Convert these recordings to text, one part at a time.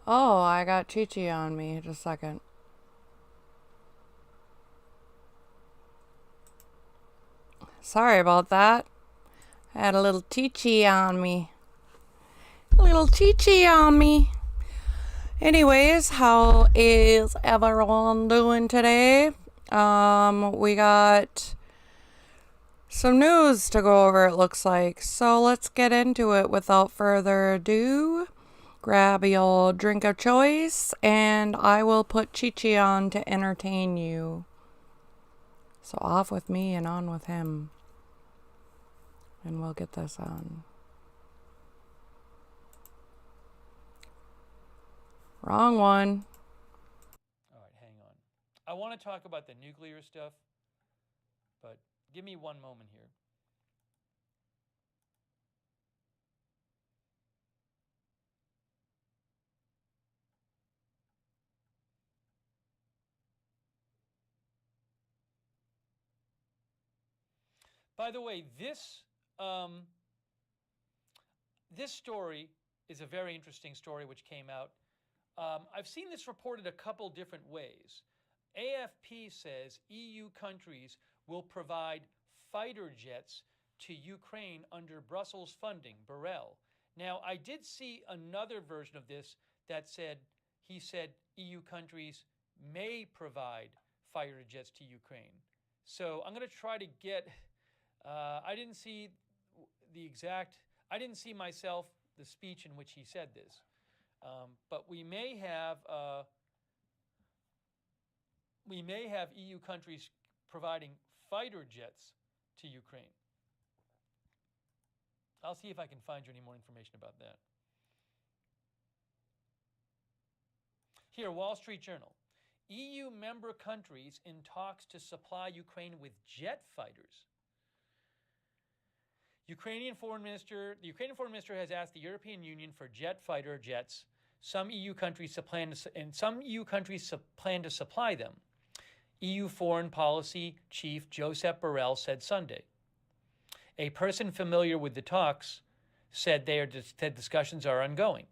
Oh, I got Chi Chi on me. Just a second. Sorry about that. I had a little Chi Chi on me. A little Chi Chi on me. Anyways, how is everyone doing today? We got some news to go over, it looks like. So let's get into it without further ado. Grab your drink of choice, and I will put Chi Chi on to entertain you. So off with me and on with him. And we'll get this on. Wrong one. All right, hang on. I want to talk about the nuclear stuff, but give me one moment here. By the way, this story is a very interesting story which came out. I've seen this reported a couple different ways. AFP says EU countries will provide fighter jets to Ukraine under Brussels funding, Borrell. Now, I did see another version of this that he said EU countries may provide fighter jets to Ukraine. So I'm going to try to get, I didn't see the exact, I didn't see myself the speech in which he said this. But we may have EU countries providing fighter jets to Ukraine. I'll see if I can find you any more information about that. Here, Wall Street Journal. EU member countries in talks to supply Ukraine with jet fighters. The Ukrainian foreign minister has asked the European Union for jet fighter jets. Some EU countries plan to supply them. EU Foreign Policy Chief Josep Borrell said Sunday. A person familiar with the talks said discussions are ongoing.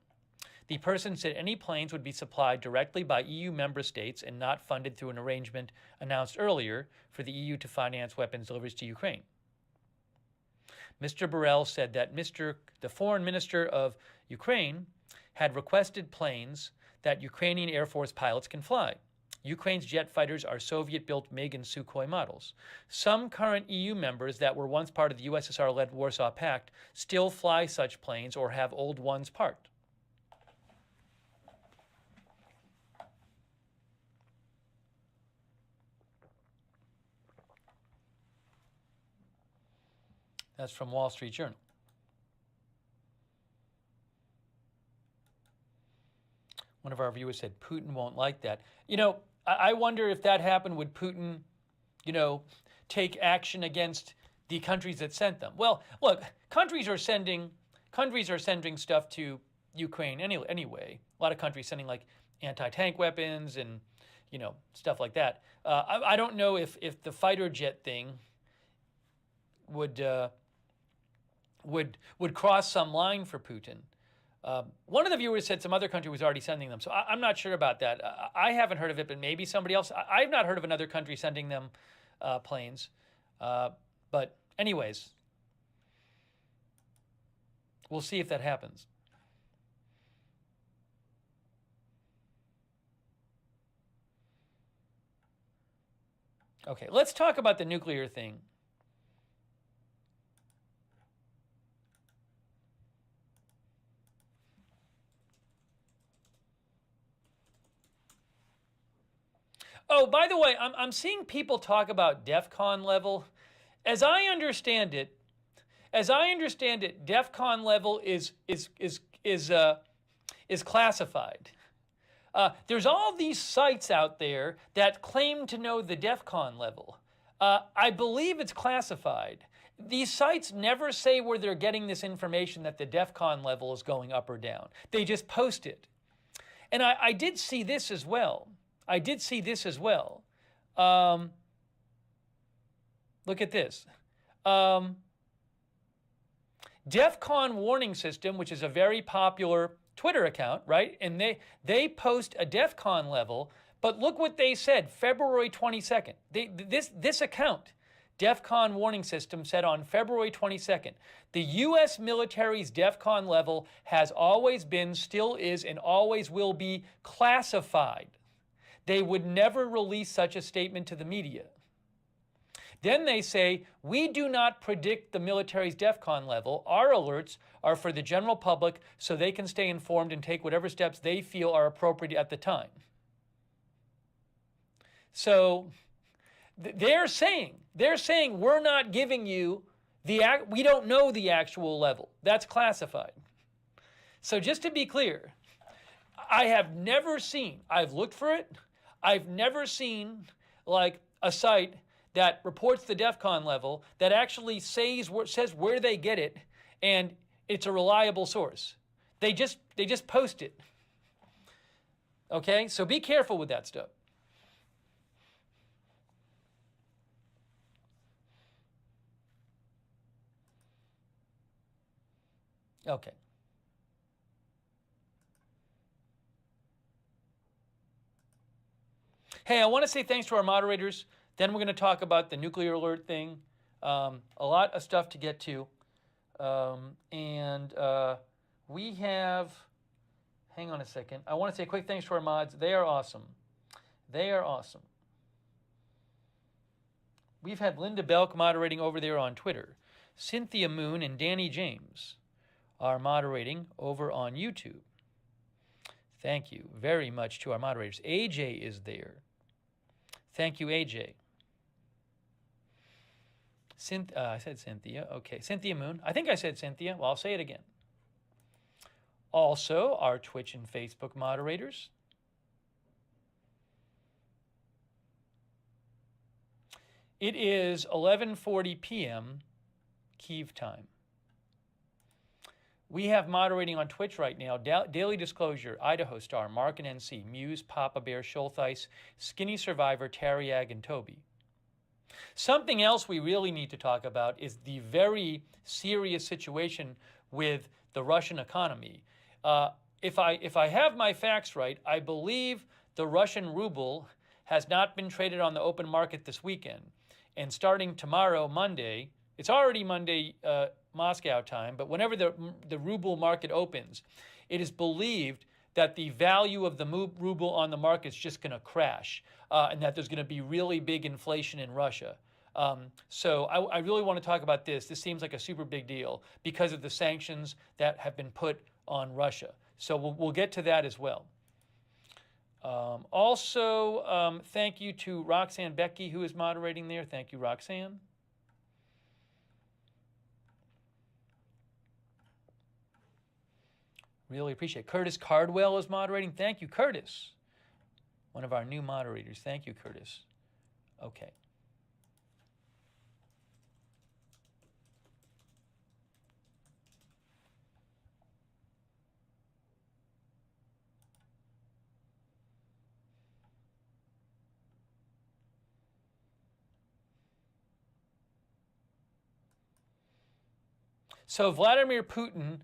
The person said any planes would be supplied directly by EU member states and not funded through an arrangement announced earlier for the EU to finance weapons deliveries to Ukraine. Mr. Borrell said that the foreign minister of Ukraine had requested planes that Ukrainian Air Force pilots can fly. Ukraine's jet fighters are Soviet-built MiG and Sukhoi models. Some current EU members that were once part of the USSR-led Warsaw Pact still fly such planes or have old ones parked. That's from Wall Street Journal. One of our viewers said Putin won't like that. I wonder if that happened, would Putin, take action against the countries that sent them? Well, look, countries are sending stuff to Ukraine anyway. A lot of countries sending like anti-tank weapons and stuff like that. I don't know if the fighter jet thing would cross some line for Putin. One of the viewers said some other country was already sending them, so I'm not sure about that. I haven't heard of it, but maybe somebody else. I've not heard of another country sending them planes. But anyways, we'll see if that happens. Okay, let's talk about the nuclear thing. Oh, by the way, I'm seeing people talk about DEFCON level. As I understand it, DEFCON level is classified. There's all these sites out there that claim to know the DEFCON level. I believe it's classified. These sites never say where they're getting this information that the DEFCON level is going up or down. They just post it. And I did see this as well. Look at this. DEFCON warning system, which is a very popular Twitter account, right? And they post a DEFCON level, but look what they said, February 22nd. This account, DEFCON warning system, said on February 22nd, the U.S. military's DEFCON level has always been, still is, and always will be classified. They would never release such a statement to the media. Then they say, we do not predict the military's DEFCON level. Our alerts are for the general public so they can stay informed and take whatever steps they feel are appropriate at the time. So they're saying we're not giving you we don't know the actual level. That's classified. So just to be clear, I have never seen, I've looked for it, I've never seen like a site that reports the DEFCON level that actually says where they get it, and it's a reliable source. They just post it. Okay, so be careful with that stuff. Okay. Hey, I want to say thanks to our moderators. Then we're going to talk about the nuclear alert thing. A lot of stuff to get to. We have, hang on a second. I want to say a quick thanks to our mods. They are awesome. They are awesome. We've had Linda Belk moderating over there on Twitter. Cynthia Moon and Danny James are moderating over on YouTube. Thank you very much to our moderators. AJ is there. Thank you, AJ. I said Cynthia. Okay, Cynthia Moon. I think I said Cynthia. Well, I'll say it again. Also, our Twitch and Facebook moderators. It is 11:40 p.m. Kyiv time. We have moderating on Twitch right now, Daily Disclosure, Idaho Star, Mark and NC, Muse, Papa Bear, Schultheis, Skinny Survivor, Tariag, and Toby. Something else we really need to talk about is the very serious situation with the Russian economy. If I have my facts right, I believe the Russian ruble has not been traded on the open market this weekend. And starting tomorrow, Monday, it's already Monday, Moscow time, but whenever the ruble market opens, it is believed that the value of the ruble on the market is just going to crash, and that there's going to be really big inflation in Russia. So I really want to talk about this. This seems like a super big deal because of the sanctions that have been put on Russia. So we'll get to that as well. Also, thank you to Roxanne Becky, who is moderating there. Thank you, Roxanne. Really appreciate it. Curtis Cardwell is moderating. Thank you, Curtis. One of our new moderators. Thank you, Curtis. Okay. So Vladimir Putin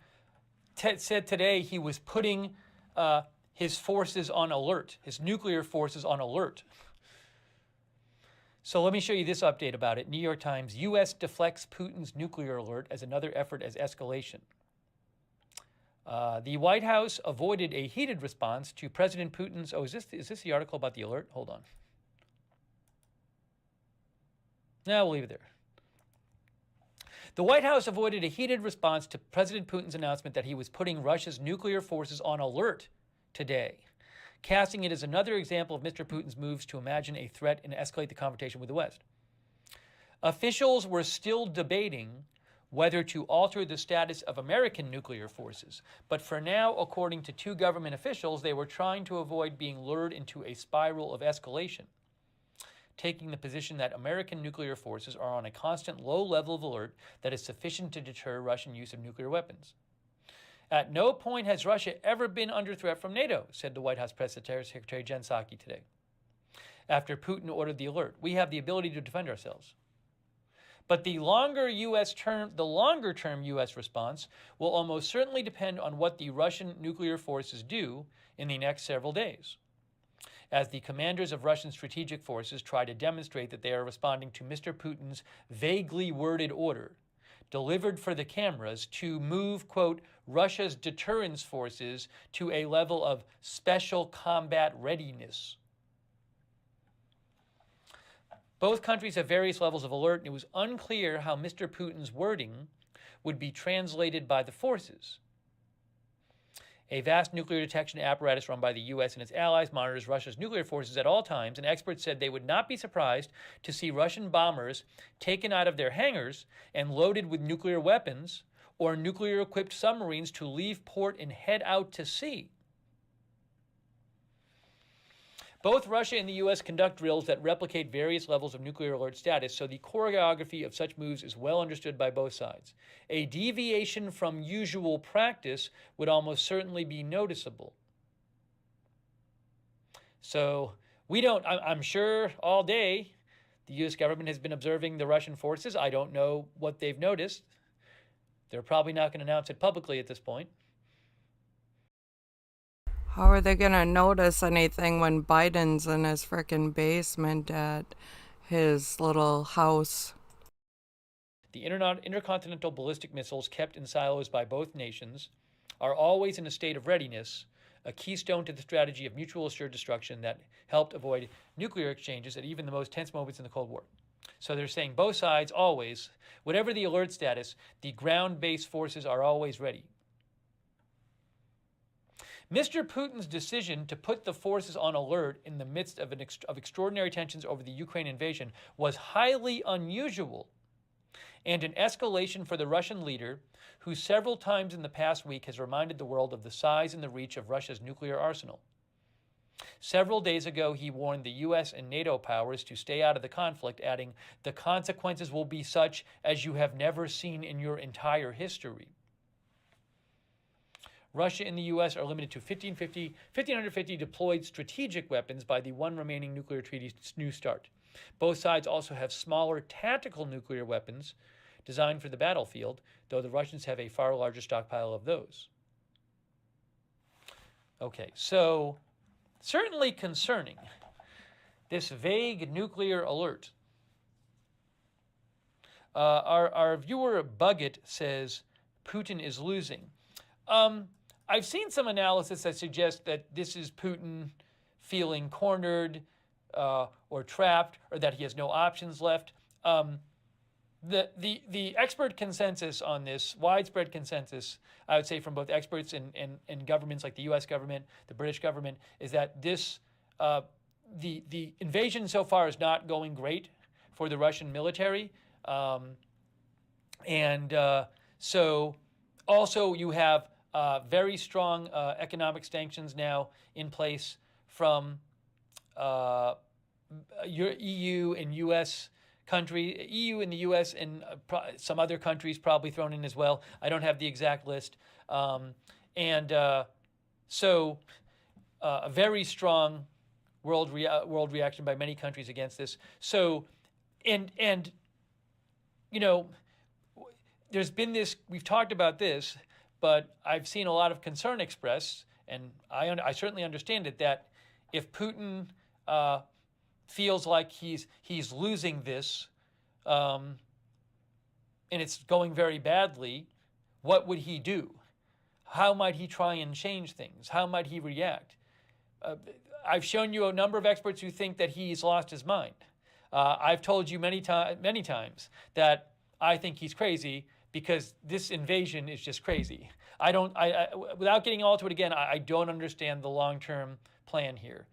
said today he was putting his forces on alert, his nuclear forces on alert. So let me show you this update about it. New York Times, U.S. deflects Putin's nuclear alert as another effort as escalation. The White House avoided a heated response to President Putin's, is this the article about the alert? Hold on. No, we'll leave it there. The White House avoided a heated response to President Putin's announcement that he was putting Russia's nuclear forces on alert today, casting it as another example of Mr. Putin's moves to imagine a threat and escalate the confrontation with the West. Officials were still debating whether to alter the status of American nuclear forces, but for now, according to two government officials, they were trying to avoid being lured into a spiral of escalation, taking the position that American nuclear forces are on a constant low level of alert that is sufficient to deter Russian use of nuclear weapons. At no point has Russia ever been under threat from NATO, said the White House Press Secretary Jen Psaki today, after Putin ordered the alert. We have the ability to defend ourselves. But the longer term U.S. response will almost certainly depend on what the Russian nuclear forces do in the next several days, as the commanders of Russian strategic forces try to demonstrate that they are responding to Mr. Putin's vaguely worded order, delivered for the cameras, to move, quote, Russia's deterrence forces to a level of special combat readiness. Both countries have various levels of alert, and it was unclear how Mr. Putin's wording would be translated by the forces. A vast nuclear detection apparatus run by the U.S. and its allies monitors Russia's nuclear forces at all times, and experts said they would not be surprised to see Russian bombers taken out of their hangars and loaded with nuclear weapons, or nuclear-equipped submarines to leave port and head out to sea. Both Russia and the U.S. conduct drills that replicate various levels of nuclear alert status, so the choreography of such moves is well understood by both sides. A deviation from usual practice would almost certainly be noticeable. So I'm sure all day the U.S. government has been observing the Russian forces. I don't know what they've noticed. They're probably not going to announce it publicly at this point. How are they going to notice anything when Biden's in his frickin' basement at his little house? The intercontinental ballistic missiles kept in silos by both nations are always in a state of readiness, a keystone to the strategy of mutual assured destruction that helped avoid nuclear exchanges at even the most tense moments in the Cold War. So they're saying both sides always, whatever the alert status, the ground-based forces are always ready. Mr. Putin's decision to put the forces on alert in the midst of extraordinary tensions over the Ukraine invasion was highly unusual and an escalation for the Russian leader, who several times in the past week has reminded the world of the size and the reach of Russia's nuclear arsenal. Several days ago, he warned the U.S. and NATO powers to stay out of the conflict, adding, "The consequences will be such as you have never seen in your entire history." Russia and the U.S. are limited to 1,550 deployed strategic weapons by the one remaining nuclear treaty's New START. Both sides also have smaller tactical nuclear weapons designed for the battlefield, though the Russians have a far larger stockpile of those. Okay, so certainly concerning, this vague nuclear alert. Our viewer Buggett says Putin is losing. I've seen some analysis that suggests that this is Putin feeling cornered or trapped, or that he has no options left. The expert consensus on this, widespread consensus, I would say from both experts and governments like the U.S. government, the British government, is that this the invasion so far is not going great for the Russian military, so also you have very strong economic sanctions now in place from your EU and U.S. EU and the U.S. and some other countries probably thrown in as well. I don't have the exact list. So a very strong world reaction by many countries against this. So, and you know, there's been this, we've talked about this, but I've seen a lot of concern expressed, and I certainly understand it, that if Putin feels like he's losing this, and it's going very badly, what would he do? How might he try and change things? How might he react? I've shown you a number of experts who think that he's lost his mind. I've told you many times that I think he's crazy, because this invasion is just crazy. Without getting all to it again, I don't understand the long-term plan here.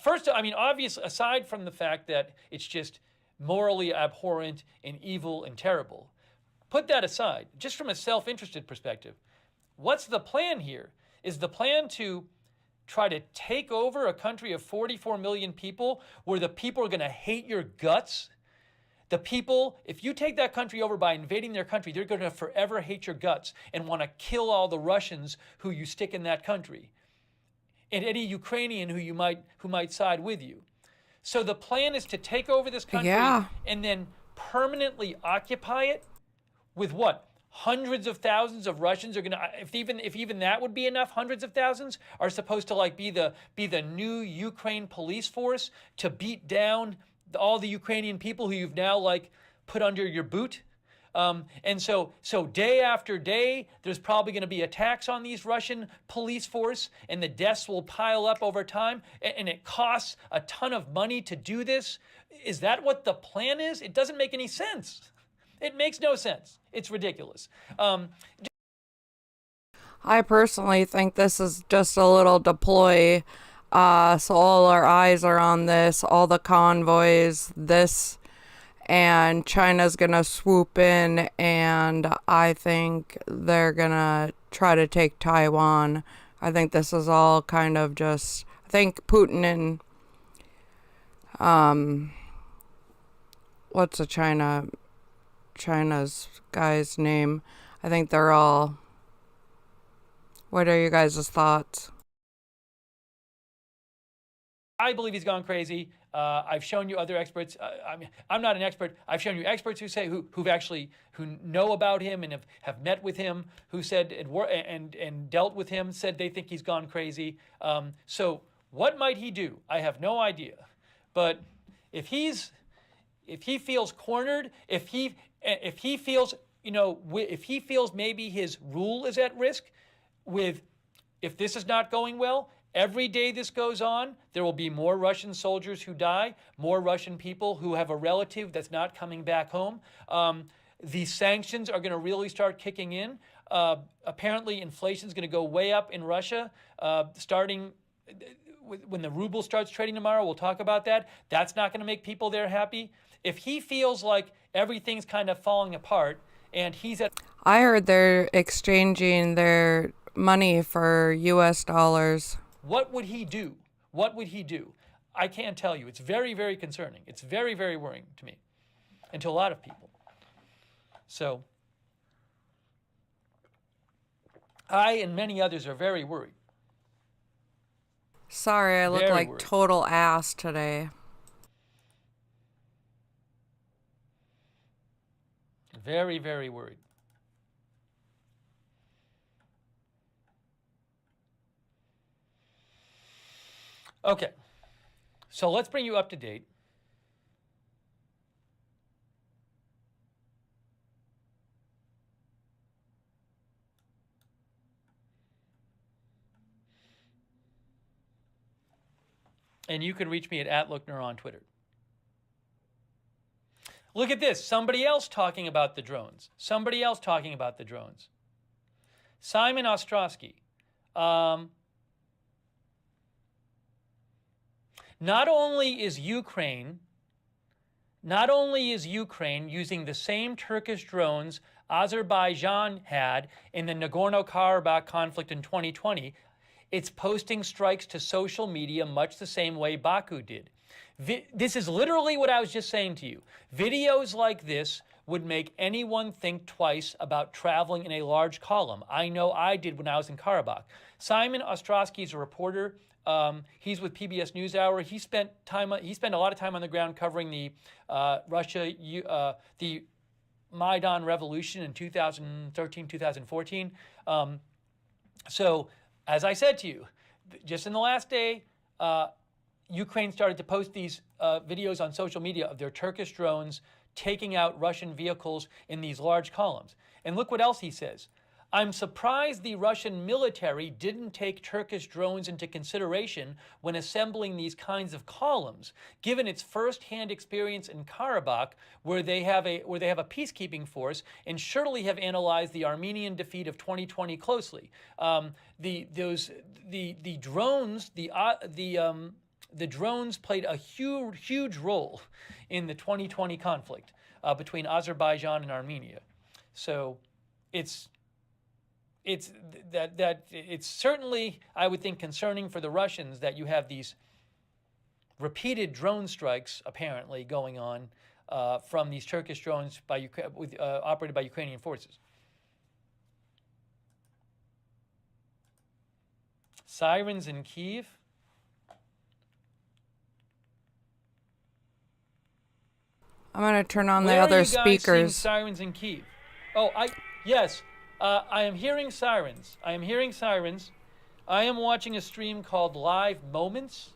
First, I mean, obviously, aside from the fact that it's just morally abhorrent and evil and terrible, put that aside, just from a self-interested perspective, what's the plan here? Is the plan to try to take over a country of 44 million people where the people are going to hate your guts? The people, if you take that country over by invading their country, they're going to forever hate your guts and want to kill all the Russians who you stick in that country, and any Ukrainian who might side with you. So the plan is to take over this country and then permanently occupy it with what? Hundreds of thousands of Russians are gonna, if even that would be enough, hundreds of thousands are supposed to like be the new Ukraine police force to beat down all the Ukrainian people who you've now like put under your boot. And so day after day, there's probably going to be attacks on these Russian police force, and the deaths will pile up over time, and it costs a ton of money to do this. Is that what the plan is? It doesn't make any sense. It makes no sense. It's ridiculous. I personally think this is just a little deploy. So all our eyes are on this, all the convoys, this, and China's gonna swoop in, and I think they're gonna try to take Taiwan. I think this is all kind of just, I think Putin and, what's China's guy's name? I think they're all, what are you guys' thoughts? I believe he's gone crazy. I've shown you other experts. I'm not an expert. I've shown you experts who say who know about him and have met with him, who said and dealt with him, said they think he's gone crazy. So what might he do? I have no idea. But if he feels cornered, if he feels if he feels maybe his rule is at risk, if this is not going well. Every day this goes on, there will be more Russian soldiers who die, more Russian people who have a relative that's not coming back home. These sanctions are going to really start kicking in. Apparently, inflation is going to go way up in Russia, starting when the ruble starts trading tomorrow. We'll talk about that. That's not going to make people there happy. If he feels like everything's kind of falling apart and he's at... I heard they're exchanging their money for US dollars. What would he do? What would he do? I can't tell you. It's very, very concerning. It's very, very worrying to me and to a lot of people. So I and many others are very worried. Sorry, I look Very like worried. total ass today. Very, very worried. Okay, so let's bring you up to date. And you can reach me at @LookNer on Twitter. Look at this. Somebody else talking about the drones. Somebody else talking about the drones. Simon Ostrowski. Not only is Ukraine using the same Turkish drones Azerbaijan had in the Nagorno-Karabakh conflict in 2020, it's posting strikes to social media much the same way Baku did. This is literally what I was just saying to you. Videos like this would make anyone think twice about traveling in a large column. I know I did when I was in Karabakh. Simon Ostrowski is a reporter. He's with PBS NewsHour. He spent a lot of time on the ground covering the the Maidan Revolution in 2013, 2014. So, as I said to you, just in the last day, Ukraine started to post these videos on social media of their Turkish drones taking out Russian vehicles in these large columns. And look what else he says. I'm surprised the Russian military didn't take Turkish drones into consideration when assembling these kinds of columns, given its first-hand experience in Karabakh, where they have a peacekeeping force, and surely have analyzed the Armenian defeat of 2020 closely. The drones played a huge role in the 2020 conflict between Azerbaijan and Armenia. So it's certainly, I would think, concerning for the Russians that you have these repeated drone strikes apparently going on from these Turkish drones operated by Ukrainian forces. Sirens in Kyiv. I'm gonna turn on the Where are other you guys seeing speakers. sirens in Kyiv? Oh, yes, I am hearing sirens. I am hearing sirens. I am watching a stream called Live Moments.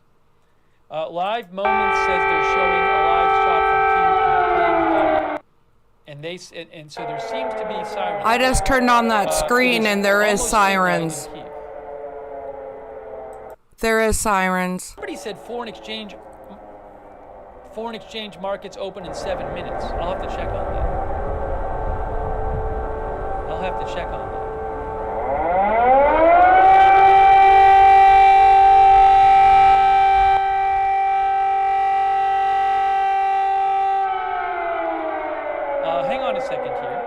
Live Moments says they're showing a live shot from Kyiv and they're playing the audio. And so there seems to be sirens. I just turned on that screen and there is almost midnight in sirens. Kyiv. There is sirens. Somebody said foreign exchange markets open in 7 minutes. I'll have to check on that. I'll have to check on that. Hang on a second here.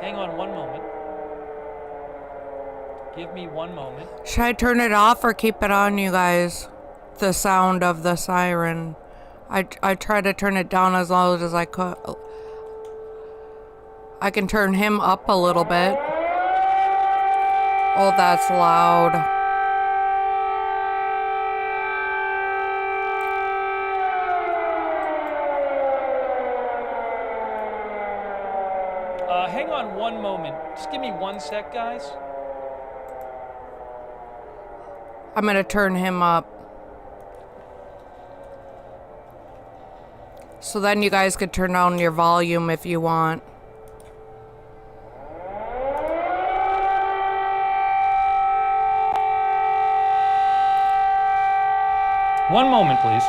Hang on one moment. Give me one moment. Should I turn it off or keep it on, you guys? The sound of the siren. I tried to turn it down as loud as I could. I can turn him up a little bit. Oh, that's loud. Hang on one moment. Just give me 1 sec, guys. I'm gonna turn him up. So then you guys could turn down your volume if you want. One moment, please.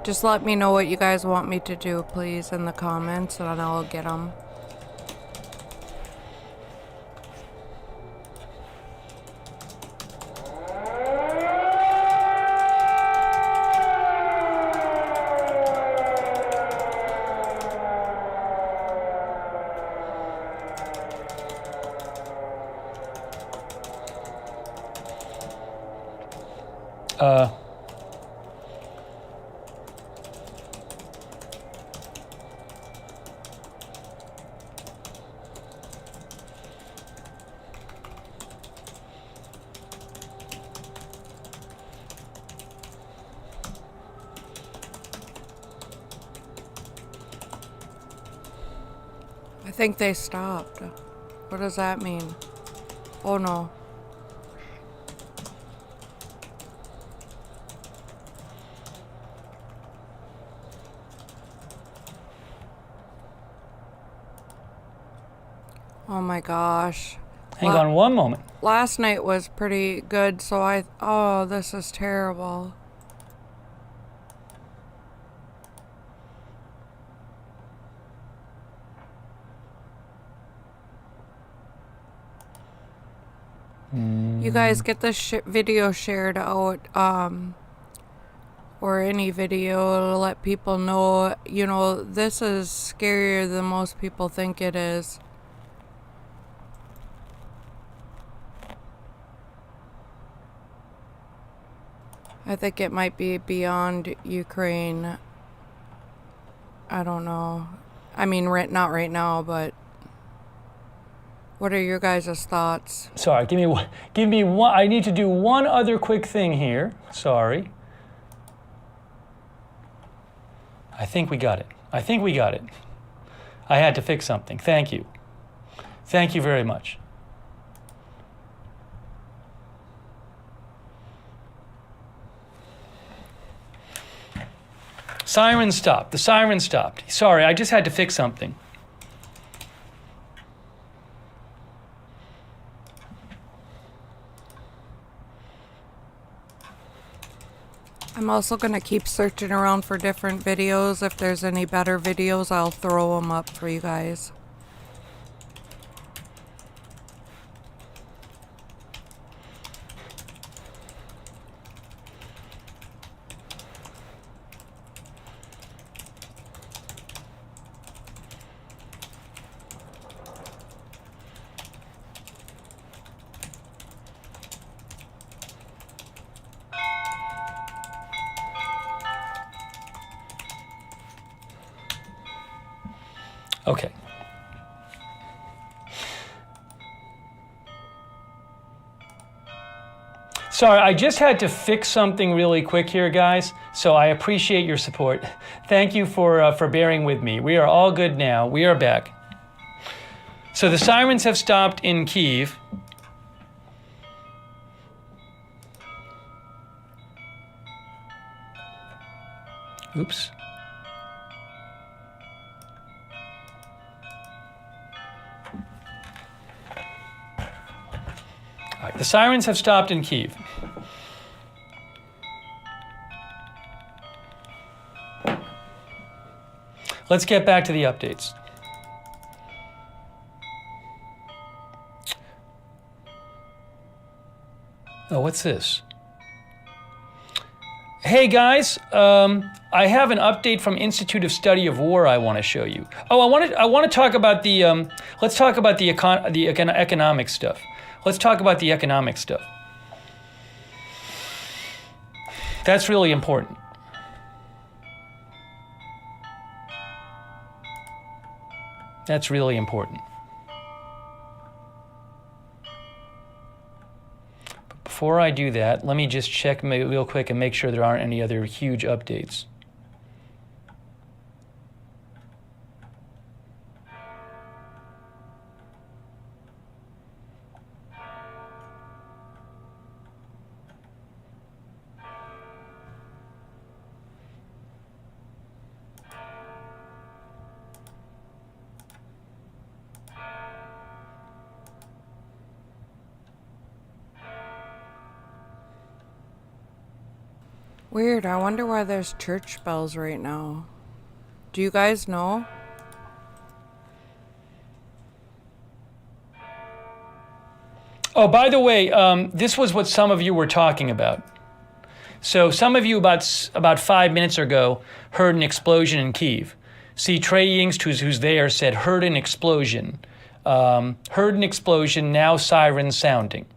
Just let me know what you guys want me to do, please, in the comments, and I'll get them. I think they stopped. What does that mean? Oh no. Oh my gosh. Hang on one moment. Last night was pretty good, so oh, this is terrible. You guys get this video shared out, or any video to let people know, you know, this is scarier than most people think it is. I think it might be beyond Ukraine. I don't know. I mean, not right now, but what are your guys' thoughts? Sorry, give me one. I need to do one other quick thing here. Sorry. I think we got it. I think we got it. I had to fix something. Thank you. Thank you very much. Siren stopped. The siren stopped. Sorry, I just had to fix something. I'm also going to keep searching around for different videos. If there's any better videos, I'll throw them up for you guys. Okay. Sorry, I just had to fix something really quick here, guys. So I appreciate your support. Thank you for bearing with me. We are all good now. We are back. So the sirens have stopped in Kyiv. Oops. All right, the sirens have stopped in Kyiv. Let's get back to the updates. Oh, what's this? Hey guys, I have an update from Institute of Study of War I want to show you. Oh, I want to talk about the let's talk about the economic stuff. Let's talk about the economic stuff. That's really important. That's really important. But before I do that, let me just check real quick and make sure there aren't any other huge updates. Weird. I wonder why there's church bells right now. Do you guys know? Oh, by the way, this was what some of you were talking about. So some of you about 5 minutes ago heard an explosion in Kyiv. See, Trey Yingst, who's there, said, heard an explosion. Heard an explosion, now sirens sounding.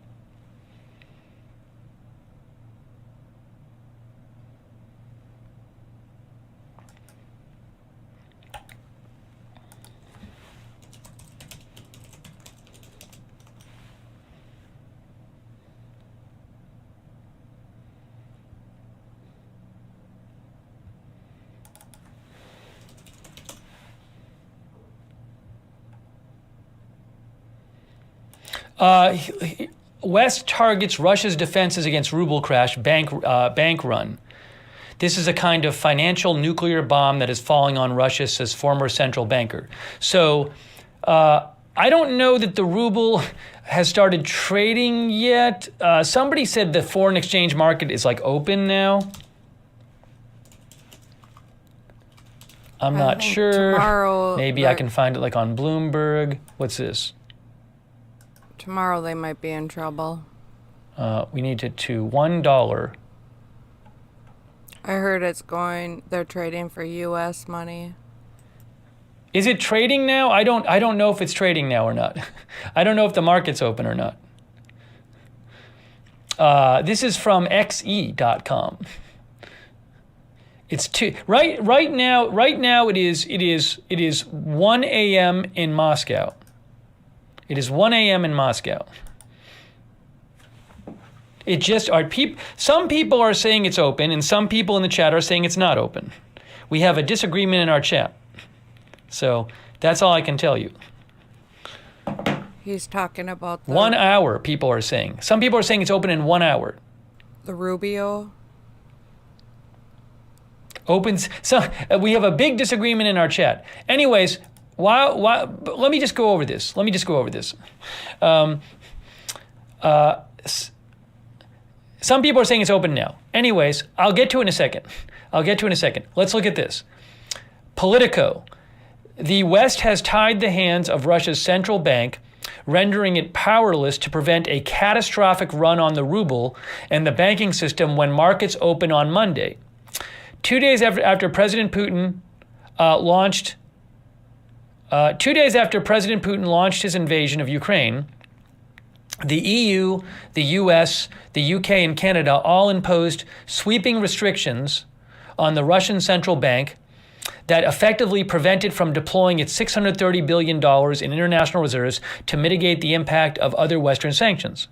West targets Russia's defenses against ruble crash, bank run. This is a kind of financial nuclear bomb that is falling on Russia, says former central banker. So I don't know that the ruble has started trading yet. Somebody said the foreign exchange market is like open now. I'm not sure. Tomorrow, maybe I can find it like on Bloomberg. What's this? Tomorrow they might be in trouble. We need it to $1. I heard they're trading for US money. Is it trading now? I don't know if it's trading now or not. I don't know if the market's open or not. This is from xe.com. It's right now it is 1 a.m. in Moscow. It is 1 a.m. in Moscow. It just are some people are saying it's open and some people in the chat are saying it's not open. We have a disagreement in our chat. So that's all I can tell you. He's talking about 1 hour, people are saying. Some people are saying it's open in 1 hour. The Rubio. Opens. So we have a big disagreement in our chat. Anyways, let me just go over this. Some people are saying it's open now. Anyways, I'll get to it in a second. Let's look at this. Politico. The West has tied the hands of Russia's central bank, rendering it powerless to prevent a catastrophic run on the ruble and the banking system when markets open on Monday. 2 days after President Putin launched his invasion of Ukraine, the EU, the US, the UK, and Canada all imposed sweeping restrictions on the Russian central bank that effectively prevented from deploying its $630 billion in international reserves to mitigate the impact of other Western sanctions.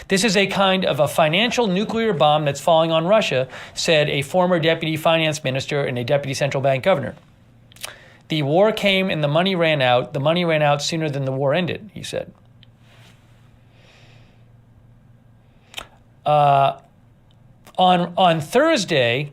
This is a kind of a financial nuclear bomb that's falling on Russia, said a former deputy finance minister and a deputy central bank governor. The war came and the money ran out. The money ran out sooner than the war ended, he said. On Thursday,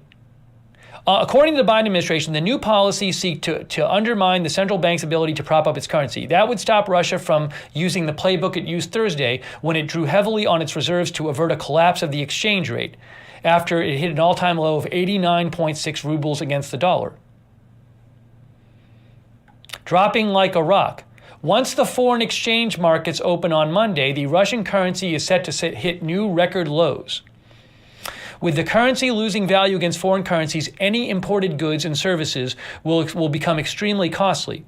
according to the Biden administration, the new policies seek to undermine the central bank's ability to prop up its currency. That would stop Russia from using the playbook it used Thursday when it drew heavily on its reserves to avert a collapse of the exchange rate after it hit an all-time low of 89.6 rubles against the dollar, dropping like a rock. Once the foreign exchange markets open on Monday, the Russian currency is set to hit new record lows. With the currency losing value against foreign currencies, any imported goods and services will become extremely costly.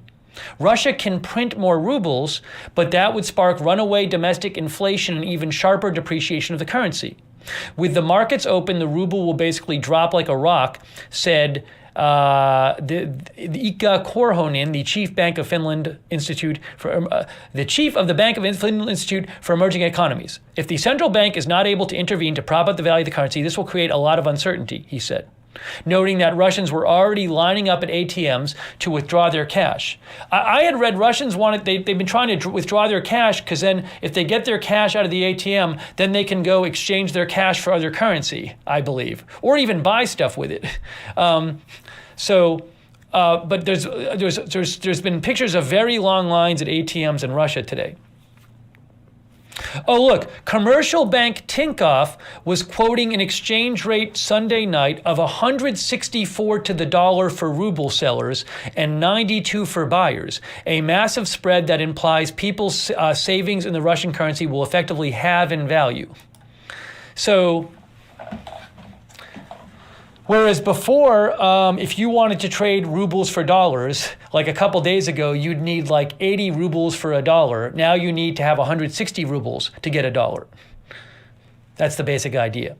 Russia can print more rubles, but that would spark runaway domestic inflation and even sharper depreciation of the currency. With the markets open, the ruble will basically drop like a rock, said the Ika Korhonen, the chief of the Bank of Finland Institute for Emerging Economies. If the central bank is not able to intervene to prop up the value of the currency, this will create a lot of uncertainty, he said, noting that Russians were already lining up at ATMs to withdraw their cash. I had read Russians they've been trying to withdraw their cash because then if they get their cash out of the ATM, then they can go exchange their cash for other currency, I believe, or even buy stuff with it. But there's been pictures of very long lines at ATMs in Russia today. Oh, look, commercial bank Tinkoff was quoting an exchange rate Sunday night of 164 to the dollar for ruble sellers and 92 for buyers, a massive spread that implies people's savings in the Russian currency will effectively halve in value. So, whereas before, if you wanted to trade rubles for dollars, like a couple days ago, you'd need like 80 rubles for a dollar. Now you need to have 160 rubles to get a dollar. That's the basic idea.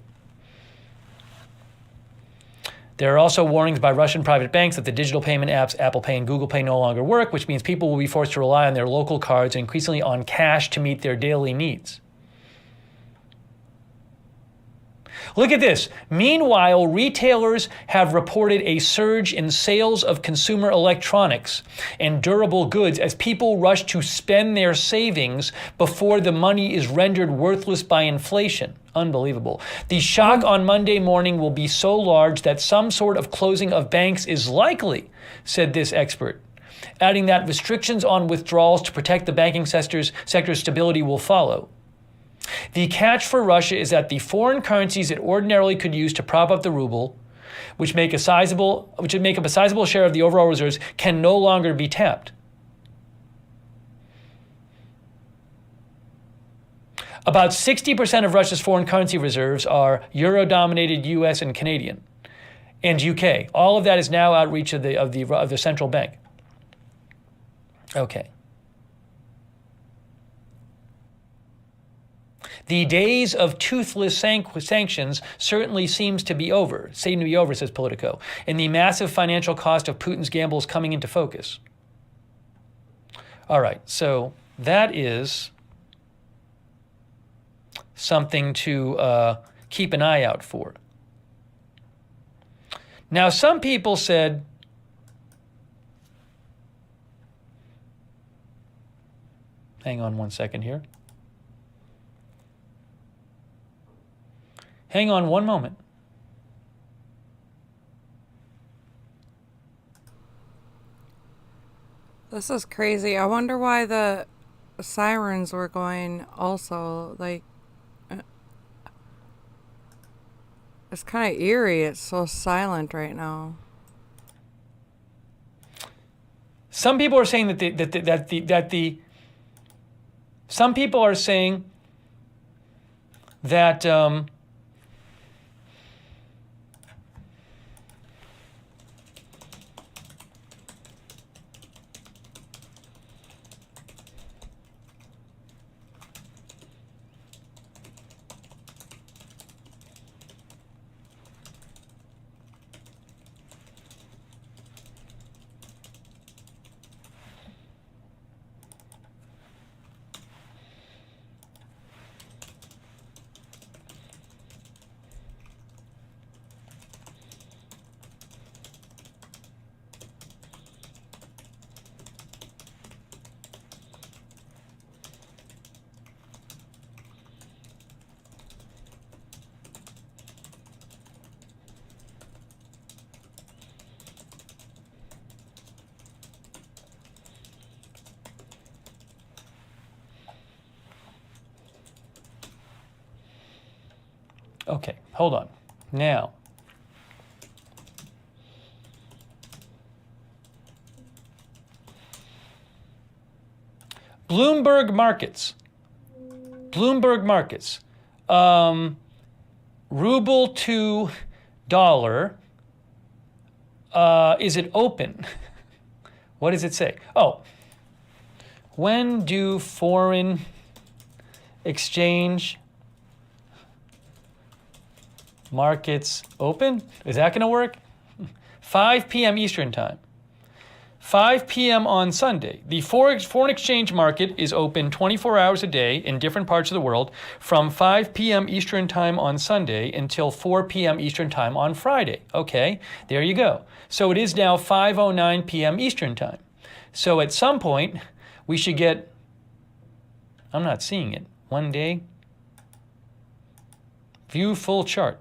There are also warnings by Russian private banks that the digital payment apps Apple Pay and Google Pay no longer work, which means people will be forced to rely on their local cards and increasingly on cash to meet their daily needs. Look at this. Meanwhile, retailers have reported a surge in sales of consumer electronics and durable goods as people rush to spend their savings before the money is rendered worthless by inflation. Unbelievable. The shock on Monday morning will be so large that some sort of closing of banks is likely, said this expert, adding that restrictions on withdrawals to protect the banking sector's stability will follow. The catch for Russia is that the foreign currencies it ordinarily could use to prop up the ruble, which would make up a sizable share of the overall reserves, can no longer be tapped. About 60% of Russia's foreign currency reserves are euro-dominated US and Canadian and UK. All of that is now out of reach of the central bank. Okay. The days of toothless sanctions certainly seem to be over, says Politico, and the massive financial cost of Putin's gamble is coming into focus. All right, so that is something to keep an eye out for. Now, some people said, hang on one second here. Hang on one moment. This is crazy. I wonder why the sirens were going also. Like, it's kind of eerie. It's so silent right now. Some people are saying some people are saying that Okay, hold on. Now, Bloomberg Markets. Bloomberg Markets. Ruble to dollar. Is it open? What does it say? Oh, when do foreign exchange markets open? Is that going to work? 5 p.m. Eastern Time. 5 p.m. on Sunday. The foreign exchange market is open 24 hours a day in different parts of the world from 5 p.m. Eastern Time on Sunday until 4 p.m. Eastern Time on Friday. Okay, there you go. So it is now 5:09 p.m. Eastern Time. So at some point, we should get, I'm not seeing it, one day, view full chart.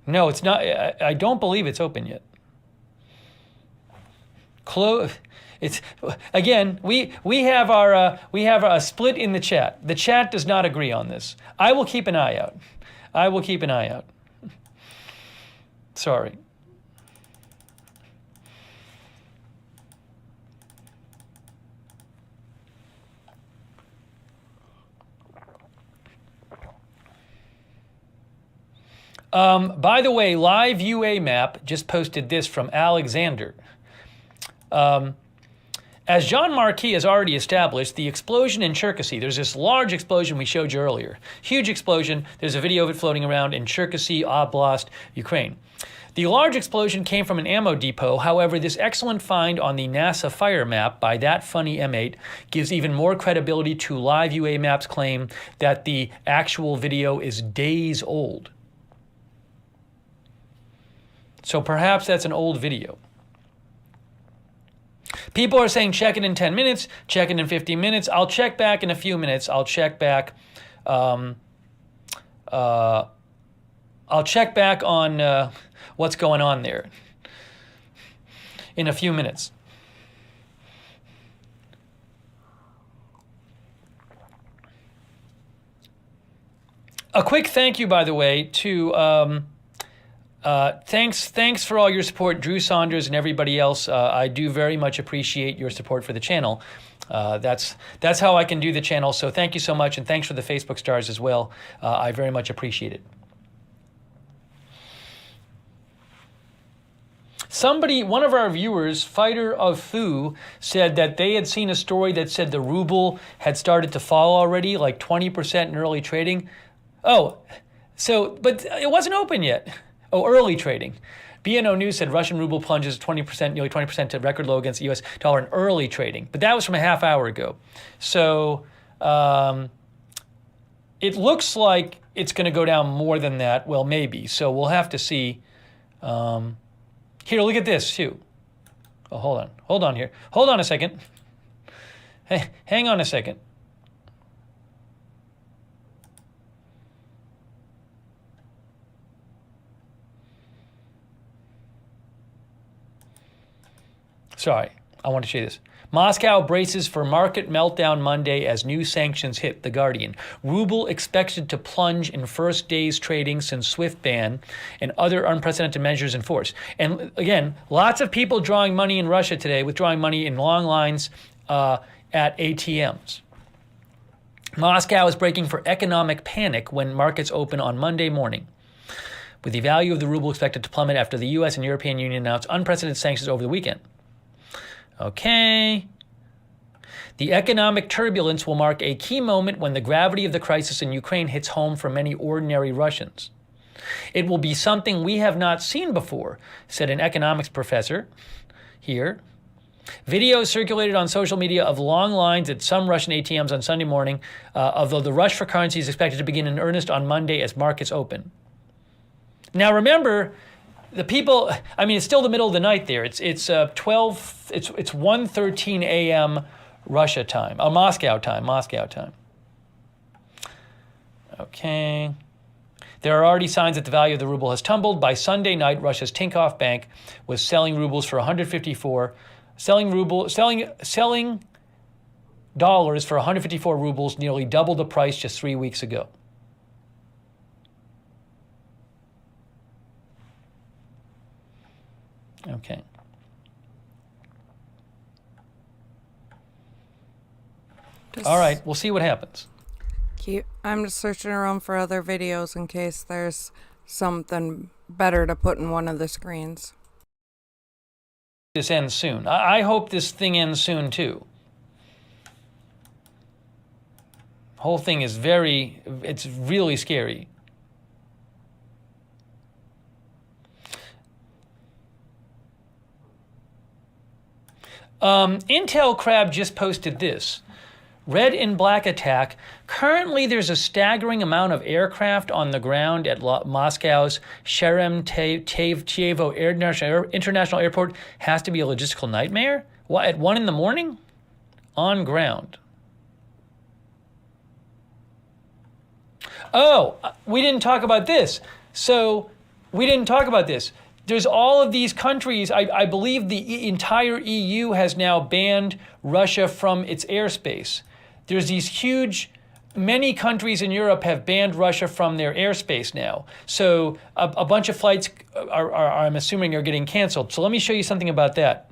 No, it's not. I don't believe it's open yet. It's again. We have a split in the chat. The chat does not agree on this. I will keep an eye out. I will keep an eye out. Sorry. By the way, Live UA Map just posted this from Alexander. As John Marquis has already established, the explosion in Cherkasy, there's this large explosion we showed you earlier. Huge explosion. There's a video of it floating around in Cherkasy Oblast, Ukraine. The large explosion came from an ammo depot. However, this excellent find on the NASA fire map by That Funny M8 gives even more credibility to Live UA Map's claim that the actual video is days old. So perhaps that's an old video. People are saying check it in 10 minutes, check it in 15 minutes. I'll check back in a few minutes. I'll check back. I'll check back on what's going on there in a few minutes. A quick thank you, by the way, to thanks for all your support, Drew Saunders and everybody else. I do very much appreciate your support for the channel. That's how I can do the channel. So thank you so much, and thanks for the Facebook stars as well. I very much appreciate it. Somebody, one of our viewers, Fighter of Fu, said that they had seen a story that said the ruble had started to fall already, like 20% in early trading. Oh, so, but it wasn't open yet. Oh, early trading. BNO News said Russian ruble plunges 20%, nearly 20% to record low against the U.S. dollar in early trading. But that was from a half hour ago. So it looks like it's going to go down more than that. Well, maybe. So we'll have to see. Here, look at this, too. Oh, hold on. Hold on here. Hold on a second. Hey, hang on a second. Sorry, I want to show you this. Moscow braces for market meltdown Monday as new sanctions hit, The Guardian. Ruble expected to plunge in first day's trading since SWIFT ban and other unprecedented measures in force. And again, lots of people drawing money in Russia today, withdrawing money in long lines at ATMs. Moscow is breaking for economic panic when markets open on Monday morning, with the value of the ruble expected to plummet after the U.S. and European Union announced unprecedented sanctions over the weekend. Okay. The economic turbulence will mark a key moment when the gravity of the crisis in Ukraine hits home for many ordinary Russians. It will be something we have not seen before, said an economics professor here. Videos circulated on social media of long lines at some Russian ATMs on Sunday morning, although the rush for currency is expected to begin in earnest on Monday as markets open. Now remember, the people, I mean, it's still the middle of the night there. It's 1:13 a.m. Russia time, Moscow time. Okay. There are already signs that the value of the ruble has tumbled. By Sunday night, Russia's Tinkoff Bank was selling rubles for 154, selling for 154 rubles, nearly double the price just 3 weeks ago. Okay. All right, we'll see what happens. I'm just searching around for other videos in case there's something better to put in one of the screens. This ends soon. I hope this thing ends soon too. Whole thing is it's really scary. Intel Crab just posted this. Red and black attack. Currently, there's a staggering amount of aircraft on the ground at Moscow's Sheremetyevo International Airport. Has to be a logistical nightmare? What, at 1 in the morning? On ground. Oh, we didn't talk about this. There's all of these countries. I believe the entire EU has now banned Russia from its airspace. There's these many countries in Europe have banned Russia from their airspace now. So a bunch of flights are, I'm assuming, are getting canceled. So let me show you something about that.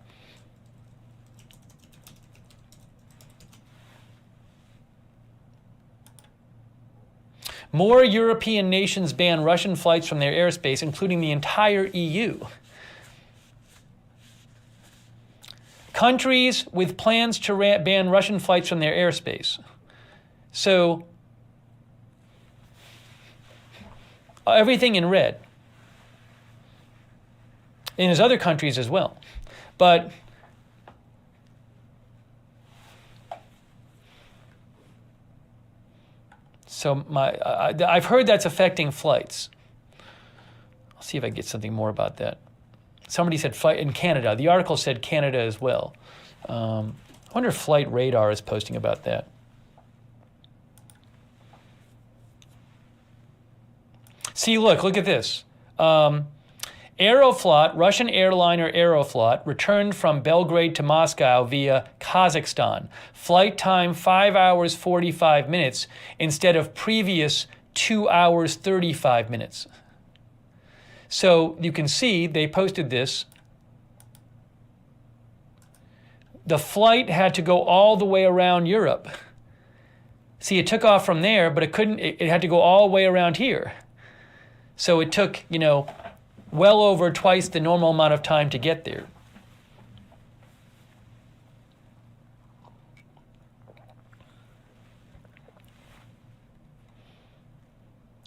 More European nations ban Russian flights from their airspace, including the entire EU. Countries with plans to ban Russian flights from their airspace. So, everything in red. And there's other countries as well. But so I've heard that's affecting flights. I'll see if I can get something more about that. Somebody said flight in Canada. The article said Canada as well. I wonder if Flight Radar is posting about that. See, look at this. Aeroflot, Russian airliner Aeroflot, returned from Belgrade to Moscow via Kazakhstan. Flight time 5 hours 45 minutes instead of previous 2 hours 35 minutes. So you can see they posted this. The flight had to go all the way around Europe. See, it took off from there, but it had to go all the way around here. So it took, well over twice the normal amount of time to get there.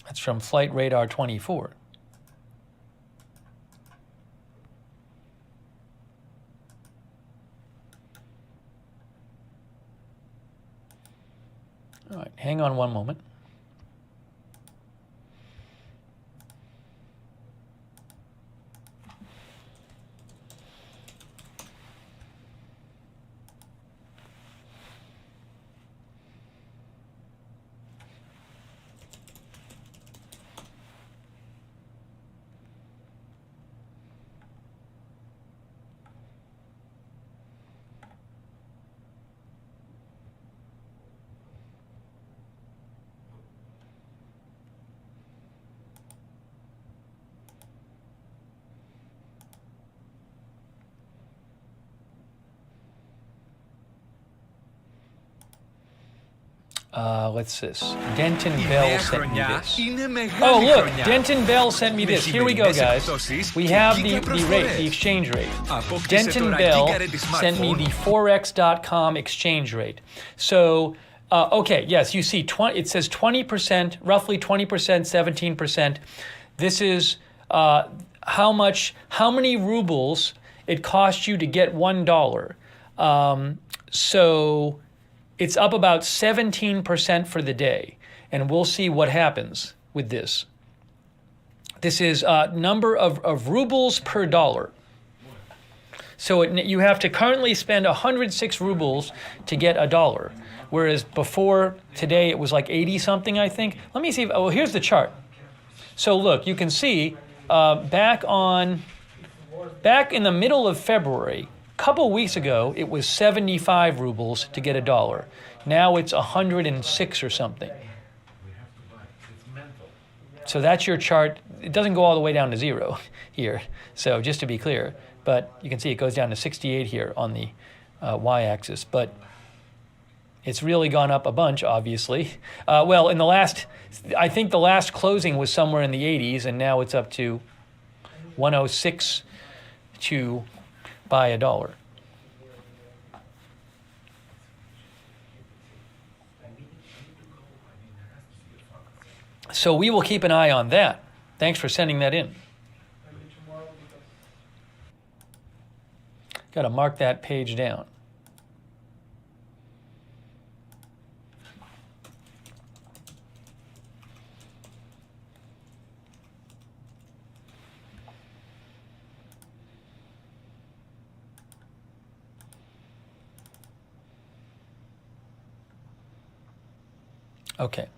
That's from Flight Radar 24. All right, hang on one moment. What's this? Denton Bell sent me this. Oh, look, Denton Bell sent me this. Here we go, guys. We have the rate, the exchange rate. Denton Bell sent me the Forex.com exchange rate. So, okay, yes, you see, it says 20%, roughly 20%, 17%. This is how many rubles it cost you to get $1. So it's up about 17% for the day, and we'll see what happens with this. This is number of rubles per dollar. So you have to currently spend 106 rubles to get $1, whereas before today it was like 80 something, I think. Let me see. Here's the chart. So look, you can see back in the middle of February, couple weeks ago, it was 75 rubles to get a dollar. Now it's 106 or something. So that's your chart. It doesn't go all the way down to zero here. So just to be clear, but you can see it goes down to 68 here on the y-axis. But it's really gone up a bunch, obviously. Well, in the last, I think the last closing was somewhere in the 80s, and now it's up to 106 to buy a dollar. So we will keep an eye on that. Thanks for sending that in. Got to mark that page down. Okay.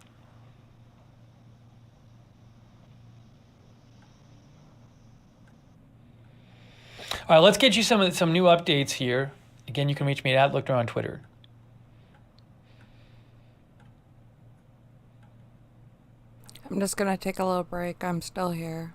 All right, let's get you some new updates here. Again, you can reach me at @Lookner on Twitter. I'm just gonna take a little break. I'm still here.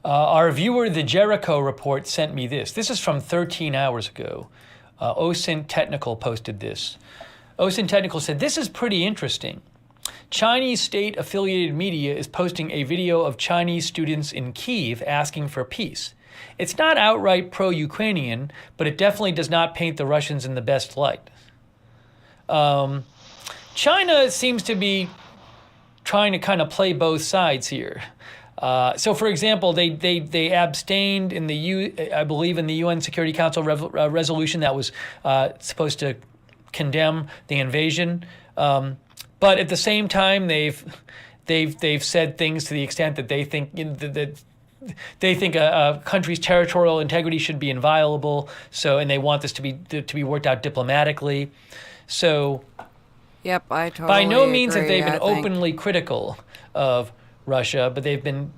Our viewer, the Jericho Report, sent me this. This is from 13 hours ago. OSINT Technical posted this. OSINT Technical said, this is pretty interesting. Chinese state-affiliated media is posting a video of Chinese students in Kyiv asking for peace. It's not outright pro-Ukrainian, but it definitely does not paint the Russians in the best light. China seems to be trying to kind of play both sides here. So, for example, they abstained in I believe in the UN Security Council resolution that was supposed to condemn the invasion. But at the same time, they've said things to the extent that they think that they think a country's territorial integrity should be inviolable. So, and they want this to be worked out diplomatically. So, yep, I totally by no means agree, have they been openly critical of Russia, but they've been.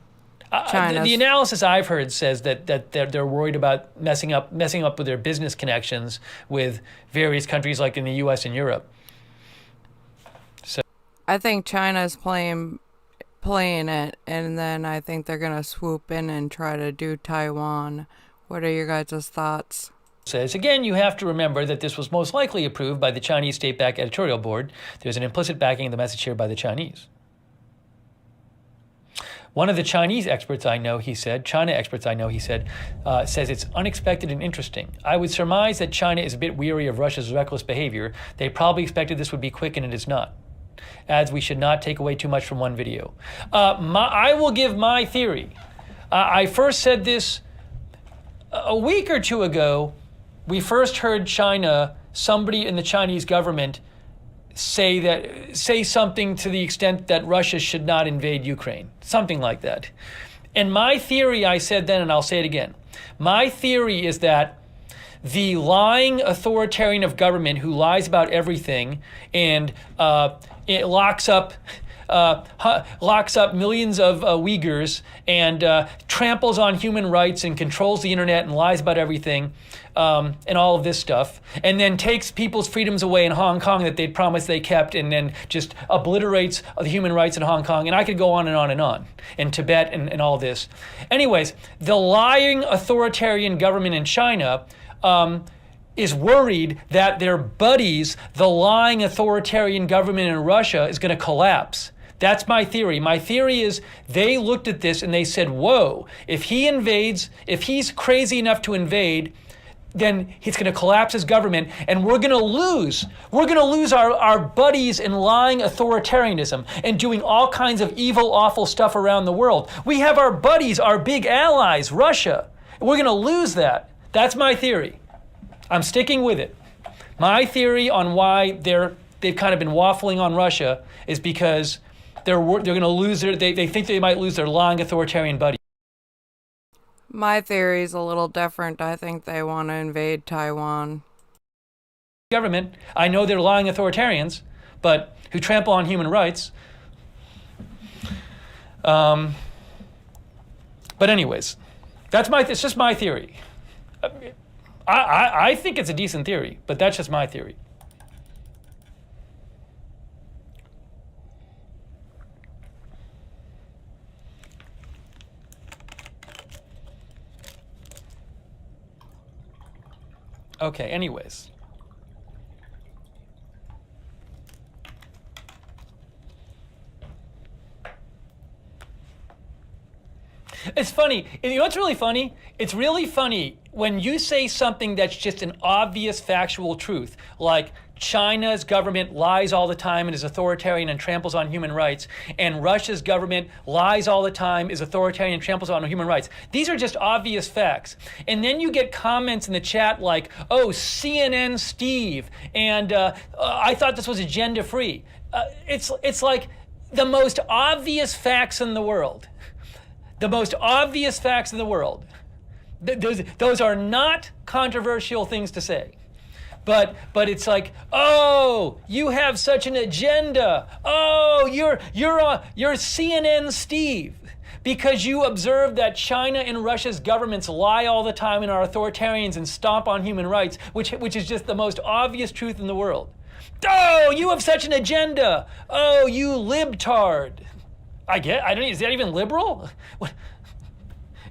The analysis I've heard says that they're worried about messing up with their business connections with various countries like in the U.S. and Europe. So I think China's playing it, and then I think they're gonna swoop in and try to do Taiwan. What are your guys' thoughts? Says again, you have to remember that this was most likely approved by the Chinese state-backed editorial board. There's an implicit backing of the message here by the Chinese. One of the Chinese experts I know, he said, says it's unexpected and interesting. I would surmise that China is a bit weary of Russia's reckless behavior. They probably expected this would be quick, and it is not. Adds, we should not take away too much from one video. I will give my theory. I first said this a week or two ago. We first heard somebody in the Chinese government say something to the extent that Russia should not invade Ukraine, something like that. And my theory, I said then, and I'll say it again, my theory is that the lying authoritarian of government who lies about everything and it locks up millions of Uyghurs and tramples on human rights and controls the internet and lies about everything and all of this stuff, and then takes people's freedoms away in Hong Kong that they'd promised they kept, and then just obliterates the human rights in Hong Kong. And I could go on and on and on. And Tibet and all this. Anyways, the lying authoritarian government in China is worried that their buddies, the lying authoritarian government in Russia, is going to collapse. That's my theory. My theory is they looked at this and they said, whoa, if he's crazy enough to invade, then he's going to collapse his government, and we're going to lose. We're going to lose our buddies in lying authoritarianism and doing all kinds of evil, awful stuff around the world. We have our buddies, our big allies, Russia. We're going to lose that. That's my theory. I'm sticking with it. My theory on why they've kind of been waffling on Russia is because they're going to lose they think they might lose their lying authoritarian buddies. My theory's a little different. I think they want to invade Taiwan. Government, I know they're lying authoritarians, but who trample on human rights. But anyways, it's just my theory. I think it's a decent theory, but that's just my theory. Okay, anyways. It's funny. You know what's really funny? It's really funny when you say something that's just an obvious factual truth, like China's government lies all the time and is authoritarian and tramples on human rights, and Russia's government lies all the time, is authoritarian and tramples on human rights. These are just obvious facts. And then you get comments in the chat like, oh, CNN Steve, and I thought this was agenda free. It's like the most obvious facts in the world. The most obvious facts in the world. Those are not controversial things to say. But it's like, oh, you have such an agenda. Oh, you're CNN Steve. Because you observe that China and Russia's governments lie all the time and are authoritarians and stomp on human rights, which is just the most obvious truth in the world. Oh, you have such an agenda. Oh, you libtard. Is that even liberal? What?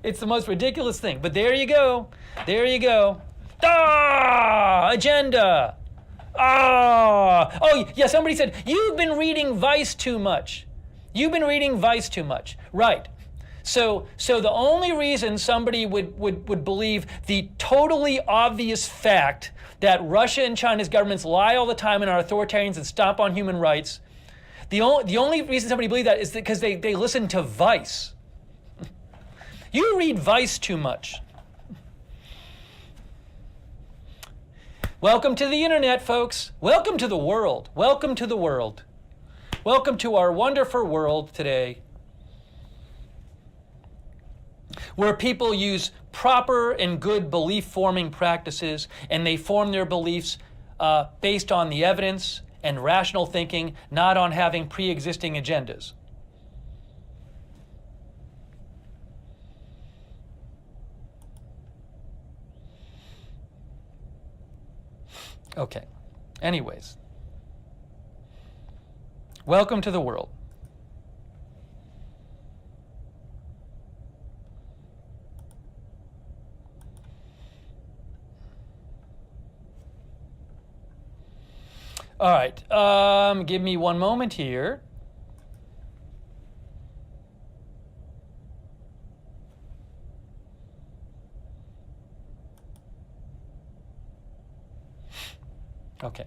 It's the most ridiculous thing. But there you go. There you go. Agenda. Oh, yeah, somebody said, you've been reading Vice too much. You've been reading Vice too much. Right. So the only reason somebody would believe the totally obvious fact that Russia and China's governments lie all the time and are authoritarians and stomp on human rights, the only reason somebody believes that is because they listen to Vice. You read Vice too much. Welcome to the internet, folks. Welcome to the world. Welcome to the world. Welcome to our wonderful world today, where people use proper and good belief-forming practices, and they form their beliefs based on the evidence and rational thinking, not on having pre-existing agendas. Okay. Anyways. Welcome to the world. All right. Give me one moment here. Okay.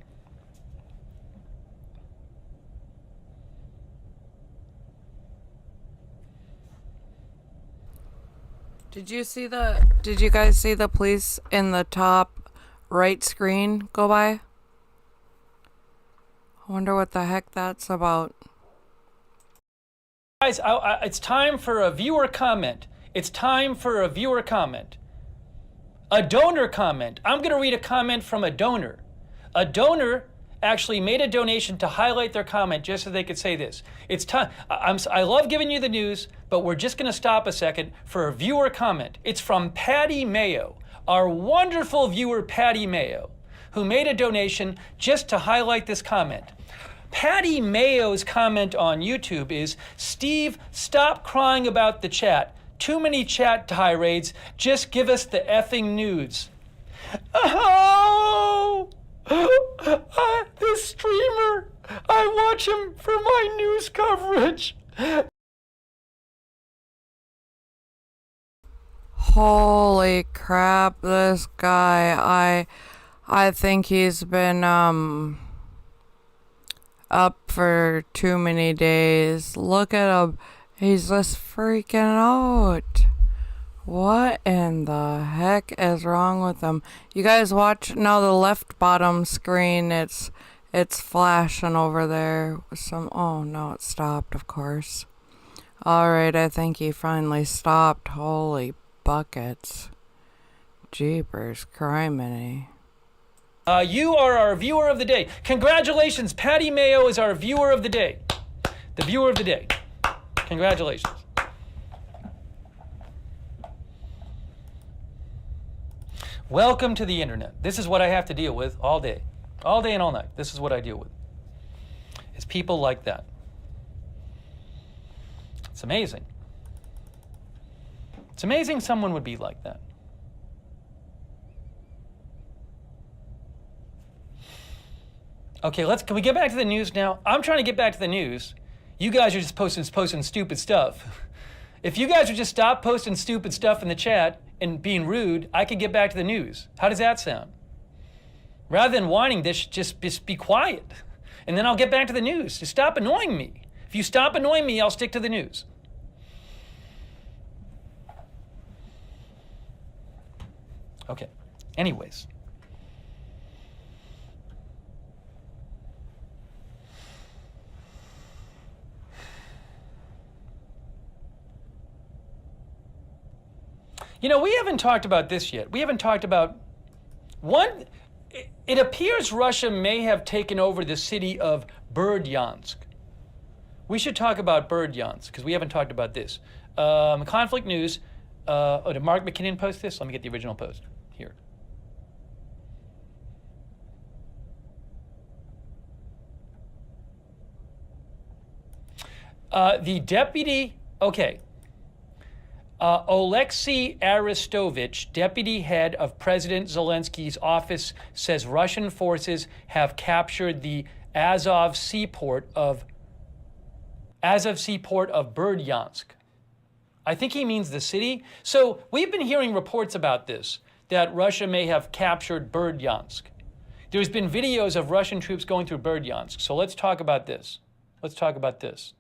Did you guys see the police in the top right screen go by? I wonder what the heck that's about. Guys, it's time for a viewer comment. It's time for a viewer comment. A donor comment. I'm going to read a comment from a donor. A donor actually made a donation to highlight their comment just so they could say this. It's time. I love giving you the news, but we're just going to stop a second for a viewer comment. It's from Patty Mayo, our wonderful viewer Patty Mayo, who made a donation just to highlight this comment. Patty Mayo's comment on YouTube is, Steve, stop crying about the chat. Too many chat tirades. Just give us the effing news. Oh! This streamer, I watch him for my news coverage. Holy crap, this guy, I think he's been up for too many days. Look at him. He's just freaking out. What in the heck is wrong with him? You guys watch now, the left bottom screen, it's flashing over there. Oh no, it stopped, of course. Alright, I think he finally stopped. Holy buckets. Jeepers, criminy. You are our viewer of the day. Congratulations, Patty Mayo is our viewer of the day. The viewer of the day. Congratulations. Welcome to the internet. This is what I have to deal with all day. All day and all night. This is what I deal with. It's people like that. It's amazing. It's amazing someone would be like that. Okay, can we get back to the news now? I'm trying to get back to the news. You guys are just posting stupid stuff. If you guys would just stop posting stupid stuff in the chat and being rude, I could get back to the news. How does that sound? Rather than whining, just be quiet. And then I'll get back to the news. Just stop annoying me. If you stop annoying me, I'll stick to the news. Okay, anyways. You know, we haven't talked about this yet. We haven't talked about one. It appears Russia may have taken over the city of Berdyansk. We should talk about Berdyansk because we haven't talked about this. Conflict news. Did Mark McKinnon post this? Let me get the original post here. The deputy. Okay. Oleksiy Arestovich, deputy head of President Zelensky's office, says Russian forces have captured the Azov seaport of Berdyansk. I think he means the city. So we've been hearing reports about this, that Russia may have captured Berdyansk. There's been videos of Russian troops going through Berdyansk. So let's talk about this. Let's talk about this.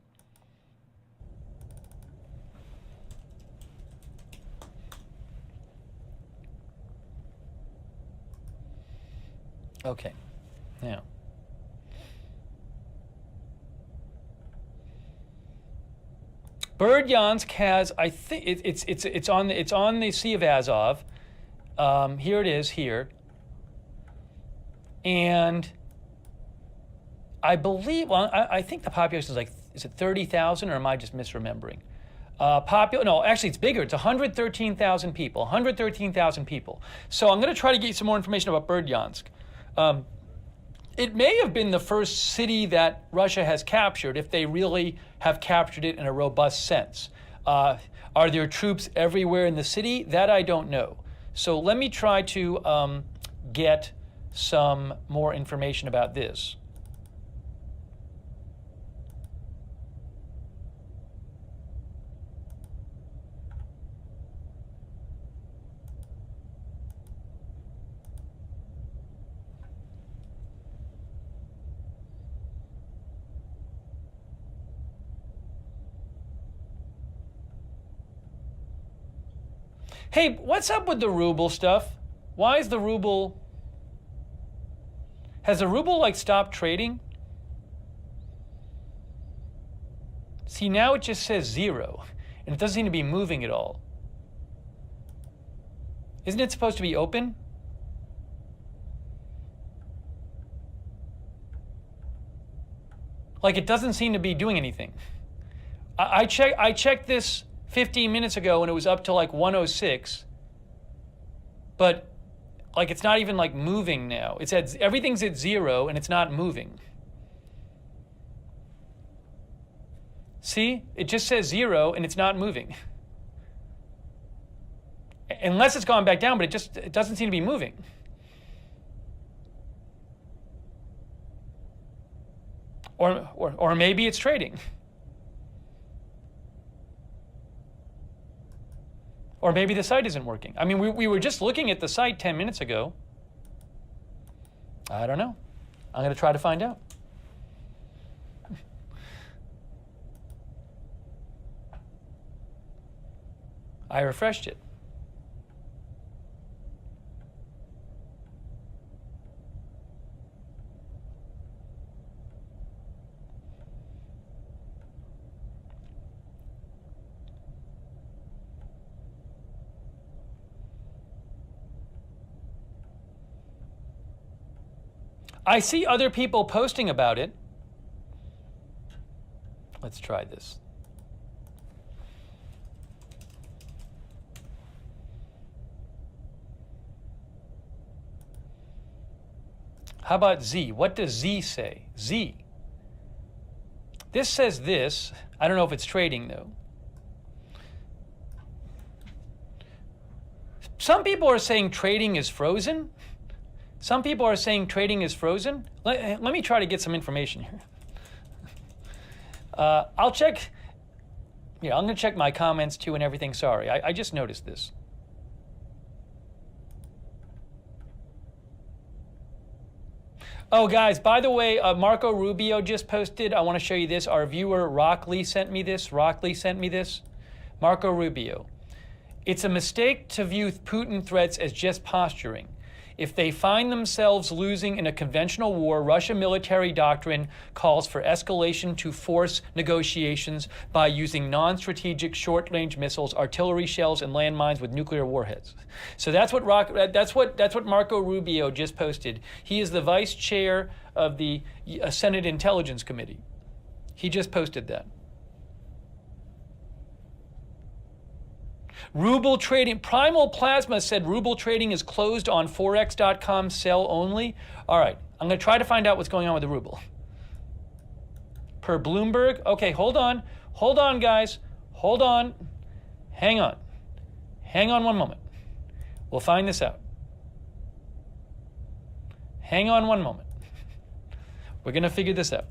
Okay, now. Berdyansk has, I think it's on the Sea of Azov. Here it is here, and I believe. Well, I think the population is it 30,000 or am I just misremembering? No, actually it's bigger. It's 113,000 people. 113,000 people. So I'm going to try to get you some more information about Berdyansk. It may have been the first city that Russia has captured, if they really have captured it in a robust sense. Are there troops everywhere in the city? That I don't know. So let me try to get some more information about this. Hey, what's up with the ruble stuff? Why is the ruble... Has the ruble, stopped trading? See, now it just says 0, and it doesn't seem to be moving at all. Isn't it supposed to be open? It doesn't seem to be doing anything. I checked this 15 minutes ago and it was up to 106, but it's not even moving now. Everything's at 0 and it's not moving. See, it just says 0 and it's not moving. Unless it's gone back down, but it doesn't seem to be moving. Or maybe it's trading. Or maybe the site isn't working. I mean, we were just looking at the site 10 minutes ago. I don't know. I'm going to try to find out. I refreshed it. I see other people posting about it. Let's try this. How about Z? What does Z say? Z. This says this. I don't know if it's trading, though. Some people are saying trading is frozen. Some people are saying trading is frozen. Let me try to get some information here. I'll check. Yeah, I'm going to check my comments too and everything. Sorry, I just noticed this. Oh, guys, by the way, Marco Rubio just posted. I want to show you this. Our viewer, Rockley, sent me this. Marco Rubio. It's a mistake to view Putin threats as just posturing. If they find themselves losing in a conventional war, Russian military doctrine calls for escalation to force negotiations by using non-strategic short-range missiles, artillery shells, and landmines with nuclear warheads. So that's what Marco Rubio just posted. He is the vice chair of the Senate Intelligence Committee. He just posted that. Ruble trading, Primal Plasma said ruble trading is closed on forex.com, sell only. All right, I'm going to try to find out what's going on with the ruble. Per Bloomberg, okay, hold on, guys, hold on, hang on one moment. We'll find this out. Hang on one moment. We're going to figure this out.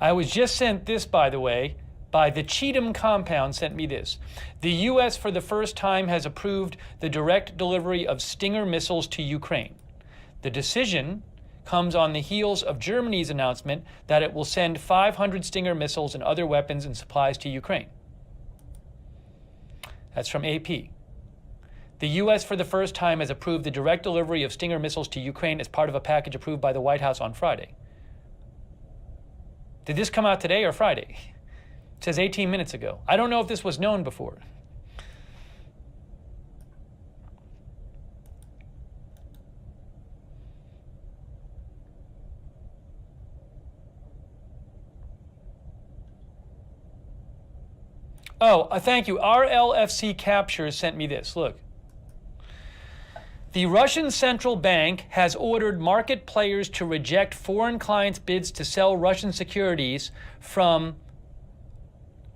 I was just sent this, by the way, by the Cheatham Compound sent me this. The U.S. for the first time has approved the direct delivery of Stinger missiles to Ukraine. The decision comes on the heels of Germany's announcement that it will send 500 Stinger missiles and other weapons and supplies to Ukraine. That's from AP. The U.S. for the first time has approved the direct delivery of Stinger missiles to Ukraine as part of a package approved by the White House on Friday. Did this come out today or Friday? It says 18 minutes ago. I don't know if this was known before. Oh, thank you. RLFC Captures sent me this. Look. The Russian central bank has ordered market players to reject foreign clients' bids to sell Russian securities from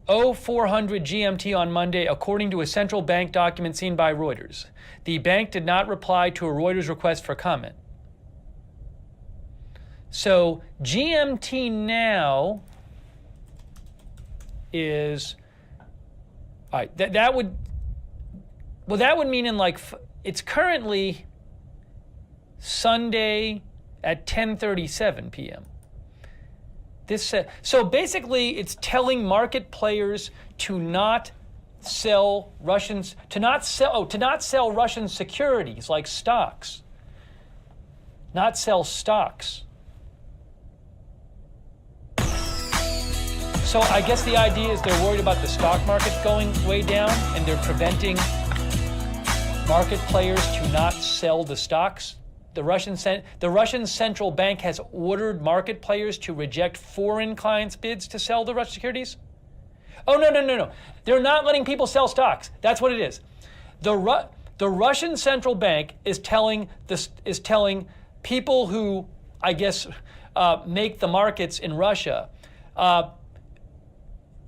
0400 GMT on Monday, according to a central bank document seen by Reuters. The bank did not reply to a Reuters request for comment. So GMT now is, all right, that would mean in like, it's currently Sunday at 10:37 p.m. So basically, it's telling market players to not sell Russian securities like stocks. Not sell stocks. So I guess the idea is they're worried about the stock market going way down, and they're preventing market players to not sell the stocks. The Russian central bank has ordered market players to reject foreign clients' bids to sell the Russian securities. Oh, no. They're not letting people sell stocks. That's what it is. The Russian central bank is telling people who, I guess, make the markets in Russia,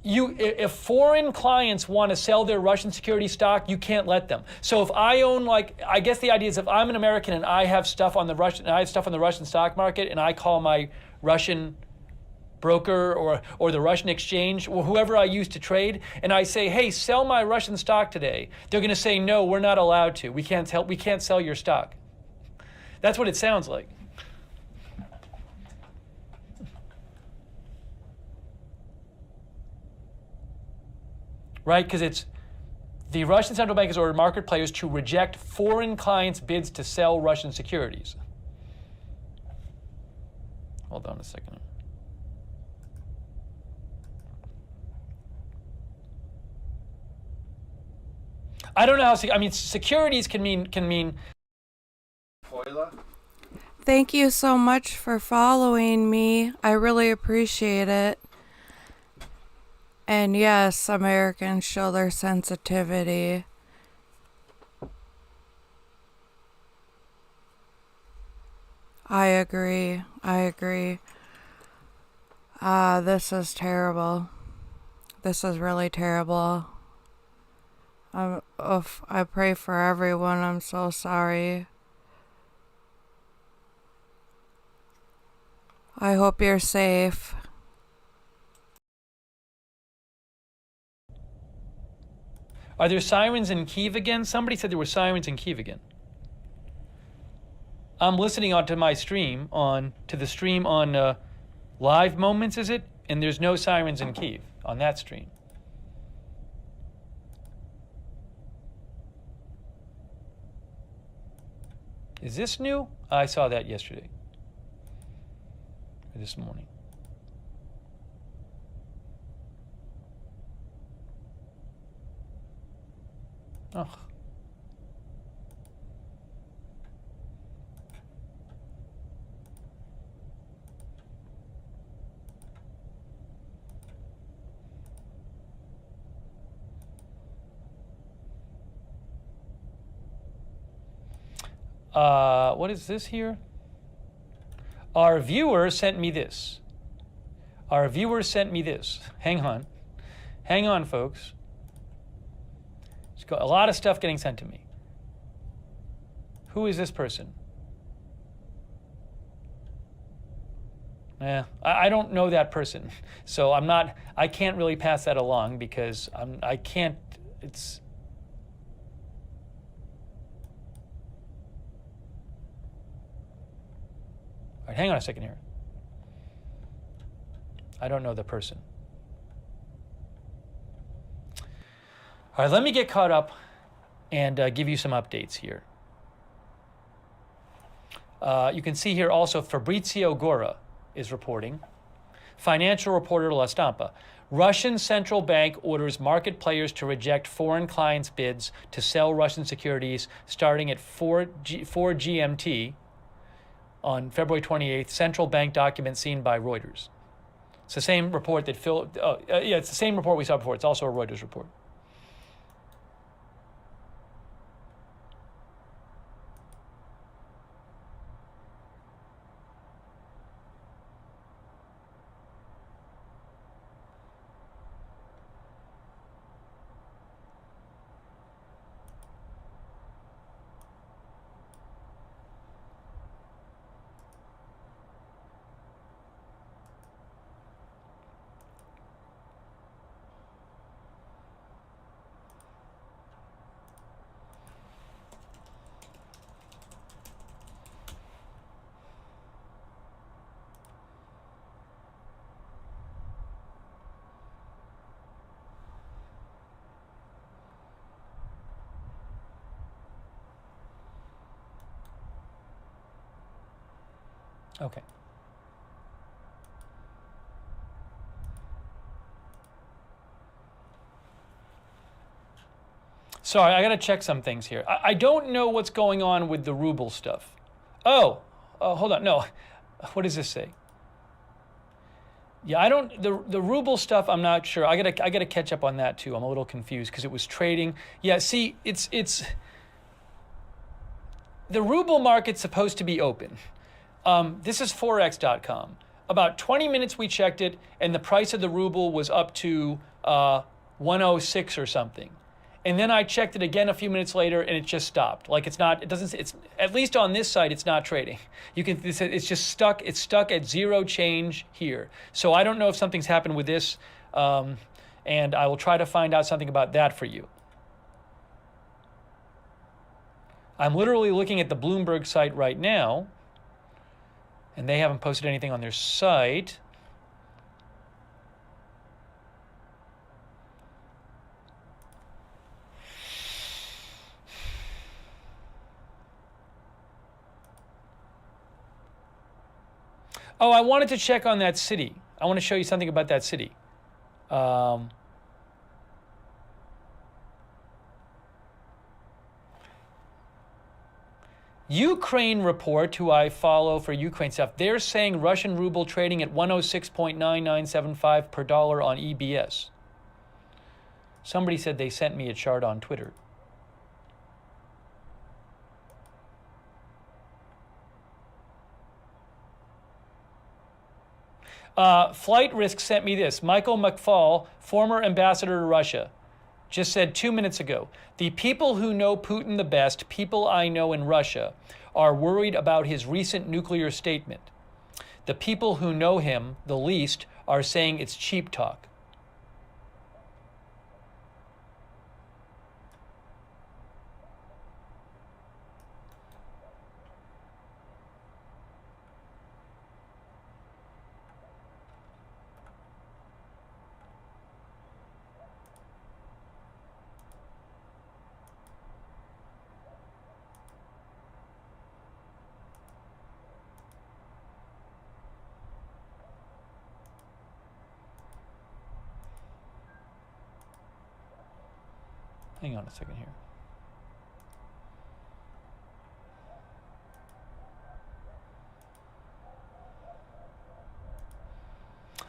if foreign clients want to sell their Russian security stock, you can't let them. So if I own, I guess the idea is if I'm an American and I have stuff on the Russian stock market, and I call my Russian broker or the Russian exchange or whoever I use to trade, and I say, hey, sell my Russian stock today, they're going to say, no, we're not allowed to. We can't sell your stock. That's what it sounds like. Right? Because it's the Russian central bank has ordered market players to reject foreign clients' bids to sell Russian securities. Hold on a second. I don't know how. I mean, securities can mean. Thank you so much for following me. I really appreciate it. And yes, Americans show their sensitivity. I agree. This is terrible. This is really terrible. I pray for everyone. I'm so sorry. I hope you're safe. Are there sirens in Kyiv again? Somebody said there were sirens in Kyiv again. I'm listening onto my stream on Live Moments, is it? And there's no sirens in Kyiv on that stream. Is this new? I saw that yesterday. Or this morning. Oh. What is this here? Our viewer sent me this. Hang on, folks. There's got a lot of stuff getting sent to me. Who is this person? I don't know that person, so I can't really pass that along because I can't. It's. All right, hang on a second here. I don't know the person. All right, let me get caught up and give you some updates here. You can see here also Fabrizio Gora is reporting. Financial reporter La Stampa. Russian central bank orders market players to reject foreign clients' bids to sell Russian securities starting at 4 GMT on February 28th. Central bank document seen by Reuters. It's the same report that it's the same report we saw before. It's also a Reuters report. Okay. Sorry, I got to check some things here. I don't know what's going on with the ruble stuff. Oh, hold on. No. What does this say? Yeah, I don't the ruble stuff, I'm not sure. I got to catch up on that too. I'm a little confused because it was trading. Yeah, see, it's the ruble market's supposed to be open. This is forex.com. About 20 minutes we checked it, and the price of the ruble was up to 106 or something. And then I checked it again a few minutes later, and it just stopped. Like it's at least on this site, it's not trading. It's just stuck. It's stuck at zero change here. So I don't know if something's happened with this, and I will try to find out something about that for you. I'm literally looking at the Bloomberg site right now, and they haven't posted anything on their site. Oh, I wanted to check on that city. I want to show you something about that city. Ukraine Report, who I follow for Ukraine stuff, they're saying Russian ruble trading at 106.9975 per dollar on EBS. Somebody said they sent me a chart on Twitter. Flight Risk sent me this. Michael McFaul, former ambassador to Russia, just said 2 minutes ago, the people who know Putin the best, people I know in Russia, are worried about his recent nuclear statement. The people who know him the least are saying it's cheap talk. Hang on a second here.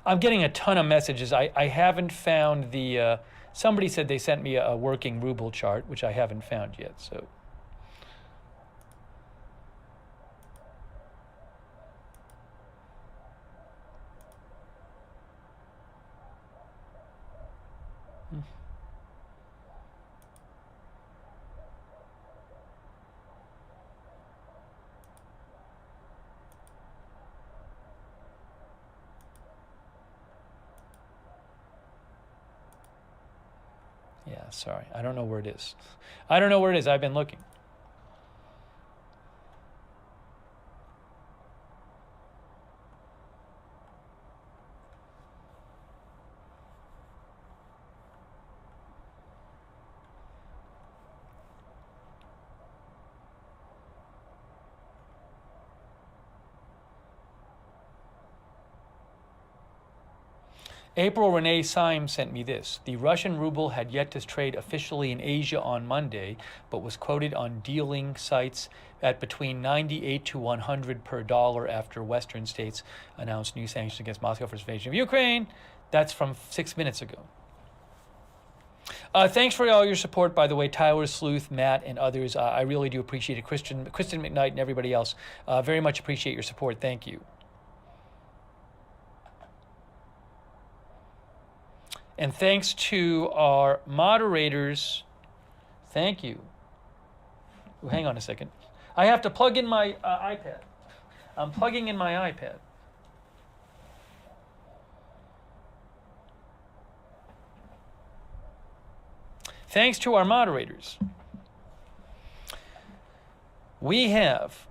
I'm getting a ton of messages. I haven't found the, somebody said they sent me a working ruble chart, which I haven't found yet, so. Yeah, sorry. I don't know where it is. I don't know where it is. I've been looking. April Renee Symes sent me this. The Russian ruble had yet to trade officially in Asia on Monday, but was quoted on dealing sites at between 98 to 100 per dollar after Western states announced new sanctions against Moscow for its invasion of Ukraine. That's from 6 minutes ago. Thanks for all your support, by the way, Tyler Sleuth, Matt, and others. I really do appreciate it. Kristen McKnight and everybody else. Very much appreciate your support. Thank you. And thanks to our moderators. Thank you. Oh, hang on a second. I have to plug in my iPad. I'm plugging in my iPad. Thanks to our moderators. We have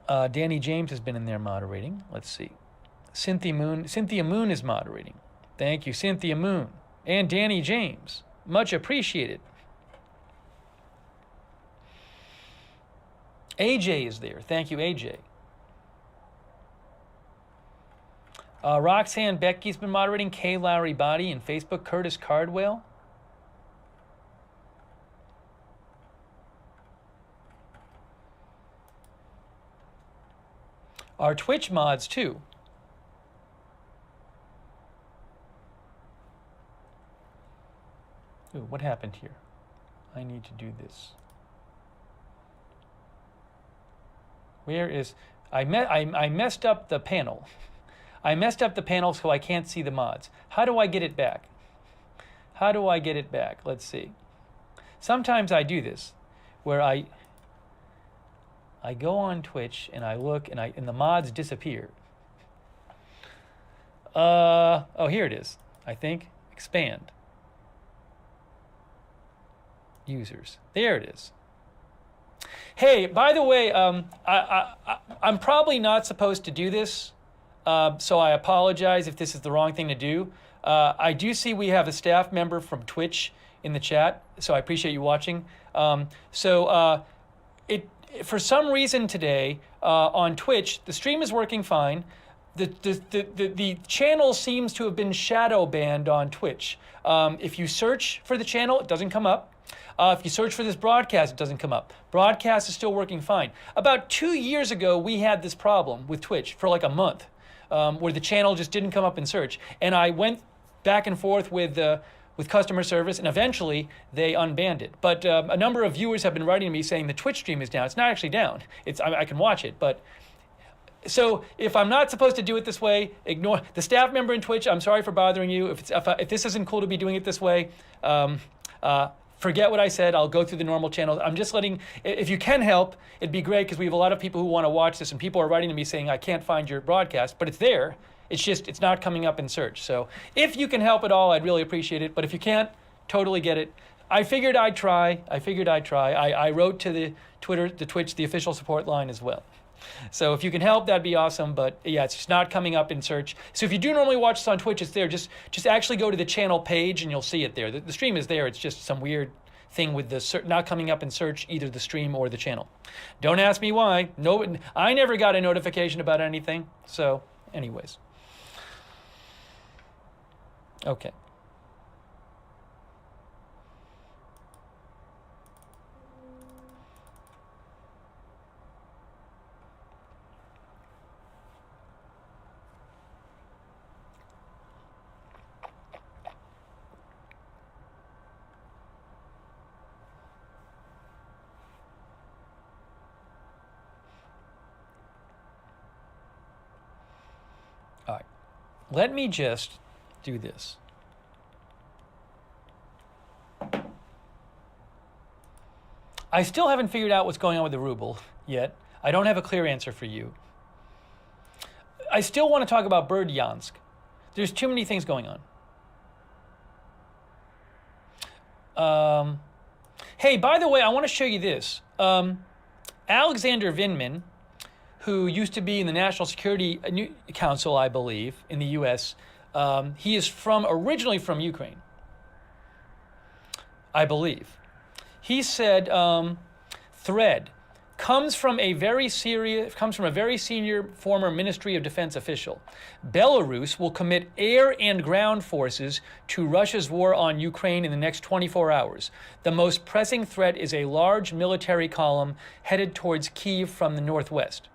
Danny James has been in there moderating. Let's see. Cynthia Moon is moderating. Thank you, Cynthia Moon. And Danny James. Much appreciated. AJ is there. Thank you, AJ. Roxanne Becky's been moderating. Kay Lowry Body in Facebook. Curtis Cardwell. Our Twitch mods, too. Ooh, what happened here? I need to do this. Where is... I messed up the panel. I messed up the panel so I can't see the mods. How do I get it back? How do I get it back? Let's see. Sometimes I do this, where I go on Twitch and I look and the mods disappear. Oh, here it is. I think expand. users. There it is. Hey, by the way, I'm probably not supposed to do this, so I apologize if this is the wrong thing to do. I do see we have a staff member from Twitch in the chat, so I appreciate you watching. For some reason today on Twitch, the stream is working fine. The channel seems to have been shadow banned on Twitch. If you search for the channel, it doesn't come up. If you search for this broadcast, it doesn't come up. Broadcast is still working fine. About 2 years ago, we had this problem with Twitch for like a month, where the channel just didn't come up in search. And I went back and forth with customer service, and eventually they unbanned it. But a number of viewers have been writing to me saying the Twitch stream is down. It's not actually down. I can watch it, but. So if I'm not supposed to do it this way, ignore the staff member in Twitch. I'm sorry for bothering you. If this isn't cool to be doing it this way, forget what I said. I'll go through the normal channels. I'm just letting, if you can help, it'd be great, because we have a lot of people who want to watch this, and people are writing to me saying, I can't find your broadcast, but it's there. It's not coming up in search. So if you can help at all, I'd really appreciate it. But if you can't, totally get it. I figured I'd try. I wrote to the Twitch, the official support line as well. So if you can help, that'd be awesome. But yeah, it's just not coming up in search. So if you do normally watch this on Twitch, it's there. Just actually go to the channel page and you'll see it there. The stream is there. It's just some weird thing with the not coming up in search, either the stream or the channel. Don't ask me why. No, I never got a notification about anything. So anyways. Okay. All right, let me just do this. I still haven't figured out what's going on with the ruble yet. I don't have a clear answer for you. I still want to talk about Berdyansk. There's too many things going on. Hey, by the way, I want to show you this. Alexander Vindman, who used to be in the National Security Council, I believe, in the U.S., he is originally from Ukraine, I believe. He said, Thread comes from a very senior former Ministry of Defense official. Belarus will commit air and ground forces to Russia's war on Ukraine in the next 24 hours. The most pressing threat is a large military column headed towards Kyiv from the northwest.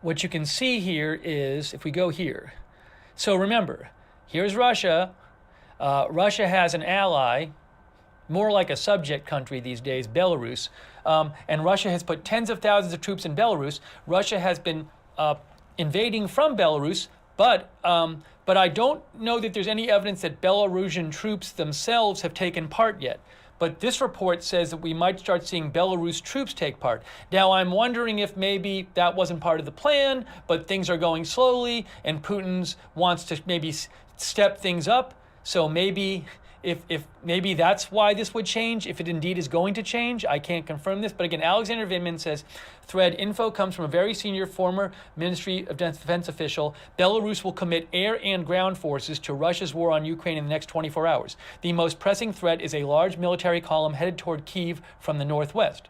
What you can see here is, if we go here, so remember, here's Russia. Russia has an ally, more like a subject country these days, Belarus, and Russia has put tens of thousands of troops in Belarus. Russia has been invading from Belarus, but I don't know that there's any evidence that Belarusian troops themselves have taken part yet. But this report says that we might start seeing Belarus troops take part. Now, I'm wondering if maybe that wasn't part of the plan, but things are going slowly, and Putin wants to maybe step things up. So maybe if maybe that's why this would change, if it indeed is going to change. I can't confirm this. But again, Alexander Vindman says, Thread info comes from a very senior former Ministry of Defense official. Belarus will commit air and ground forces to Russia's war on Ukraine in the next 24 hours. The most pressing threat is a large military column headed toward Kyiv from the northwest.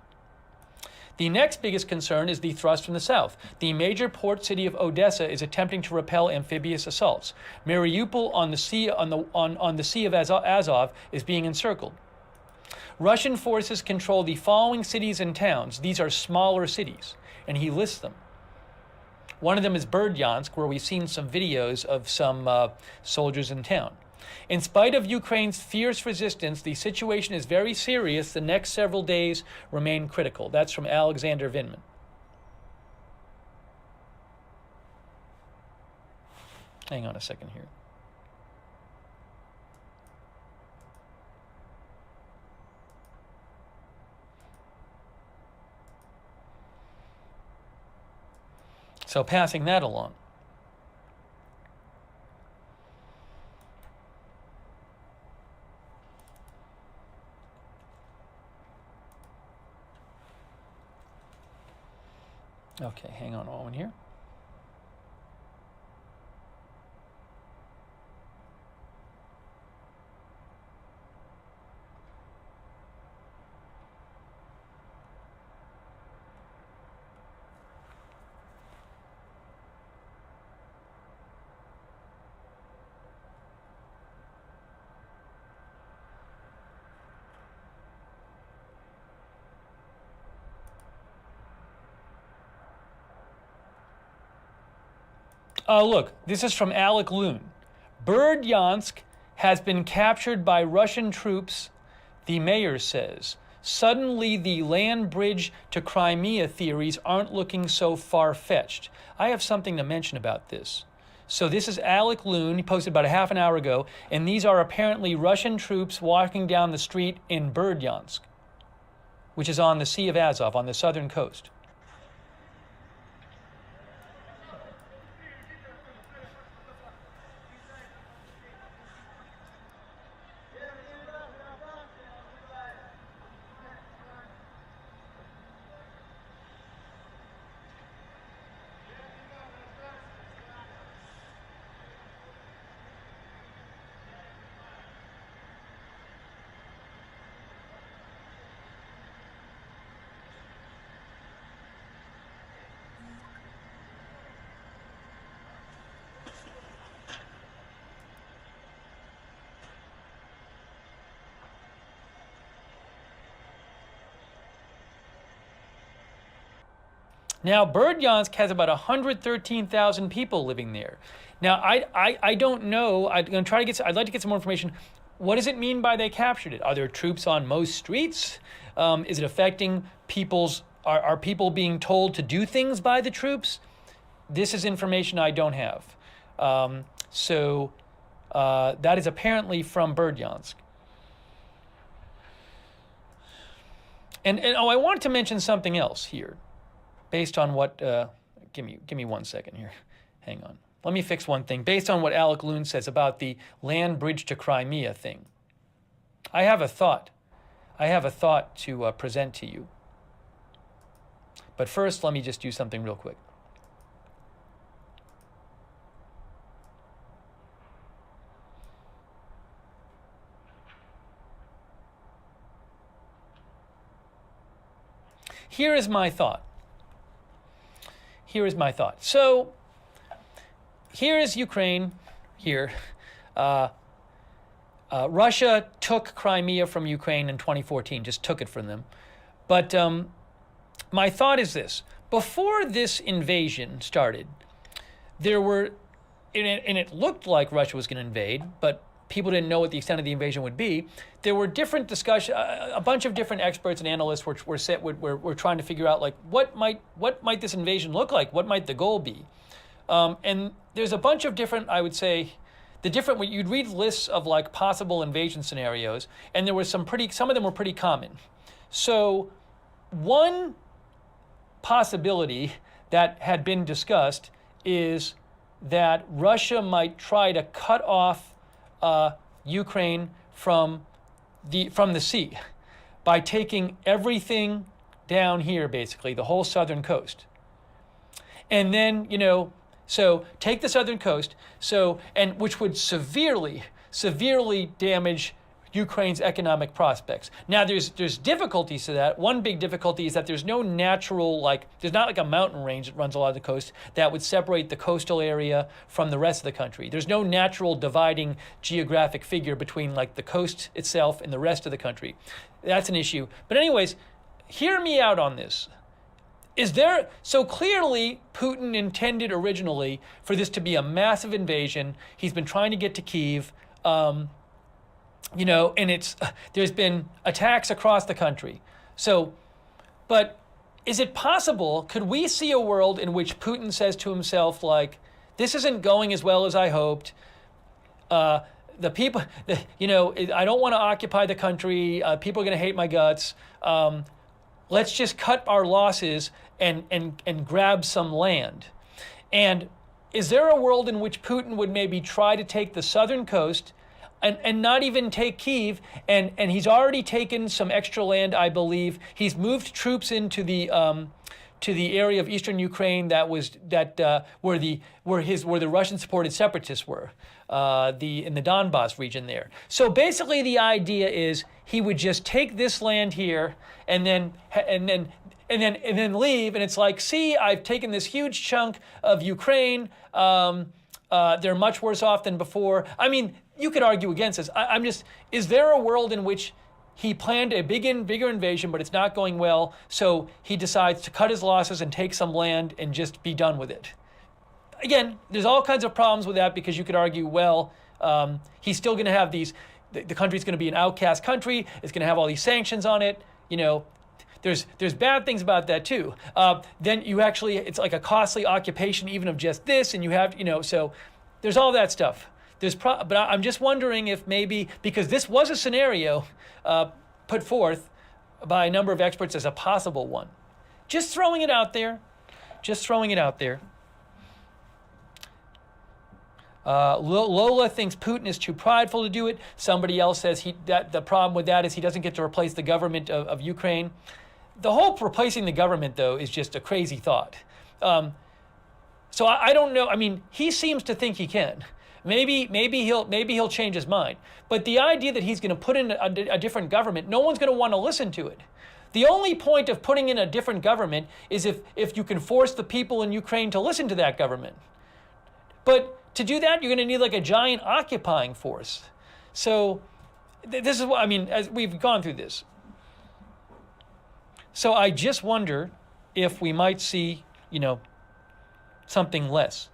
The next biggest concern is the thrust from the south. The major port city of Odessa is attempting to repel amphibious assaults. Mariupol on the sea of Azov is being encircled. Russian forces control the following cities and towns. These are smaller cities, and he lists them. One of them is Berdyansk, where we've seen some videos of some soldiers in town. In spite of Ukraine's fierce resistance, the situation is very serious. The next several days remain critical. That's from Alexander Vindman. Hang on a second here. So passing that along. Okay, hang on a moment here. Look, this is from Alec Loon. Berdyansk has been captured by Russian troops, the mayor says. Suddenly, the land bridge to Crimea theories aren't looking so far-fetched. I have something to mention about this. So this is Alec Loon. He posted about a half an hour ago, and these are apparently Russian troops walking down the street in Berdyansk, which is on the Sea of Azov, on the southern coast. Now, Berdyansk has about 113,000 people living there. Now, I don't know. I'm going to try to get. I'd like to get some more information. What does it mean by they captured it? Are there troops on most streets? Is it affecting people's? Are people being told to do things by the troops? This is information I don't have. So that is apparently from Berdyansk. And I wanted to mention something else here. Based on what, give me 1 second here. Hang on. Let me fix one thing. Based on what Alec Loon says about the land bridge to Crimea thing, I have a thought. I have a thought to present to you. But first, let me just do something real quick. Here is my thought. Here is my thought. So, here is Ukraine. Here, Russia took Crimea from Ukraine in 2014. Just took it from them. But my thought is this: before this invasion started, there were, and it looked like Russia was going to invade, but people didn't know what the extent of the invasion would be. There were different discussions. A bunch of different experts and analysts were trying to figure out, like, what might this invasion look like? What might the goal be? And there's a bunch of different, I would say, you'd read lists of like possible invasion scenarios, and there were some of them were pretty common. So one possibility that had been discussed is that Russia might try to cut off Ukraine from the sea by taking everything down here, basically the whole southern coast, and then so take the southern coast, and which would severely damage Ukraine's economic prospects. Now, there's difficulties to that. One big difficulty is that there's no natural, there's not like a mountain range that runs along the coast that would separate the coastal area from the rest of the country. There's no natural dividing geographic figure between like the coast itself and the rest of the country. That's an issue. But anyways, hear me out on this. So clearly Putin intended originally for this to be a massive invasion. He's been trying to get to Kyiv. And there's been attacks across the country. So, but is it possible, could we see a world in which Putin says to himself, like, this isn't going as well as I hoped. The people, I don't want to occupy the country. People are going to hate my guts. Let's just cut our losses and grab some land. And is there a world in which Putin would maybe try to take the southern coast and not even take Kyiv, and he's already taken some extra land, I believe. He's moved troops into the to the area of eastern Ukraine where the Russian-supported separatists were, in the Donbass region there. So basically, the idea is he would just take this land here and then leave, and it's like, see, I've taken this huge chunk of Ukraine. They're much worse off than before. I mean, you could argue against this. Is there a world in which he planned a bigger invasion, but it's not going well, so he decides to cut his losses and take some land and just be done with it? Again, there's all kinds of problems with that, because you could argue, well, he's still going to have the country's going to be an outcast country. It's going to have all these sanctions on it. There's bad things about that too. Then it's like a costly occupation even of just this, and you have, so there's all that stuff. But I'm just wondering if maybe, because this was a scenario put forth by a number of experts as a possible one. Just throwing it out there. Lola thinks Putin is too prideful to do it. Somebody else says that the problem with that is he doesn't get to replace the government of Ukraine. The whole replacing the government, though, is just a crazy thought. So I don't know. I mean, he seems to think he can. Maybe he'll change his mind. But the idea that he's going to put in a different government, no one's going to want to listen to it. The only point of putting in a different government is if you can force the people in Ukraine to listen to that government. But to do that, you're going to need like a giant occupying force. So this is what, I mean, as we've gone through this. So I just wonder if we might see, something less.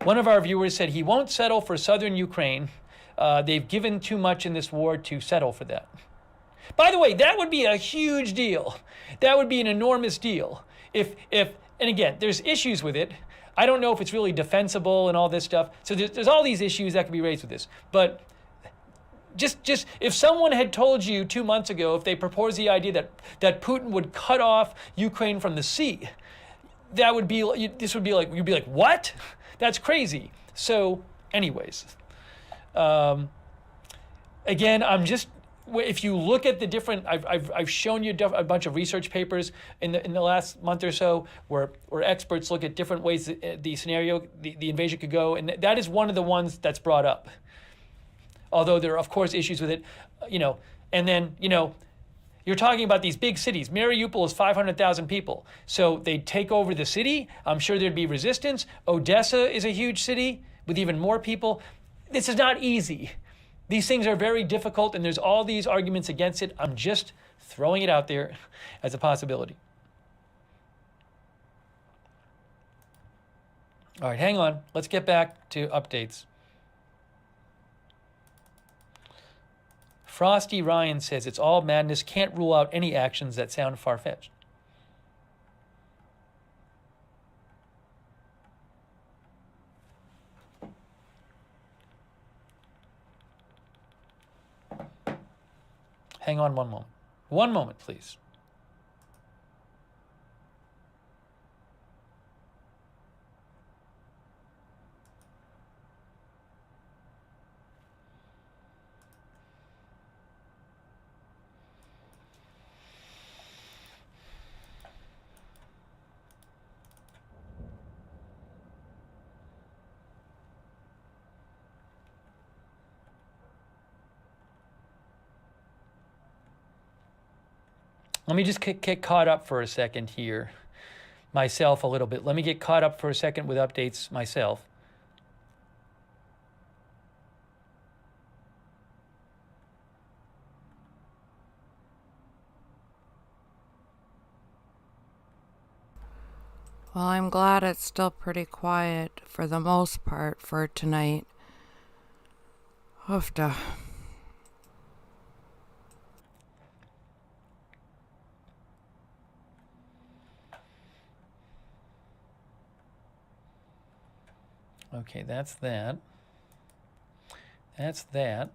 One of our viewers said he won't settle for southern Ukraine. They've given too much in this war to settle for that. By the way, that would be a huge deal. That would be an enormous deal. And again, there's issues with it. I don't know if it's really defensible and all this stuff. So there's all these issues that can be raised with this. But just if someone had told you 2 months ago, if they proposed the idea that Putin would cut off Ukraine from the sea, you'd be like, what? That's crazy. So anyways, again, if you look at the different, I've shown you a bunch of research papers in the last month or so where experts look at different ways the invasion could go, and that is one of the ones that's brought up. Although there are of course issues with it, and then you're talking about these big cities. Mariupol is 500,000 people, so they'd take over the city. I'm sure there'd be resistance. Odessa is a huge city with even more people. This is not easy. These things are very difficult, and there's all these arguments against it. I'm just throwing it out there as a possibility. All right, hang on. Let's get back to updates. Frosty Ryan says it's all madness. Can't rule out any actions that sound far-fetched. Hang on one moment. One moment, please. Let me just get caught up for a second here, myself a little bit. Let me get caught up for a second with updates myself. Well, I'm glad it's still pretty quiet for the most part for tonight. Oofda. Okay, that's that. That's that.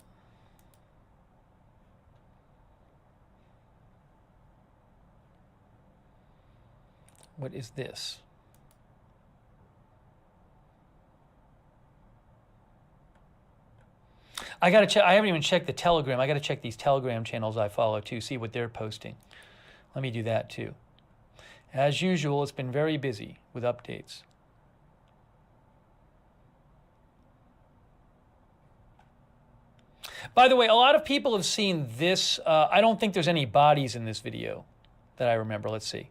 What is this? I gotta check. I haven't even checked the Telegram. I gotta check these Telegram channels I follow too, see what they're posting. Let me do that too. As usual, it's been very busy with updates. By the way, a lot of people have seen this. I don't think there's any bodies in this video that I remember. Let's see.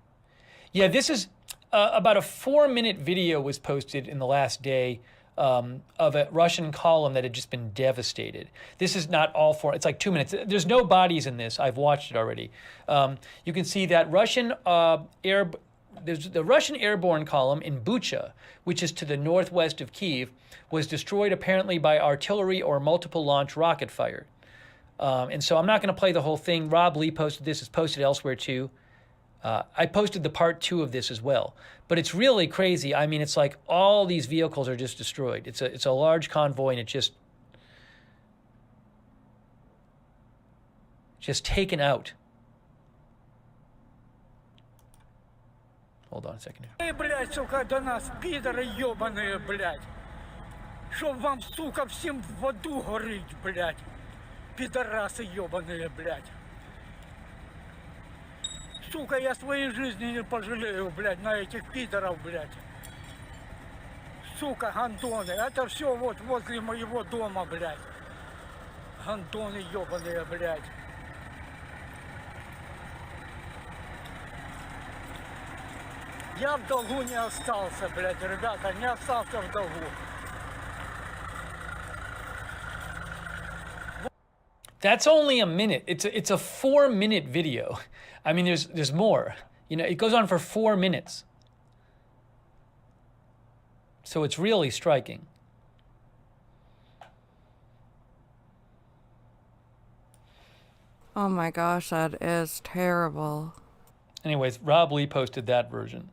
Yeah, this is about a 4-minute video was posted in the last day of a Russian column that had just been devastated. This is not all 4. It's like 2 minutes. There's no bodies in this. I've watched it already. You can see that there's the Russian airborne column in Bucha, which is to the northwest of Kyiv, was destroyed apparently by artillery or multiple launch rocket fire. And so I'm not going to play the whole thing. Rob Lee posted this. It's posted elsewhere too. I posted the part 2 of this as well. But it's really crazy. I mean, it's like all these vehicles are just destroyed. It's a large convoy, and it's just taken out. Hold on a second here. Блядь, сука, до нас, пидоры ебаные, блядь. Чтоб вам, сука, всем в аду горить, блядь. Пидорасы ебаные, блядь. Сука, я своей жизни не пожалею, блядь, на этих пидоров, блядь. Сука, гандоны. Это все вот возле моего дома, блядь. Гандоны ебаные, блядь. Я в долгу не остался, блядь, ребята, не остался в долгу. That's only a minute. It's a 4-minute video. I mean, there's more. You know, it goes on for 4 minutes. So it's really striking. Oh my gosh, that is terrible. Anyways, Rob Lee posted that version.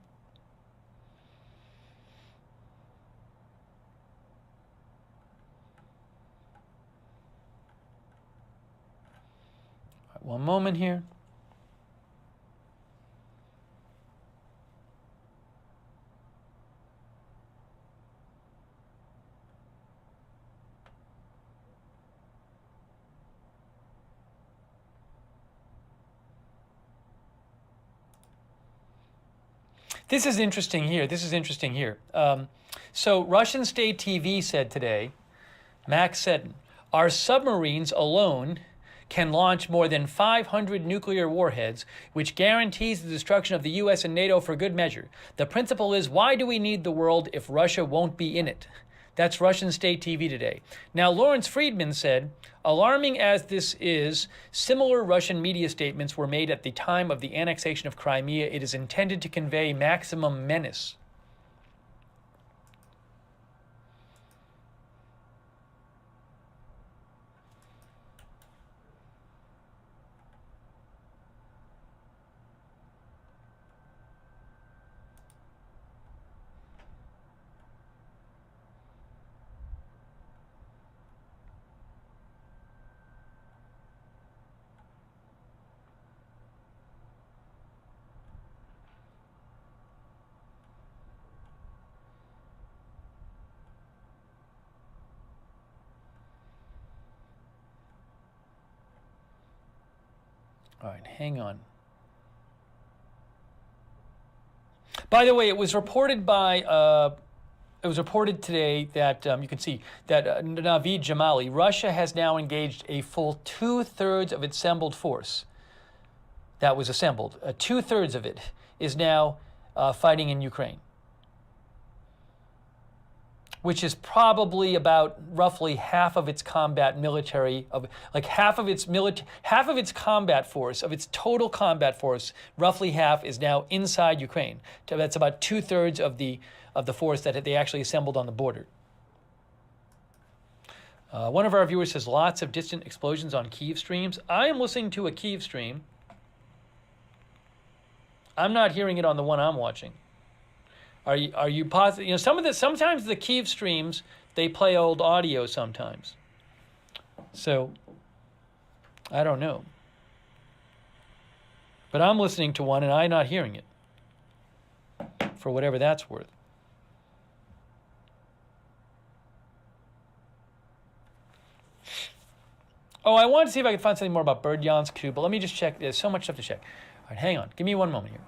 One moment here. This is interesting here. So Russian state TV said today, Max Seddon, our submarines alone can launch more than 500 nuclear warheads, which guarantees the destruction of the U.S. and NATO for good measure. The principle is, why do we need the world if Russia won't be in it? That's Russian state TV today. Now, Lawrence Friedman said, alarming as this is, similar Russian media statements were made at the time of the annexation of Crimea. It is intended to convey maximum menace. All right, hang on. By the way, it was reported today that you can see that Navid Jamali, Russia has now engaged a full 2/3 of its assembled force that was assembled. 2/3 of it is now fighting in Ukraine, which is probably about roughly half of its combat military, half of its combat force, of its total combat force, roughly half is now inside Ukraine. That's about 2/3 of the force that they actually assembled on the border. One of our viewers says lots of distant explosions on Kyiv streams. I am listening to a Kyiv stream. I'm not hearing it on the one I'm watching. Are you positive? You know, sometimes the Kyiv streams, they play old audio sometimes. So I don't know. But I'm listening to one and I'm not hearing it. For whatever that's worth. Oh, I wanted to see if I could find something more about Berdyansk too, but let me just check. There's so much stuff to check. All right, hang on. Give me one moment here.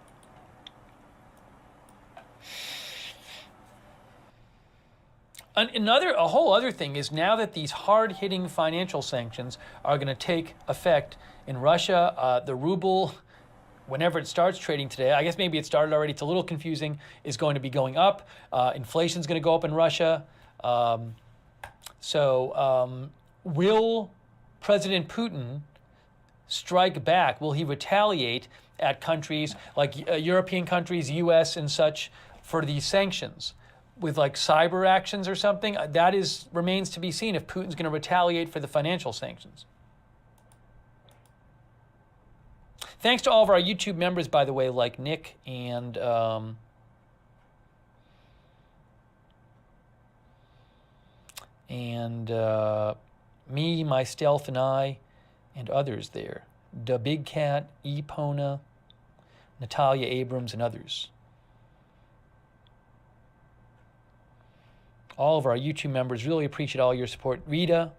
A whole other thing is now that these hard-hitting financial sanctions are going to take effect in Russia, the ruble, whenever it starts trading today, I guess maybe it started already, it's a little confusing, is going to be going up. Inflation's going to go up in Russia. Will President Putin strike back? Will he retaliate at countries like European countries, US and such, for these sanctions with like cyber actions or something? That remains to be seen if Putin's going to retaliate for the financial sanctions. Thanks to all of our YouTube members, by the way, like Nick and me, My Stealth, and I, and others there. The Big Cat, Epona, Natalia Abrams, and others. All of our YouTube members, really appreciate all your support. Rita,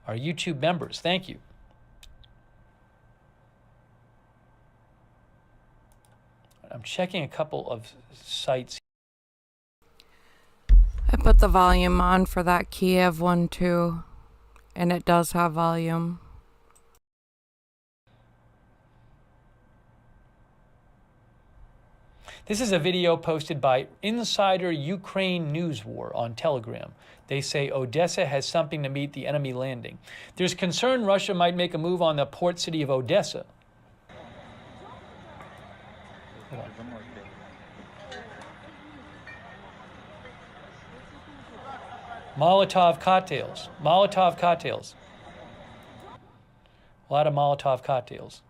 our YouTube members, thank you. I'm checking a couple of sites. I put the volume on for that Kiev one too, and it does have volume. This is a video posted by Insider Ukraine News War on Telegram. They say Odessa has something to meet the enemy landing. There's concern Russia might make a move on the port city of Odessa. Molotov cocktails. Molotov cocktails. A lot of Molotov cocktails.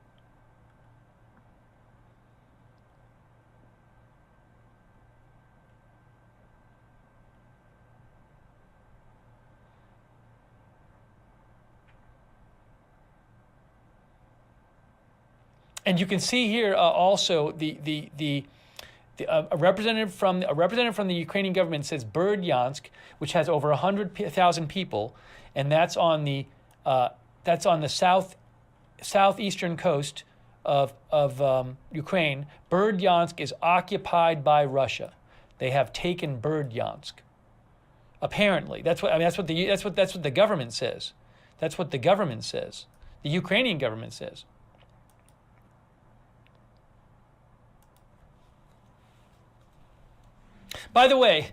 And you can see here also a representative from the Ukrainian government says Berdyansk, which has over 100,000 people, and that's on the southeastern coast of Ukraine. Berdyansk is occupied by Russia. They have taken Berdyansk. Apparently, that's what the government says. That's what the government says. The Ukrainian government says. By the way,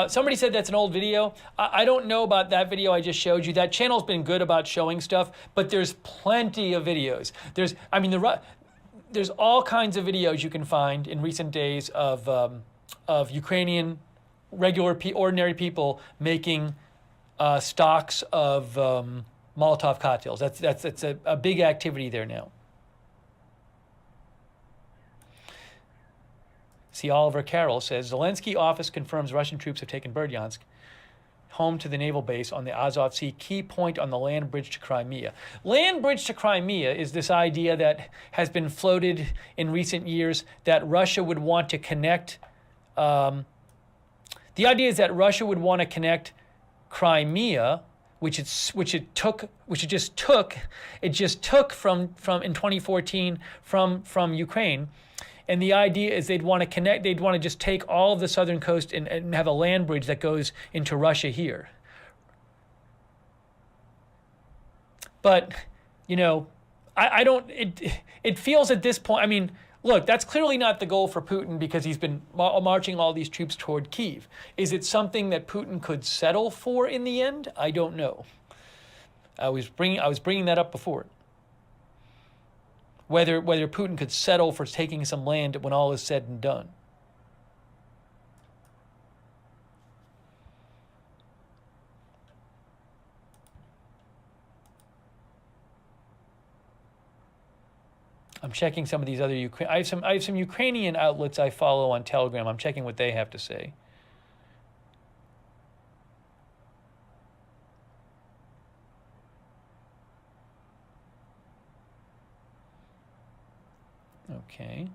somebody said that's an old video. I don't know about that video I just showed you. That channel's been good about showing stuff, but there's plenty of videos. There's all kinds of videos you can find in recent days of Ukrainian ordinary people making stocks of Molotov cocktails. That's a big activity there now. See, Oliver Carroll says, Zelensky office confirms Russian troops have taken Berdyansk, home to the naval base on the Azov Sea, key point on the land bridge to Crimea. Land bridge to Crimea is this idea that has been floated in recent years that Russia would want to connect. The idea is that Russia would want to connect Crimea, which it just took from in 2014 from Ukraine. And the idea is they'd want to just take all of the southern coast and have a land bridge that goes into Russia here. But, it feels at this point, look, that's clearly not the goal for Putin because he's been marching all these troops toward Kyiv. Is it something that Putin could settle for in the end? I don't know. I was bringing that up before. Whether Putin could settle for taking some land when all is said and done. I'm checking some of these other I have some Ukrainian outlets I follow on Telegram. I'm checking what they have to say. Okay.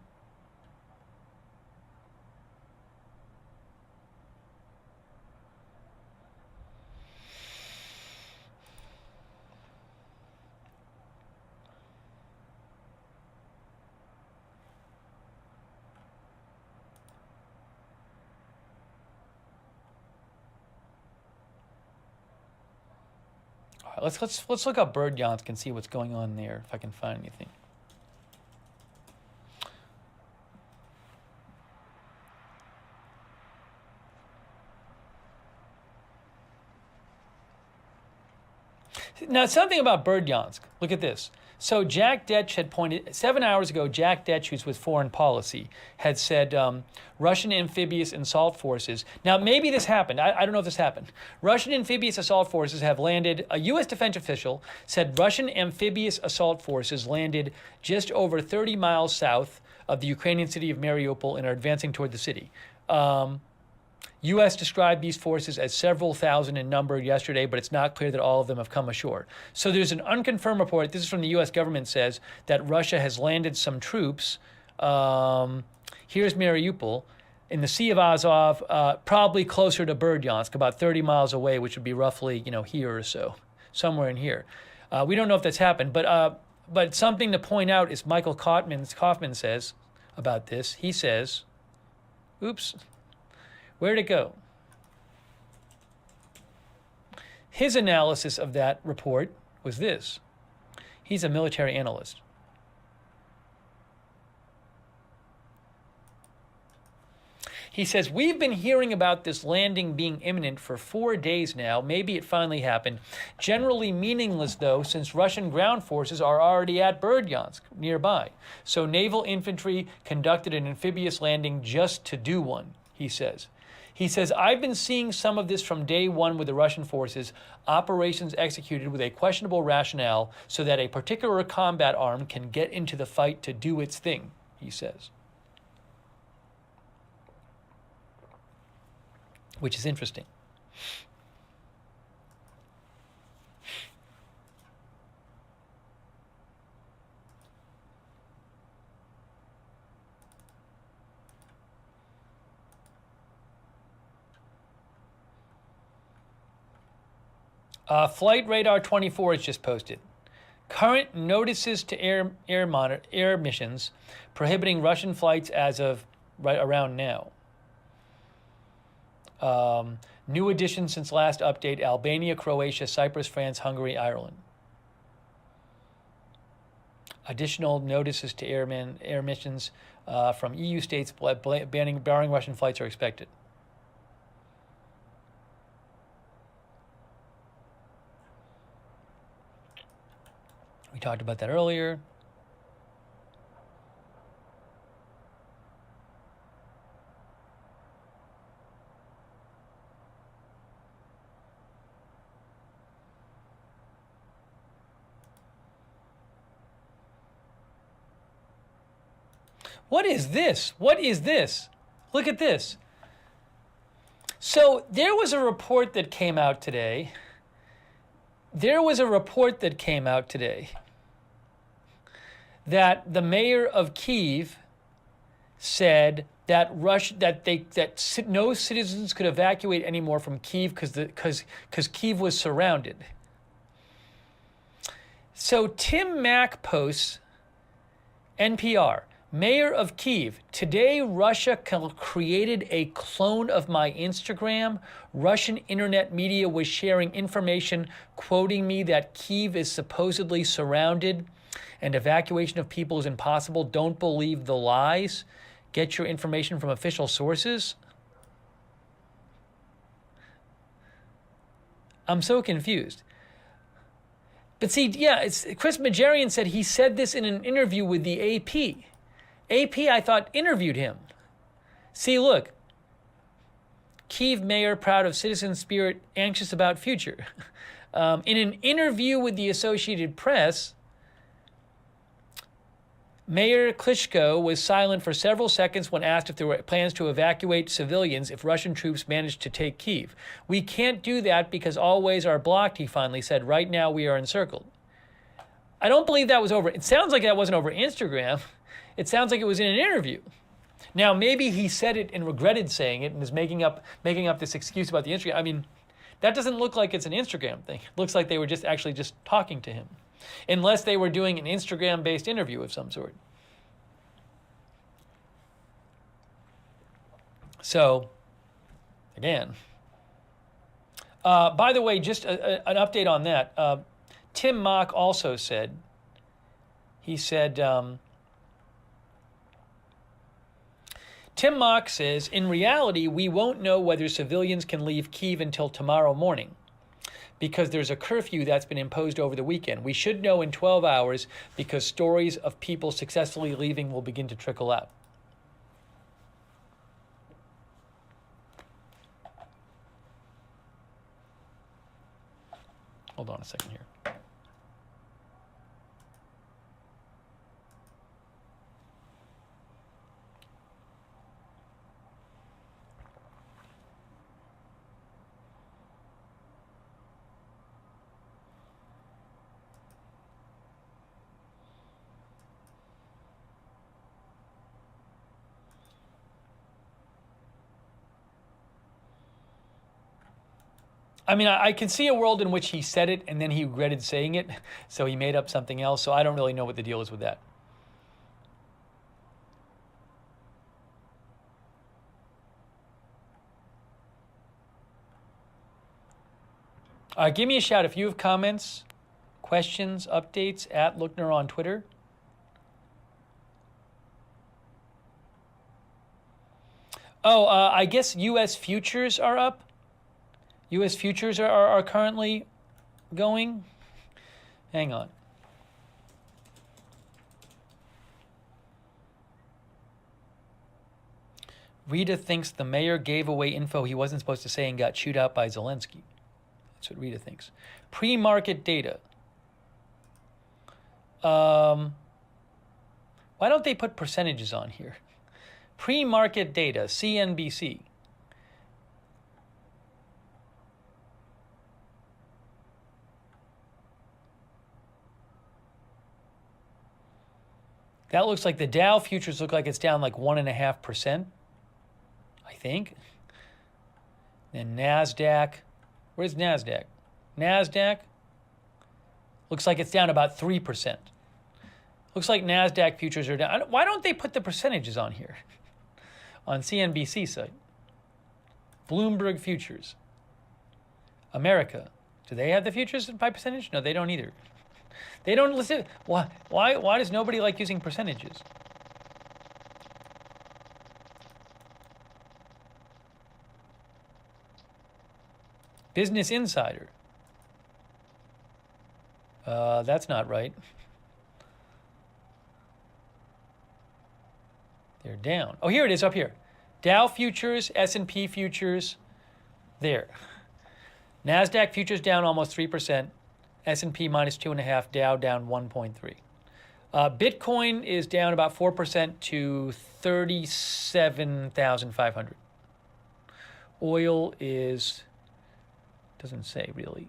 Let's look up Berdyansk and see what's going on there, if I can find anything. Now, something about Berdyansk. Look at this. So Jack Detch had pointed, 7 hours ago, Jack Detch, who's with Foreign Policy, had said Russian amphibious assault forces. Now, maybe this happened. I don't know if this happened. Russian amphibious assault forces have landed, a U.S. defense official said Russian amphibious assault forces landed just over 30 miles south of the Ukrainian city of Mariupol and are advancing toward the city. U.S. described these forces as several thousand in number yesterday, but it's not clear that all of them have come ashore. So there's an unconfirmed report, this is from the U.S. government, says that Russia has landed some troops. Here's Mariupol, in the Sea of Azov, probably closer to Berdyansk, about 30 miles away, which would be roughly, here or so, somewhere in here. We don't know if that's happened, but something to point out is Michael Kaufman says about this. He says, oops. Where'd it go? His analysis of that report was this. He's a military analyst. He says, we've been hearing about this landing being imminent for 4 days now. Maybe it finally happened. Generally meaningless, though, since Russian ground forces are already at Berdyansk, nearby. So naval infantry conducted an amphibious landing just to do one, he says. He says, I've been seeing some of this from day one with the Russian forces, operations executed with a questionable rationale so that a particular combat arm can get into the fight to do its thing, he says. Which is interesting. Flight Radar 24 is just posted. Current notices to air missions prohibiting Russian flights as of right around now. New additions since last update: Albania, Croatia, Cyprus, France, Hungary, Ireland. Additional notices to air missions from EU states barring Russian flights are expected. We talked about that earlier. What is this? What is this? Look at this. So there was a report that came out today. That the mayor of Kyiv said that no citizens could evacuate anymore from Kyiv because Kyiv was surrounded. So Tim Mack posts, NPR, Mayor of Kyiv, today Russia created a clone of my Instagram. Russian internet media was sharing information quoting me that Kyiv is supposedly surrounded and evacuation of people is impossible. Don't believe the lies. Get your information from official sources. I'm so confused. But see, yeah, Chris Majarian said he said this in an interview with the AP. AP, I thought, interviewed him. See, look. Kyiv mayor proud of citizen spirit, anxious about future. In an interview with the Associated Press, Mayor Klitschko was silent for several seconds when asked if there were plans to evacuate civilians if Russian troops managed to take Kyiv. We can't do that because all ways are blocked, he finally said. Right now we are encircled. I don't believe that was over. It sounds like that wasn't over Instagram. It sounds like it was in an interview. Now, maybe he said it and regretted saying it and is making up this excuse about the Instagram. I mean, that doesn't look like it's an Instagram thing. It looks like they were just talking to him. Unless they were doing an Instagram-based interview of some sort. So, again, By the way, just an update on that. Tim Mock also said, Tim Mock says, in reality, we won't know whether civilians can leave Kyiv until tomorrow morning because there's a curfew that's been imposed over the weekend. We should know in 12 hours because stories of people successfully leaving will begin to trickle out. Hold on a second here. I mean, I can see a world in which he said it and then he regretted saying it, so he made up something else. So I don't really know what the deal is with that. Give me a shout if you have comments, questions, updates at Lookner on Twitter. Oh, I guess U.S. futures are up. U.S. futures are currently going. Hang on. Rita thinks the mayor gave away info he wasn't supposed to say and got chewed out by Zelensky. That's what Rita thinks. Pre-market data. Why don't they put percentages on here? Pre-market data, CNBC. That looks like the Dow futures look like it's down like 1.5%, I think. Then NASDAQ. Where's NASDAQ? NASDAQ looks like it's down about 3%. Looks like NASDAQ futures are down. Why don't they put the percentages on here? On CNBC site. Bloomberg futures. America. Do they have the futures by percentage? No, they don't either. They don't listen. Why does nobody like using percentages? Business Insider. That's not right. They're down. Oh, here it is up here. Dow futures, S&P futures, there. NASDAQ futures down almost 3%. S&P minus 2.5%, Dow down 1.3%. Bitcoin is down about 4% to 37,500. Oil is, doesn't say really.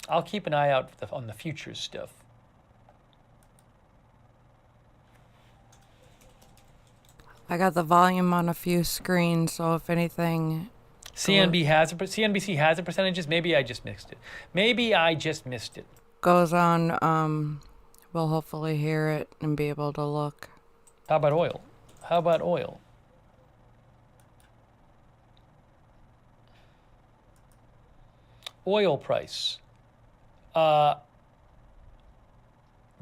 I'll keep an eye out on the futures stuff. I got the volume on a few screens, so if anything... CNBC has the percentages. Maybe I just missed it. Goes on, we'll hopefully hear it and be able to look. How about oil? Oil price.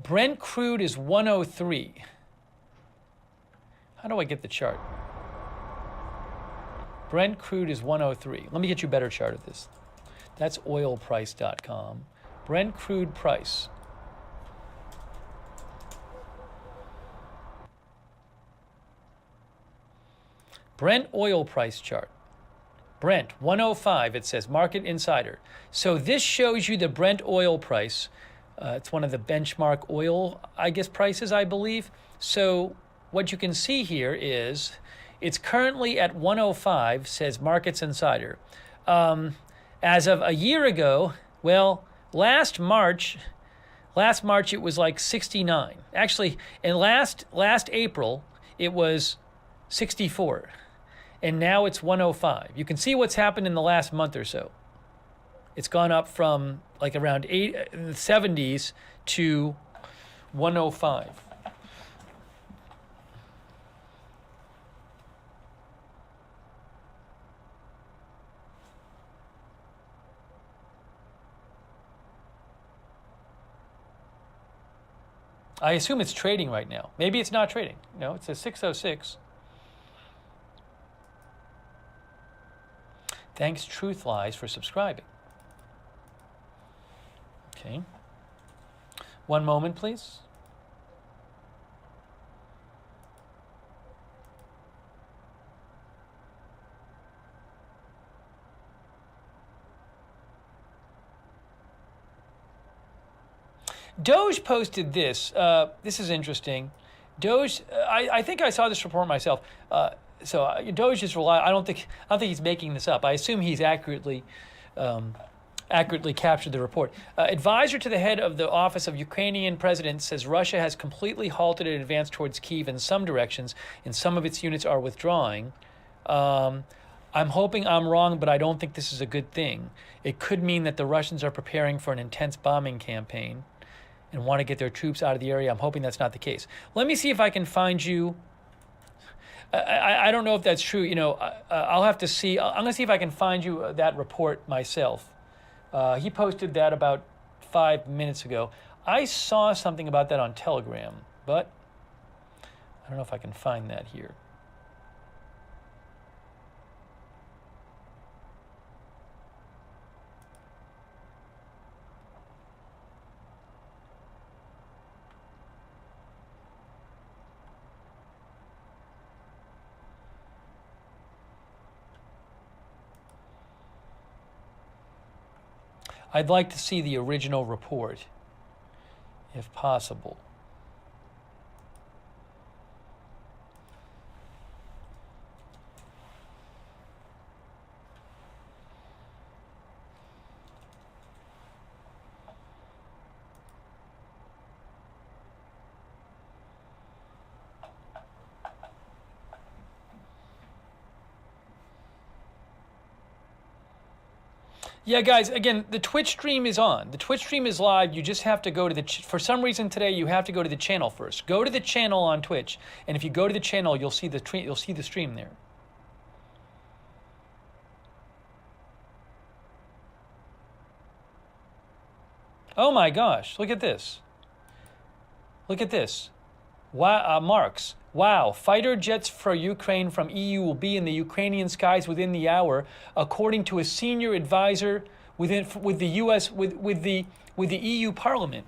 Brent crude is 103. How do I get the chart? Brent crude is 103. Let me get you a better chart of this. That's oilprice.com. Brent crude price. Brent oil price chart. Brent 105, it says Market Insider. So this shows you the Brent oil price. It's one of the benchmark oil, I guess, prices, I believe. So what you can see here is it's currently at 105, says Markets Insider. As of a year ago, well, last March it was like 69. Actually, in last April, it was 64. And now it's 105. You can see what's happened in the last month or so. It's gone up from like around the 70s to 105. I assume it's trading right now. Maybe it's not trading. No, it says 606. Thanks, Truth Lies, for subscribing. Okay. One moment, please. Doge posted this. This is interesting. Doge, I think I saw this report myself. Doge is reliable. I don't think he's making this up. I assume he's accurately captured the report. Advisor to the head of the office of Ukrainian president says Russia has completely halted an advance towards Kyiv in some directions, and some of its units are withdrawing. I'm hoping I'm wrong, but I don't think this is a good thing. It could mean that the Russians are preparing for an intense bombing campaign and want to get their troops out of the area. I'm hoping that's not the case. Let me see if I can find you. I don't know if that's true. You know, I'll have to see. I'm going to see if I can find you that report myself. He posted that about 5 minutes ago. I saw something about that on Telegram, but I don't know if I can find that here. I'd like to see the original report, if possible. Yeah, guys, again, the Twitch stream is on. The Twitch stream is live. You just have to go to the... For some reason today, you have to go to the channel first. Go to the channel on Twitch, and if you go to the channel, you'll see the stream there. Oh my gosh, look at this. Look at this. Wow, Marks. Wow, fighter jets for Ukraine from EU will be in the Ukrainian skies within the hour, according to a senior advisor with the EU Parliament.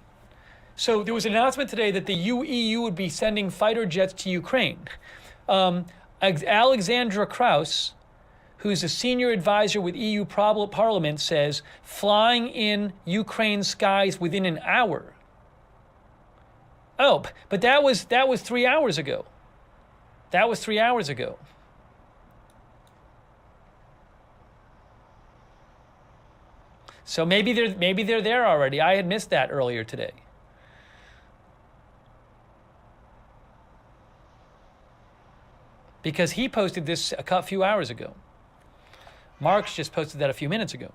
So there was an announcement today that the EU would be sending fighter jets to Ukraine. Alexandra Kraus, who's a senior advisor with EU Parliament, says flying in Ukraine's skies within an hour. Oh, but that was 3 hours ago. That was 3 hours ago. So maybe they're there already. I had missed that earlier today. Because he posted this a few hours ago. Marks just posted that a few minutes ago.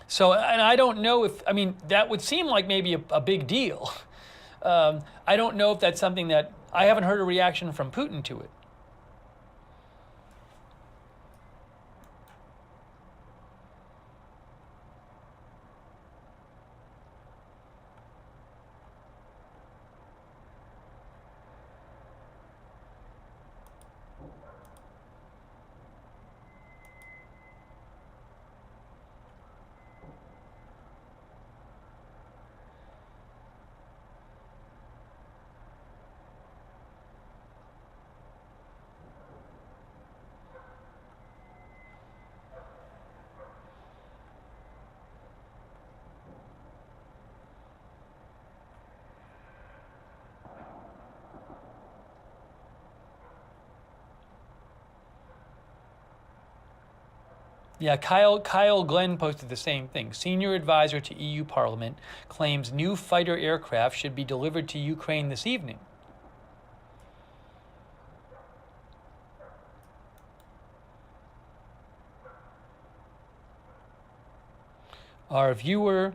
So, and I don't know if, I mean, that would seem like maybe a big deal. I don't know if that's something that, I haven't heard a reaction from Putin to it. Yeah, Kyle Glenn posted the same thing. Senior advisor to EU Parliament claims new fighter aircraft should be delivered to Ukraine this evening. Our viewer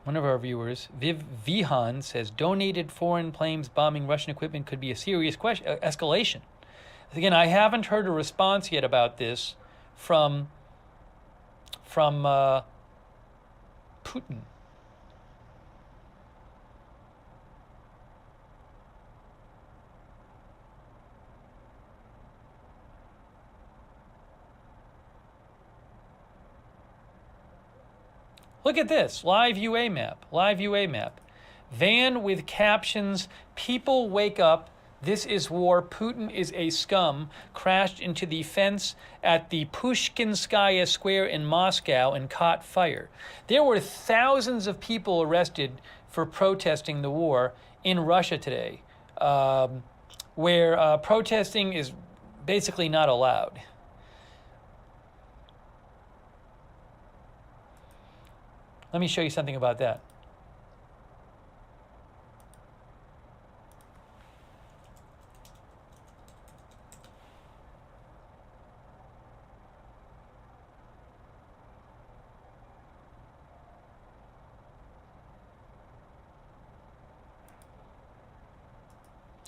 One of our viewers, Viv Vihan, says donated foreign planes bombing Russian equipment could be a serious escalation. Again, I haven't heard a response yet about this from Putin. Look at this, live UA map, live UA map. Van with captions, people wake up, this is war, Putin is a scum, crashed into the fence at the Pushkinskaya Square in Moscow and caught fire. There were thousands of people arrested for protesting the war in Russia today, where protesting is basically not allowed. Let me show you something about that.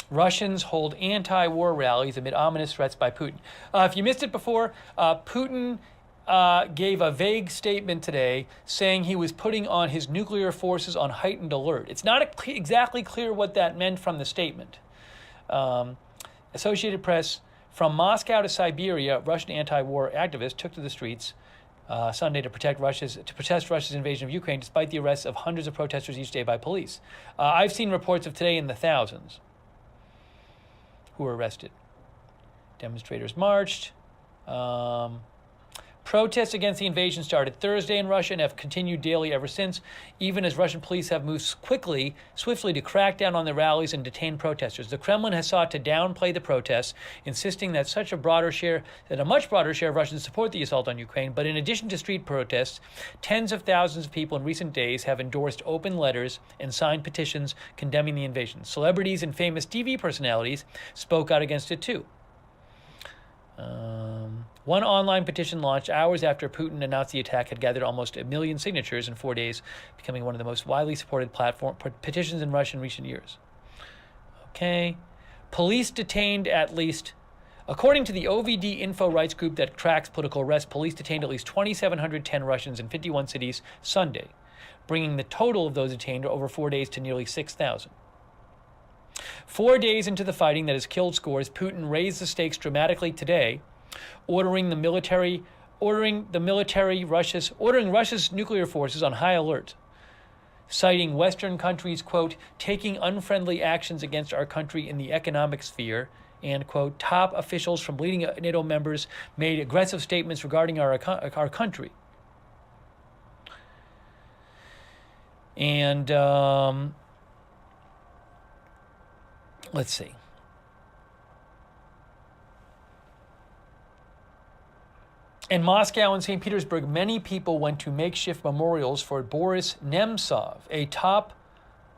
Russians hold anti-war rallies amid ominous threats by Putin. If you missed it before, Putin gave a vague statement today saying he was putting on his nuclear forces on heightened alert. It's not exactly clear what that meant from the statement. Associated Press, from Moscow to Siberia, Russian anti-war activists took to the streets Sunday to protest Russia's invasion of Ukraine, despite the arrests of hundreds of protesters each day by police. I've seen reports of today in the thousands who were arrested. Demonstrators marched. Protests against the invasion started Thursday in Russia and have continued daily ever since, even as Russian police have moved swiftly to crack down on the rallies and detain protesters. The Kremlin has sought to downplay the protests, insisting that a much broader share of Russians support the assault on Ukraine. But in addition to street protests, tens of thousands of people in recent days have endorsed open letters and signed petitions condemning the invasion. Celebrities and famous TV personalities spoke out against it too. One online petition launched hours after Putin announced the attack had gathered almost 1 million signatures in 4 days, becoming one of the most widely supported petitions in Russia in recent years. Okay. Police detained according to the OVD Info Rights Group that tracks political arrests, police detained at least 2,710 Russians in 51 cities Sunday, bringing the total of those detained over 4 days to nearly 6,000. 4 days into the fighting that has killed scores, Putin raised the stakes dramatically today, ordering Russia's nuclear forces on high alert, citing Western countries, quote, taking unfriendly actions against our country in the economic sphere, and, quote, top officials from leading NATO members made aggressive statements regarding our country. And let's see. In Moscow and St. Petersburg, many people went to makeshift memorials for Boris Nemtsov, a top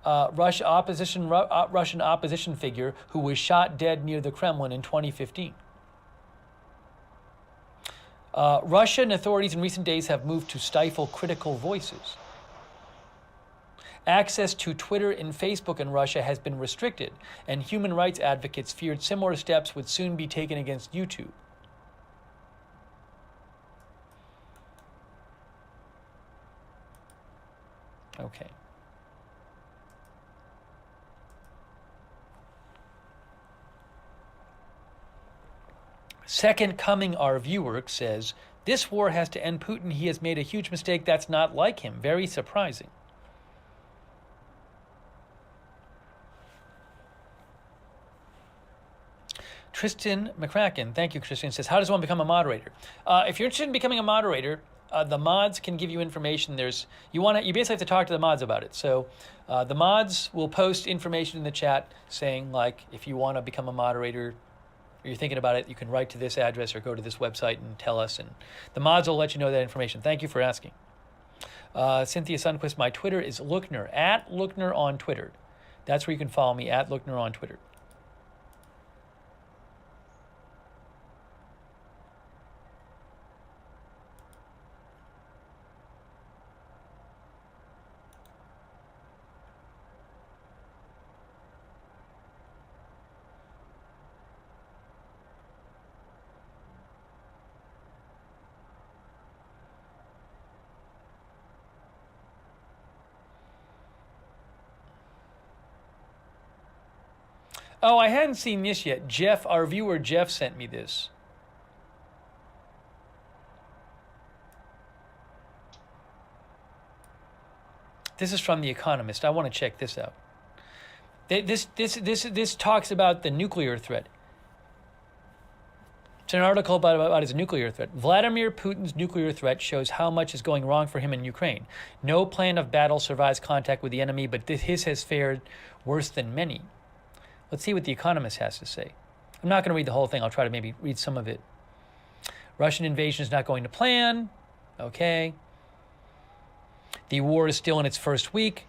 Russian opposition figure who was shot dead near the Kremlin in 2015. Russian authorities in recent days have moved to stifle critical voices. Access to Twitter and Facebook in Russia has been restricted, and human rights advocates feared similar steps would soon be taken against YouTube. Okay. Second Coming, our viewer, says, this war has to end Putin. He has made a huge mistake. That's not like him. Very surprising. Tristan McCracken, thank you, Tristan, says, how does one become a moderator? If you're interested in becoming a moderator, the mods can give you information. You basically have to talk to the mods about it. So the mods will post information in the chat saying, like, if you want to become a moderator or you're thinking about it, you can write to this address or go to this website and tell us. And the mods will let you know that information. Thank you for asking. Cynthia Sundquist, my Twitter is Lookner, at Lookner on Twitter. That's where you can follow me, at Lookner on Twitter. Oh, I hadn't seen this yet. Jeff, our viewer Jeff, sent me this. This is from The Economist. I want to check this out. This talks about the nuclear threat. It's an article about his nuclear threat. Vladimir Putin's nuclear threat shows how much is going wrong for him in Ukraine. No plan of battle survives contact with the enemy, but his has fared worse than many. Let's see what The Economist has to say. I'm not going to read the whole thing. I'll try to maybe read some of it. Russian invasion is not going to plan. Okay. The war is still in its first week.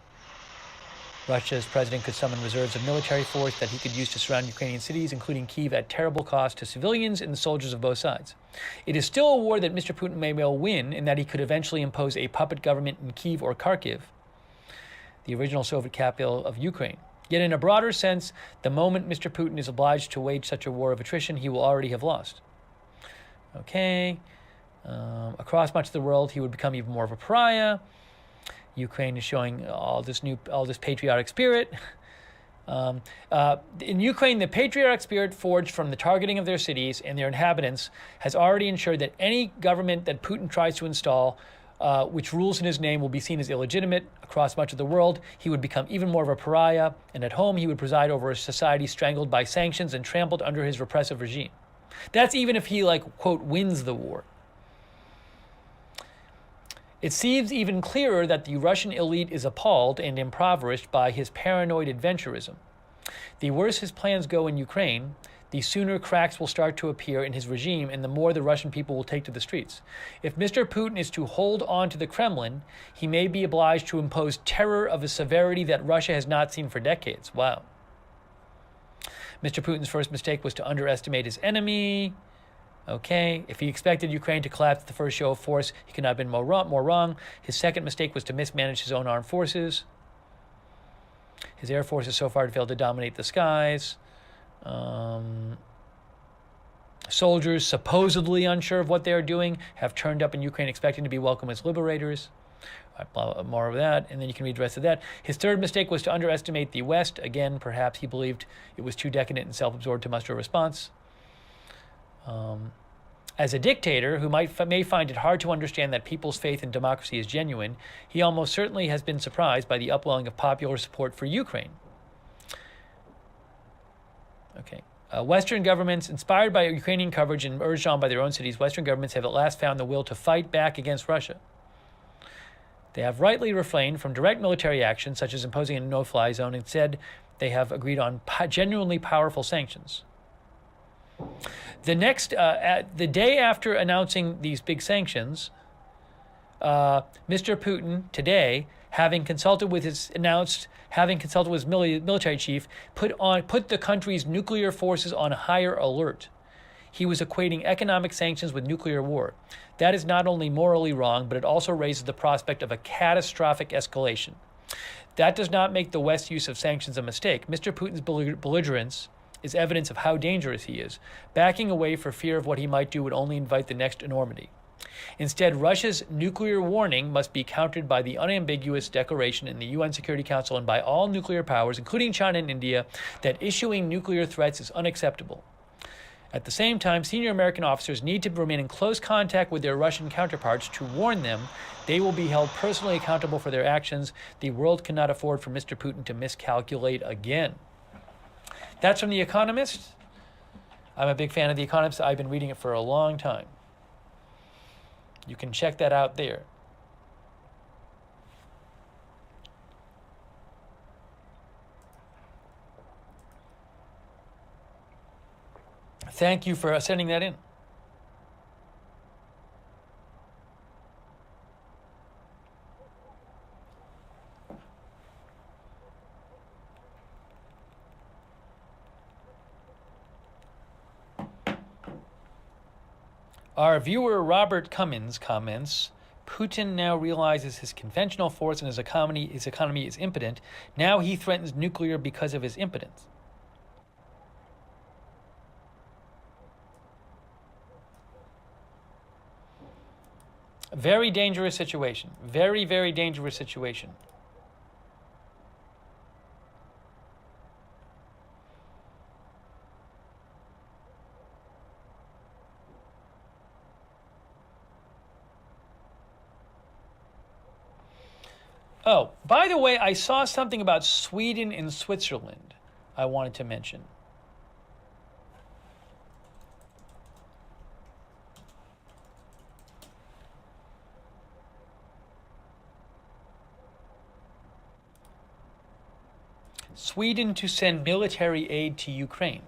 Russia's president could summon reserves of military force that he could use to surround Ukrainian cities, including Kyiv, at terrible cost to civilians and the soldiers of both sides. It is still a war that Mr. Putin may well win, in that he could eventually impose a puppet government in Kyiv or Kharkiv, the original Soviet capital of Ukraine. Yet in a broader sense, the moment Mr. Putin is obliged to wage such a war of attrition, he will already have lost. Okay. Across much of the world, he would become even more of a pariah. Ukraine is showing all this patriotic spirit. In Ukraine, the patriotic spirit forged from the targeting of their cities and their inhabitants has already ensured that any government that Putin tries to install, which rules in his name, will be seen as illegitimate. Across much of the world, he would become even more of a pariah, and at home he would preside over a society strangled by sanctions and trampled under his repressive regime. That's even if he, quote, wins the war. It seems even clearer that the Russian elite is appalled and impoverished by his paranoid adventurism. The worse his plans go in Ukraine, the sooner cracks will start to appear in his regime and the more the Russian people will take to the streets. If Mr. Putin is to hold on to the Kremlin, he may be obliged to impose terror of a severity that Russia has not seen for decades. Wow. Mr. Putin's first mistake was to underestimate his enemy. Okay, if he expected Ukraine to collapse at the first show of force, he could not have been more wrong. His second mistake was to mismanage his own armed forces. His air force has so far failed to dominate the skies. Soldiers, supposedly unsure of what they are doing, have turned up in Ukraine expecting to be welcomed as liberators. More of that, and then you can read the rest of that. His third mistake was to underestimate the West. Again, perhaps he believed it was too decadent and self-absorbed to muster a response. As a dictator who may find it hard to understand that people's faith in democracy is genuine, he almost certainly has been surprised by the upwelling of popular support for Ukraine. Okay. Western governments, inspired by Ukrainian coverage and urged on by their own cities, Western governments have at last found the will to fight back against Russia. They have rightly refrained from direct military action, such as imposing a no-fly zone. Instead, they have agreed on genuinely powerful sanctions. The day after announcing these big sanctions, Mr. Putin today, having consulted with his military chief, put the country's nuclear forces on higher alert. He was equating economic sanctions with nuclear war. That is not only morally wrong, but it also raises the prospect of a catastrophic escalation. That does not make the West's use of sanctions a mistake. Mr. Putin's belligerence is evidence of how dangerous he is. Backing away for fear of what he might do would only invite the next enormity. Instead, Russia's nuclear warning must be countered by the unambiguous declaration in the UN Security Council and by all nuclear powers, including China and India, that issuing nuclear threats is unacceptable. At the same time, senior American officers need to remain in close contact with their Russian counterparts to warn them they will be held personally accountable for their actions. The world cannot afford for Mr. Putin to miscalculate again. That's from The Economist. I'm a big fan of The Economist. I've been reading it for a long time. You can check that out there. Thank you for sending that in. Our viewer Robert Cummins comments, Putin now realizes his conventional force and his economy is impotent. Now he threatens nuclear because of his impotence. Very dangerous situation. Very, very dangerous situation. Oh, by the way, I saw something about Sweden and Switzerland I wanted to mention. Sweden to send military aid to Ukraine.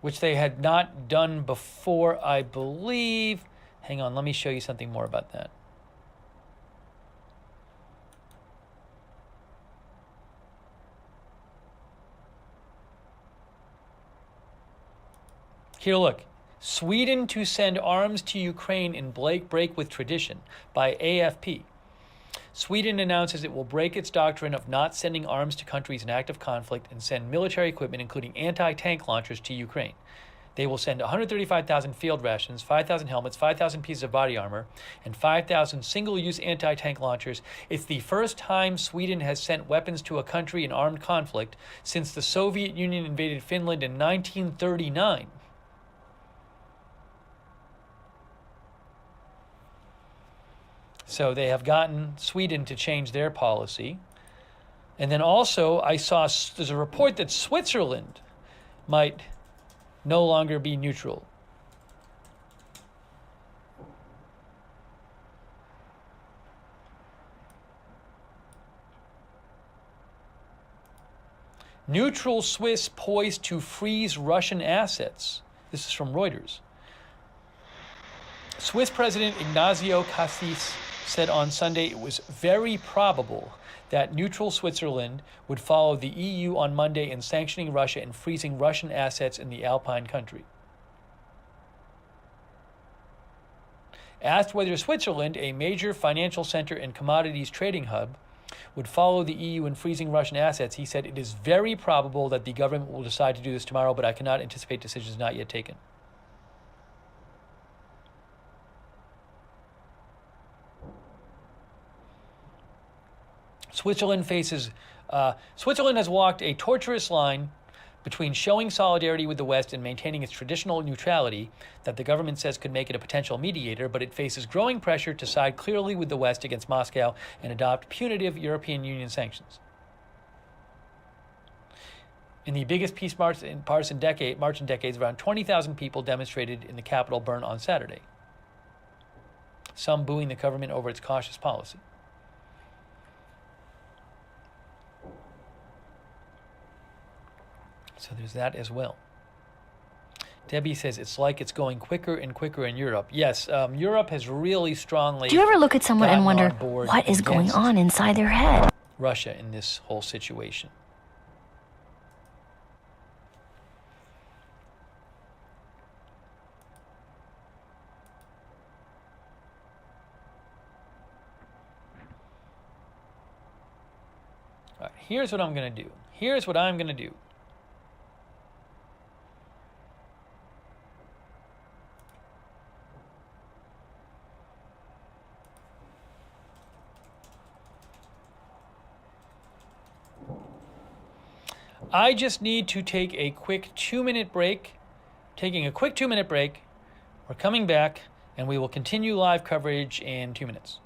Which they had not done before, I believe. Hang on, let me show you something more about that. Here, look. Sweden to send arms to Ukraine in break with tradition by AFP. Sweden announces it will break its doctrine of not sending arms to countries in active conflict and send military equipment, including anti-tank launchers, to Ukraine. They will send 135,000 field rations, 5,000 helmets, 5,000 pieces of body armor, and 5,000 single-use anti-tank launchers. It's the first time Sweden has sent weapons to a country in armed conflict since the Soviet Union invaded Finland in 1939. So they have gotten Sweden to change their policy. And then also I saw there's a report that Switzerland might no longer be neutral. Neutral Swiss poised to freeze Russian assets. This is from Reuters. Swiss President Ignazio Cassis said on Sunday it was very probable that neutral Switzerland would follow the EU on Monday in sanctioning Russia and freezing Russian assets in the Alpine country. Asked whether Switzerland, a major financial center and commodities trading hub, would follow the EU in freezing Russian assets, he said, "It is very probable that the government will decide to do this tomorrow, but I cannot anticipate decisions not yet taken." Switzerland has walked a tortuous line between showing solidarity with the West and maintaining its traditional neutrality that the government says could make it a potential mediator, but it faces growing pressure to side clearly with the West against Moscow and adopt punitive European Union sanctions. In the biggest peace march in decades, around 20,000 people demonstrated in the capital Bern on Saturday, some booing the government over its cautious policy. So there's that as well. Debbie says it's like it's going quicker and quicker in Europe. Yes, Europe has really strongly. Do you ever look at someone and wonder what is going on inside their head? Russia in this whole situation. All right, here's what I'm going to do. Here's what I'm going to do. I just need to take a quick 2-minute break. Taking a quick 2-minute break. We're coming back, and we will continue live coverage in 2 minutes.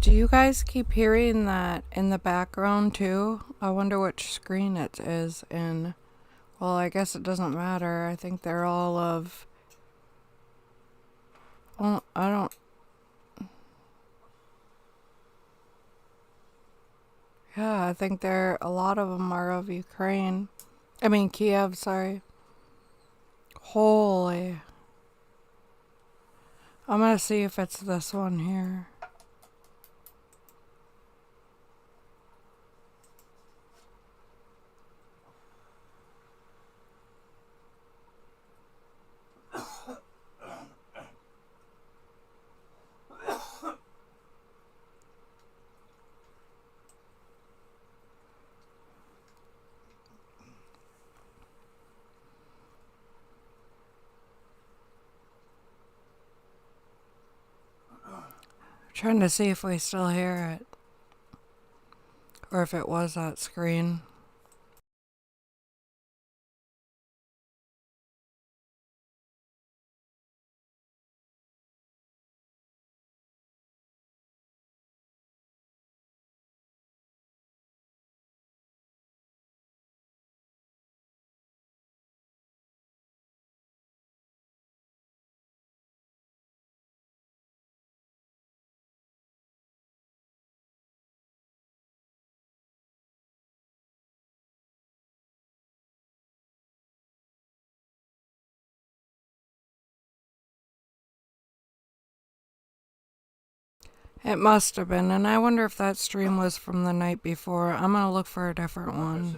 Do you guys keep hearing that in the background too? I wonder which screen it is in. Well, I guess it doesn't matter. I think they're all of... Well, I don't... Yeah, I think a lot of them are of Ukraine. I mean, Kiev, sorry. Holy. I'm gonna see if it's this one here. Trying to see if we still hear it. Or if it was that screen. It must have been, and I wonder if that stream was from the night before. I'm gonna look for a different one.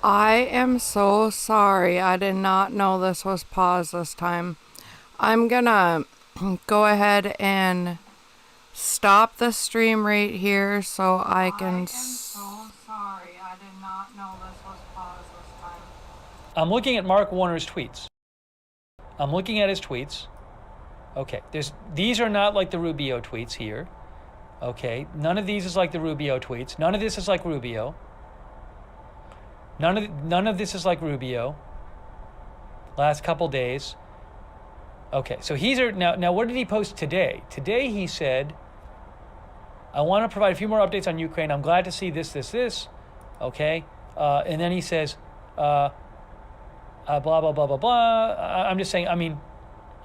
I am so sorry. I did not know this was paused this time. I'm gonna go ahead and stop the stream right here so I can... I am so sorry. I did not know this was paused this time. I'm looking at Mark Warner's tweets. I'm looking at his tweets. Okay, these are not like the Rubio tweets here. Okay, none of these is like the Rubio tweets. None of this is like Rubio. None of this is like Rubio. Last couple days. Okay, so now what did he post today? Today he said, I want to provide a few more updates on Ukraine. I'm glad to see this. Okay, and then he says, blah blah blah blah blah. I'm just saying. I mean,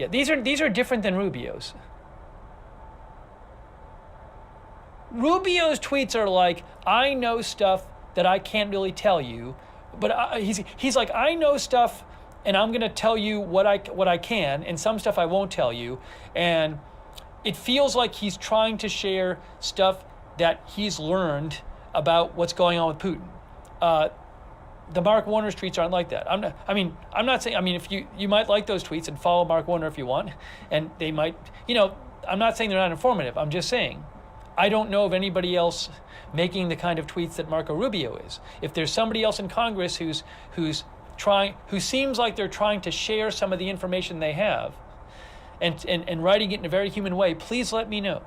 yeah, these are different than Rubio's. Rubio's tweets are like, I know stuff that I can't really tell you, but he's like, I know stuff, and I'm gonna tell you what I can, and some stuff I won't tell you, and it feels like he's trying to share stuff that he's learned about what's going on with Putin. The Mark Warner's tweets aren't like that. I'm not saying. I mean, if you might like those tweets and follow Mark Warner if you want, and they might. I'm not saying they're not informative. I'm just saying, I don't know of anybody else making the kind of tweets that Marco Rubio is. If there's somebody else in Congress who seems like they're trying to share some of the information they have, and writing it in a very human way, please let me know.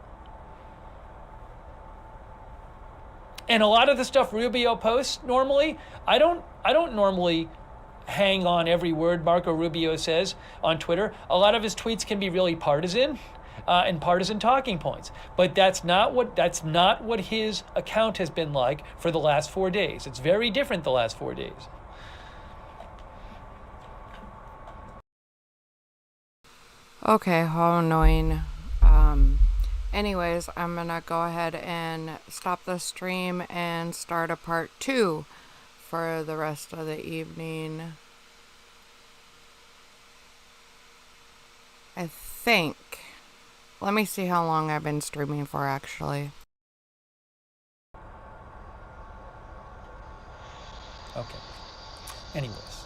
And a lot of the stuff Rubio posts normally, I don't normally hang on every word Marco Rubio says on Twitter. A lot of his tweets can be really partisan and partisan talking points. But that's not what his account has been like for the last 4 days. It's very different the last 4 days. Okay, how annoying. Anyways, I'm gonna go ahead and stop the stream and start a part 2 for the rest of the evening. I think. Let me see how long I've been streaming for, actually. Okay. Anyways.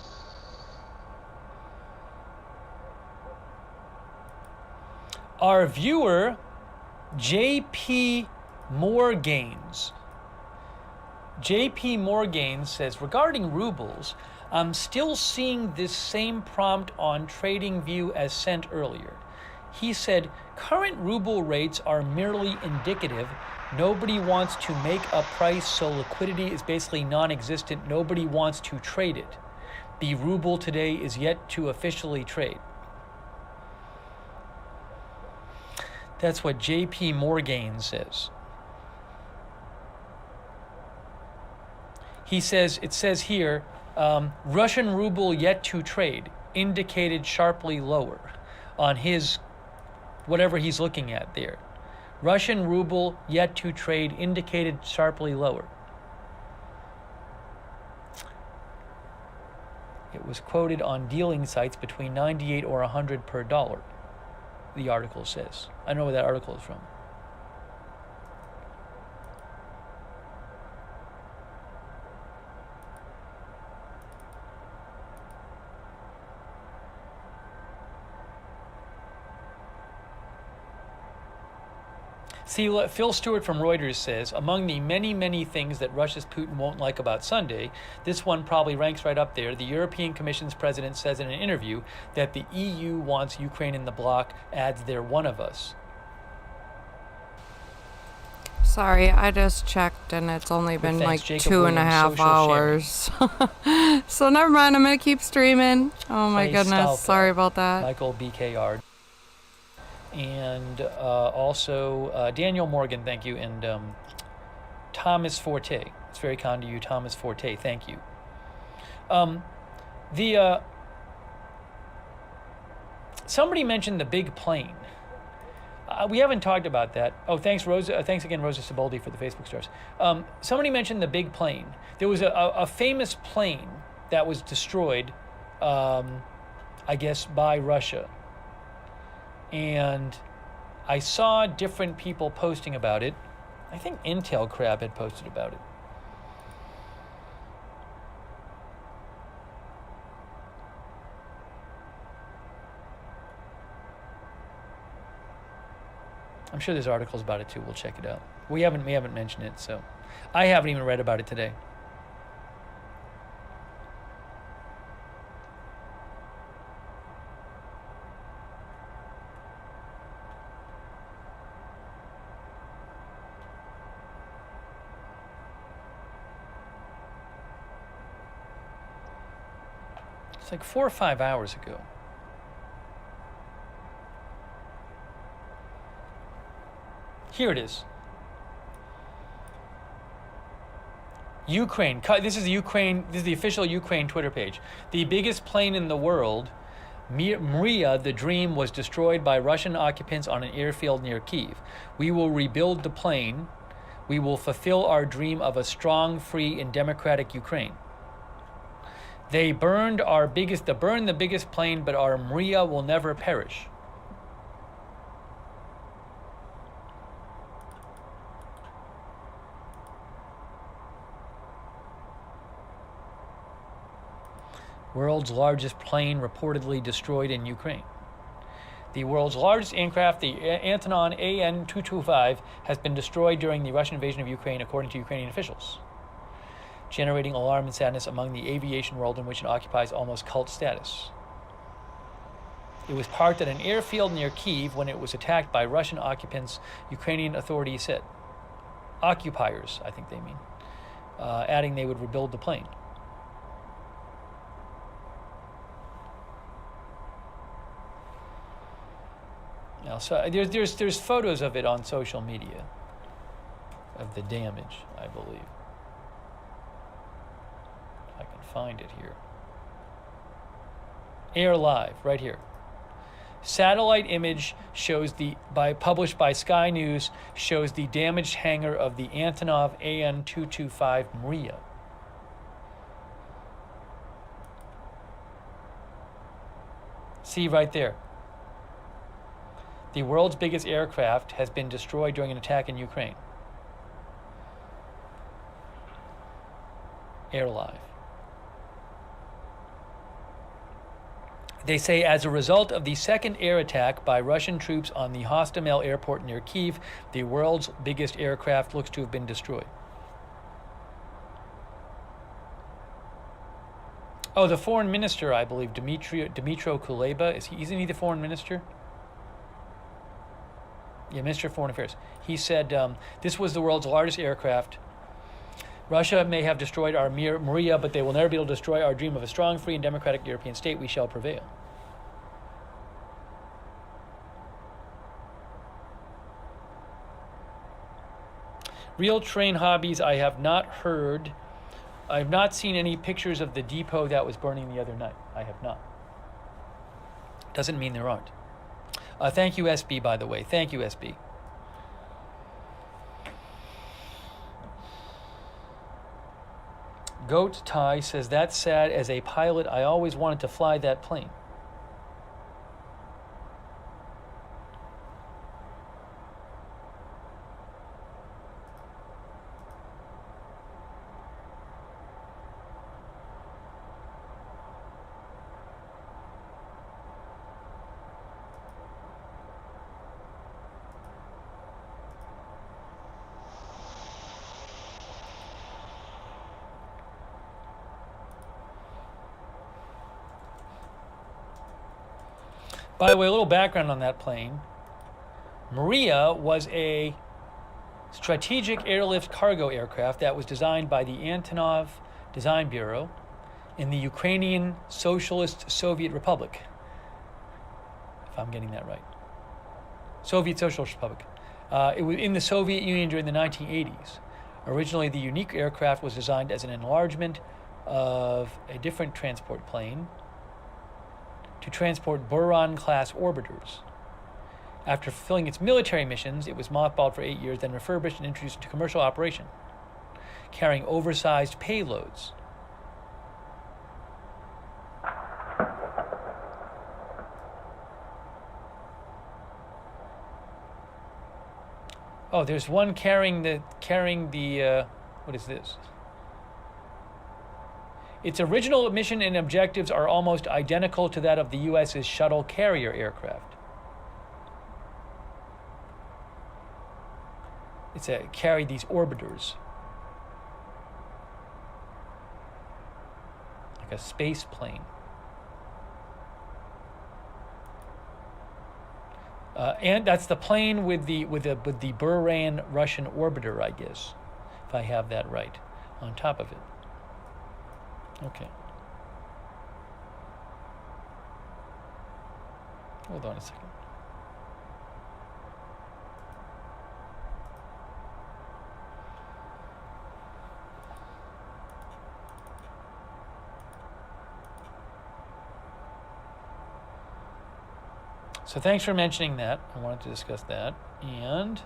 Our viewer, JP Morgains. JP Morgains says, regarding rubles, I'm still seeing this same prompt on TradingView as sent earlier. He said, current ruble rates are merely indicative. Nobody wants to make a price, so liquidity is basically non-existent. Nobody wants to trade it. The ruble today is yet to officially trade. That's what JP Morgains says. He says, it says here, Russian ruble yet to trade, indicated sharply lower on his, whatever he's looking at there. Russian ruble yet to trade, indicated sharply lower. It was quoted on dealing sites between 98 or 100 per dollar, the article says. I don't know where that article is from. See, Phil Stewart from Reuters says, among the many, many things that Russia's Putin won't like about Sunday, this one probably ranks right up there. The European Commission's president says in an interview that the EU wants Ukraine in the bloc, adds they're one of us. Sorry, I just checked and it's only been like Jacob 2.5 hours. So never mind, I'm going to keep streaming. Oh my goodness, sorry about that. Michael BKR. And also Daniel Morgan, thank you, and Thomas Forte. It's very kind to you, Thomas Forte. Thank you. Somebody mentioned the big plane. We haven't talked about that. Oh, thanks, Rosa. Thanks again, Rosa Siboldi, for the Facebook stars. Somebody mentioned the big plane. There was a famous plane that was destroyed, I guess, by Russia. And I saw different people posting about it. I think Intel Crab had posted about it. I'm sure there's articles about it too. We'll check it out. We haven't mentioned it, so I haven't even read about it today. It's like 4 or 5 hours ago. Here it is. Ukraine. This is the Ukraine. This is the official Ukraine Twitter page. The biggest plane in the world, Mriya, the Dream, was destroyed by Russian occupants on an airfield near Kyiv. We will rebuild the plane. We will fulfill our dream of a strong, free, and democratic Ukraine. They burned the biggest plane, but our Mriya will never perish. World's largest plane reportedly destroyed in Ukraine. The world's largest aircraft, the Antonov AN-225, has been destroyed during the Russian invasion of Ukraine, according to Ukrainian officials, generating alarm and sadness among the aviation world, in which it occupies almost cult status. It was parked at an airfield near Kyiv when it was attacked by Russian occupants, Ukrainian authorities said. Occupiers, I think they mean, adding they would rebuild the plane. Now, so there's photos of it on social media, of the damage, I believe. If I can find it here. Air Live, right here. Satellite image shows published by Sky News, shows the damaged hangar of the Antonov AN-225 Mriya. See right there. The world's biggest aircraft has been destroyed during an attack in Ukraine. Air Live. They say as a result of the second air attack by Russian troops on the Hostomel airport near Kyiv, the world's biggest aircraft looks to have been destroyed. Oh, the foreign minister, I believe, Dmytro Kuleba, isn't he the foreign minister? Yeah, Minister of Foreign Affairs. He said, this was the world's largest aircraft. Russia may have destroyed our Mriya, but they will never be able to destroy our dream of a strong, free, and democratic European state. We shall prevail. Real train hobbies, I have not heard. I have not seen any pictures of the depot that was burning the other night. I have not. Doesn't mean there aren't. Thank you, SB, by the way. Thank you, SB. Goat Ty says, that's sad. As a pilot, I always wanted to fly that plane. By the way, a little background on that plane. Mriya was a strategic airlift cargo aircraft that was designed by the Antonov Design Bureau in the Ukrainian Socialist Soviet Republic, if I'm getting that right. Soviet Socialist Republic. It was in the Soviet Union during the 1980s. Originally, the unique aircraft was designed as an enlargement of a different transport plane to transport Buran-class orbiters. After fulfilling its military missions, it was mothballed for 8 years, then refurbished and introduced into commercial operation, carrying oversized payloads. Oh, there's one carrying the what is this? Its original mission and objectives are almost identical to that of the U.S.'s shuttle carrier aircraft. carried these orbiters, like a space plane. And that's the plane with the Buran Russian orbiter, I guess, if I have that right, on top of it. Okay. Hold on a second. So thanks for mentioning that. I wanted to discuss that. And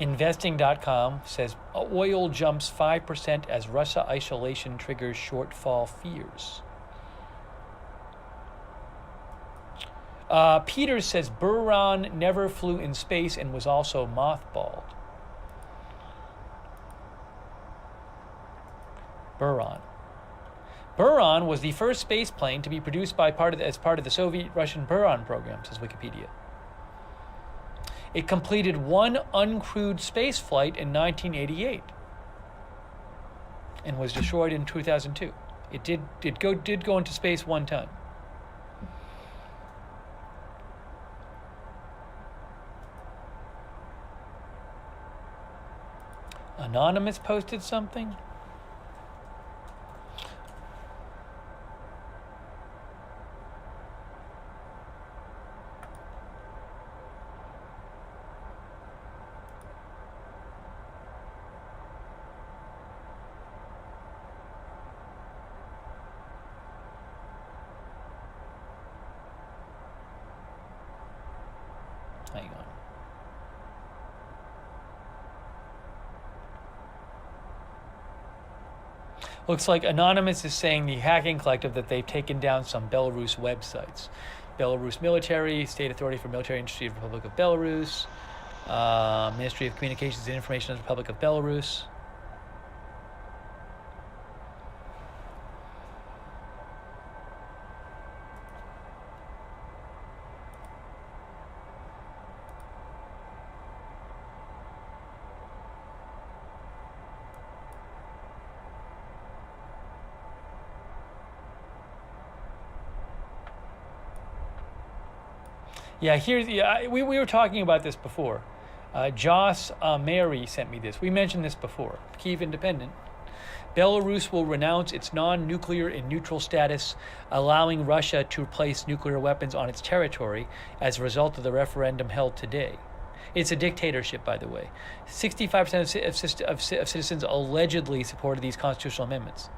Investing.com says oil jumps 5% as Russia isolation triggers shortfall fears. Peters says Buran never flew in space and was also mothballed. Buran. Buran was the first space plane to be produced as part of the Soviet-Russian Buran program, says Wikipedia. It completed one uncrewed space flight in 1988 and was destroyed in 2002. It did go into space one time. Anonymous posted something. Hang on. Looks like Anonymous is saying the hacking collective that they've taken down some Belarus websites. Belarus Military, State Authority for Military Industry of the Republic of Belarus, Ministry of Communications and Information of the Republic of Belarus. Yeah, we were talking about this before. Joss Mary sent me this. We mentioned this before. Kyiv Independent. Belarus will renounce its non-nuclear and neutral status, allowing Russia to place nuclear weapons on its territory as a result of the referendum held today. It's a dictatorship, by the way. 65% of citizens allegedly supported these constitutional amendments.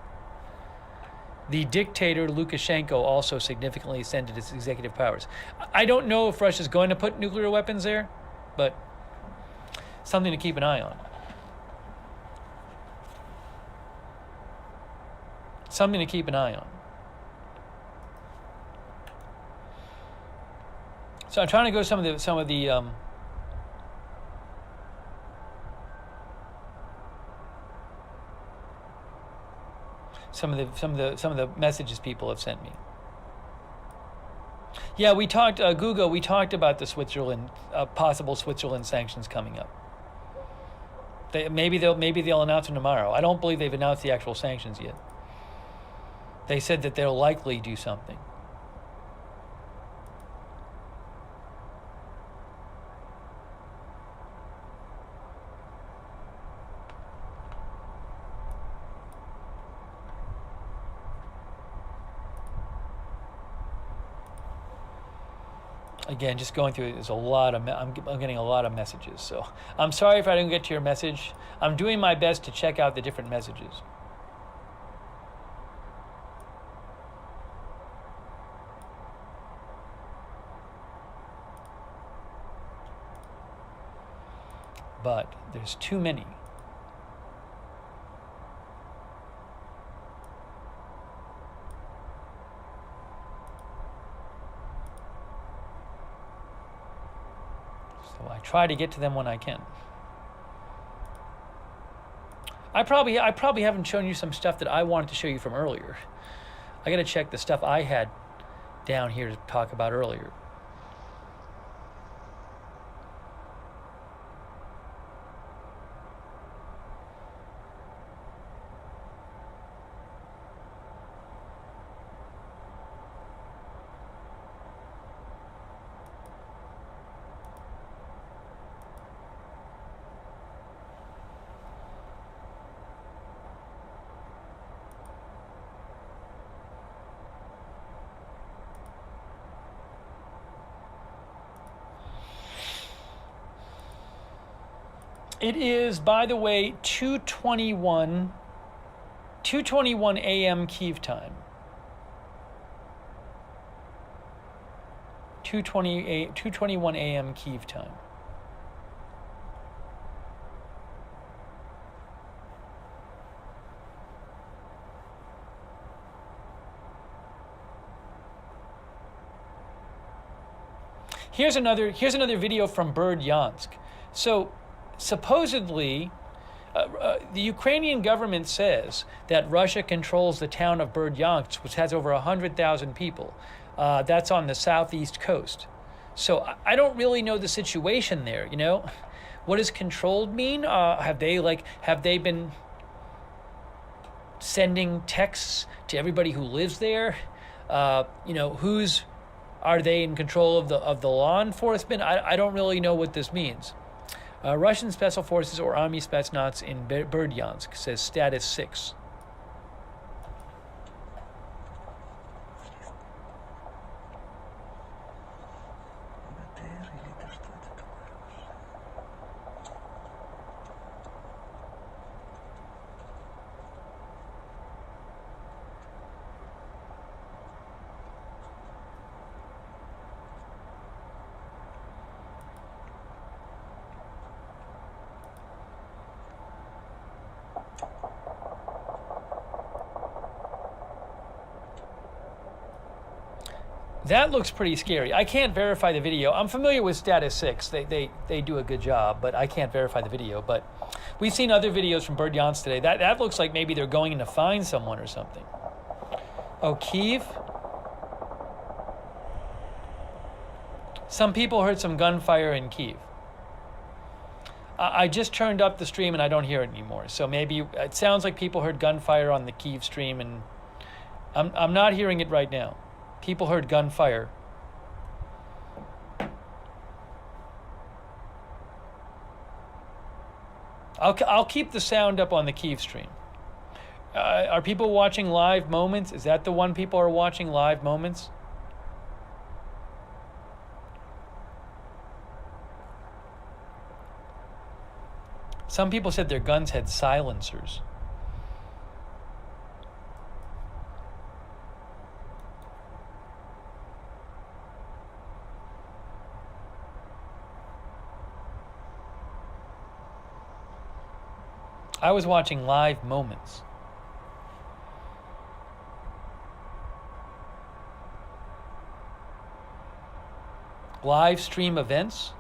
The dictator Lukashenko also significantly extended its executive powers. I don't know if Russia's going to put nuclear weapons there, but something to keep an eye on. Something to keep an eye on. So I'm trying to go some of the messages people have sent me. Yeah, we talked, Guga, we talked about the Switzerland, possible Switzerland sanctions coming up. Maybe they'll announce them tomorrow. I don't believe they've announced the actual sanctions yet. They said that they'll likely do something. Again, just going through it, there's a lot of I'm getting a lot of messages. So I'm sorry if I didn't get to your message. I'm doing my best to check out the different messages. But there's too many. So I try to get to them when I can. I probably haven't shown you some stuff that I wanted to show you from earlier. I got to check the stuff I had down here to talk about earlier. It is, by the way, 2:21 a.m. Kyiv time. 2:21 a.m. Kyiv time. Here's another video from Berdyansk. So supposedly, the Ukrainian government says that Russia controls the town of Berdyansk, which has over 100,000 people. That's on the southeast coast. So I don't really know the situation there. You know, what does controlled mean? Have they been sending texts to everybody who lives there? You know, are they in control of the law enforcement? I don't really know what this means. Russian Special Forces or Army Spetsnaz in Berdyansk, says status 6. That looks pretty scary. I can't verify the video. I'm familiar with Status 6. They do a good job, but I can't verify the video. But we've seen other videos from Berdyansk today. That looks like maybe they're going in to find someone or something. Oh, Kyiv? Some people heard some gunfire in Kyiv. I just turned up the stream and I don't hear it anymore. So maybe it sounds like people heard gunfire on the Kyiv stream, and I'm not hearing it right now. People heard gunfire. I'll keep the sound up on the Kyiv stream. Are people watching live moments? Is that the one people are watching live moments? Some people said their guns had silencers. I was watching live moments. Live stream events.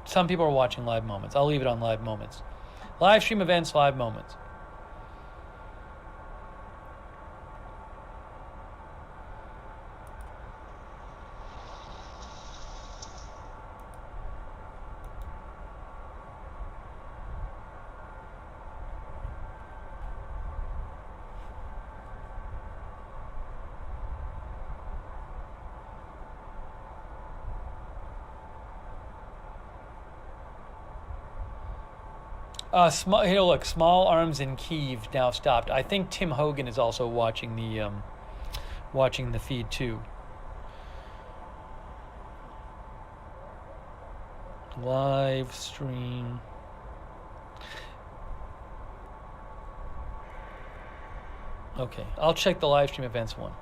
Some people are watching live moments. I'll leave it on live moments. Live stream events, live moments. Here, look, small arms in Kyiv now stopped. I think Tim Hogan is also watching the feed too. Live stream. Okay, I'll check the live stream events one.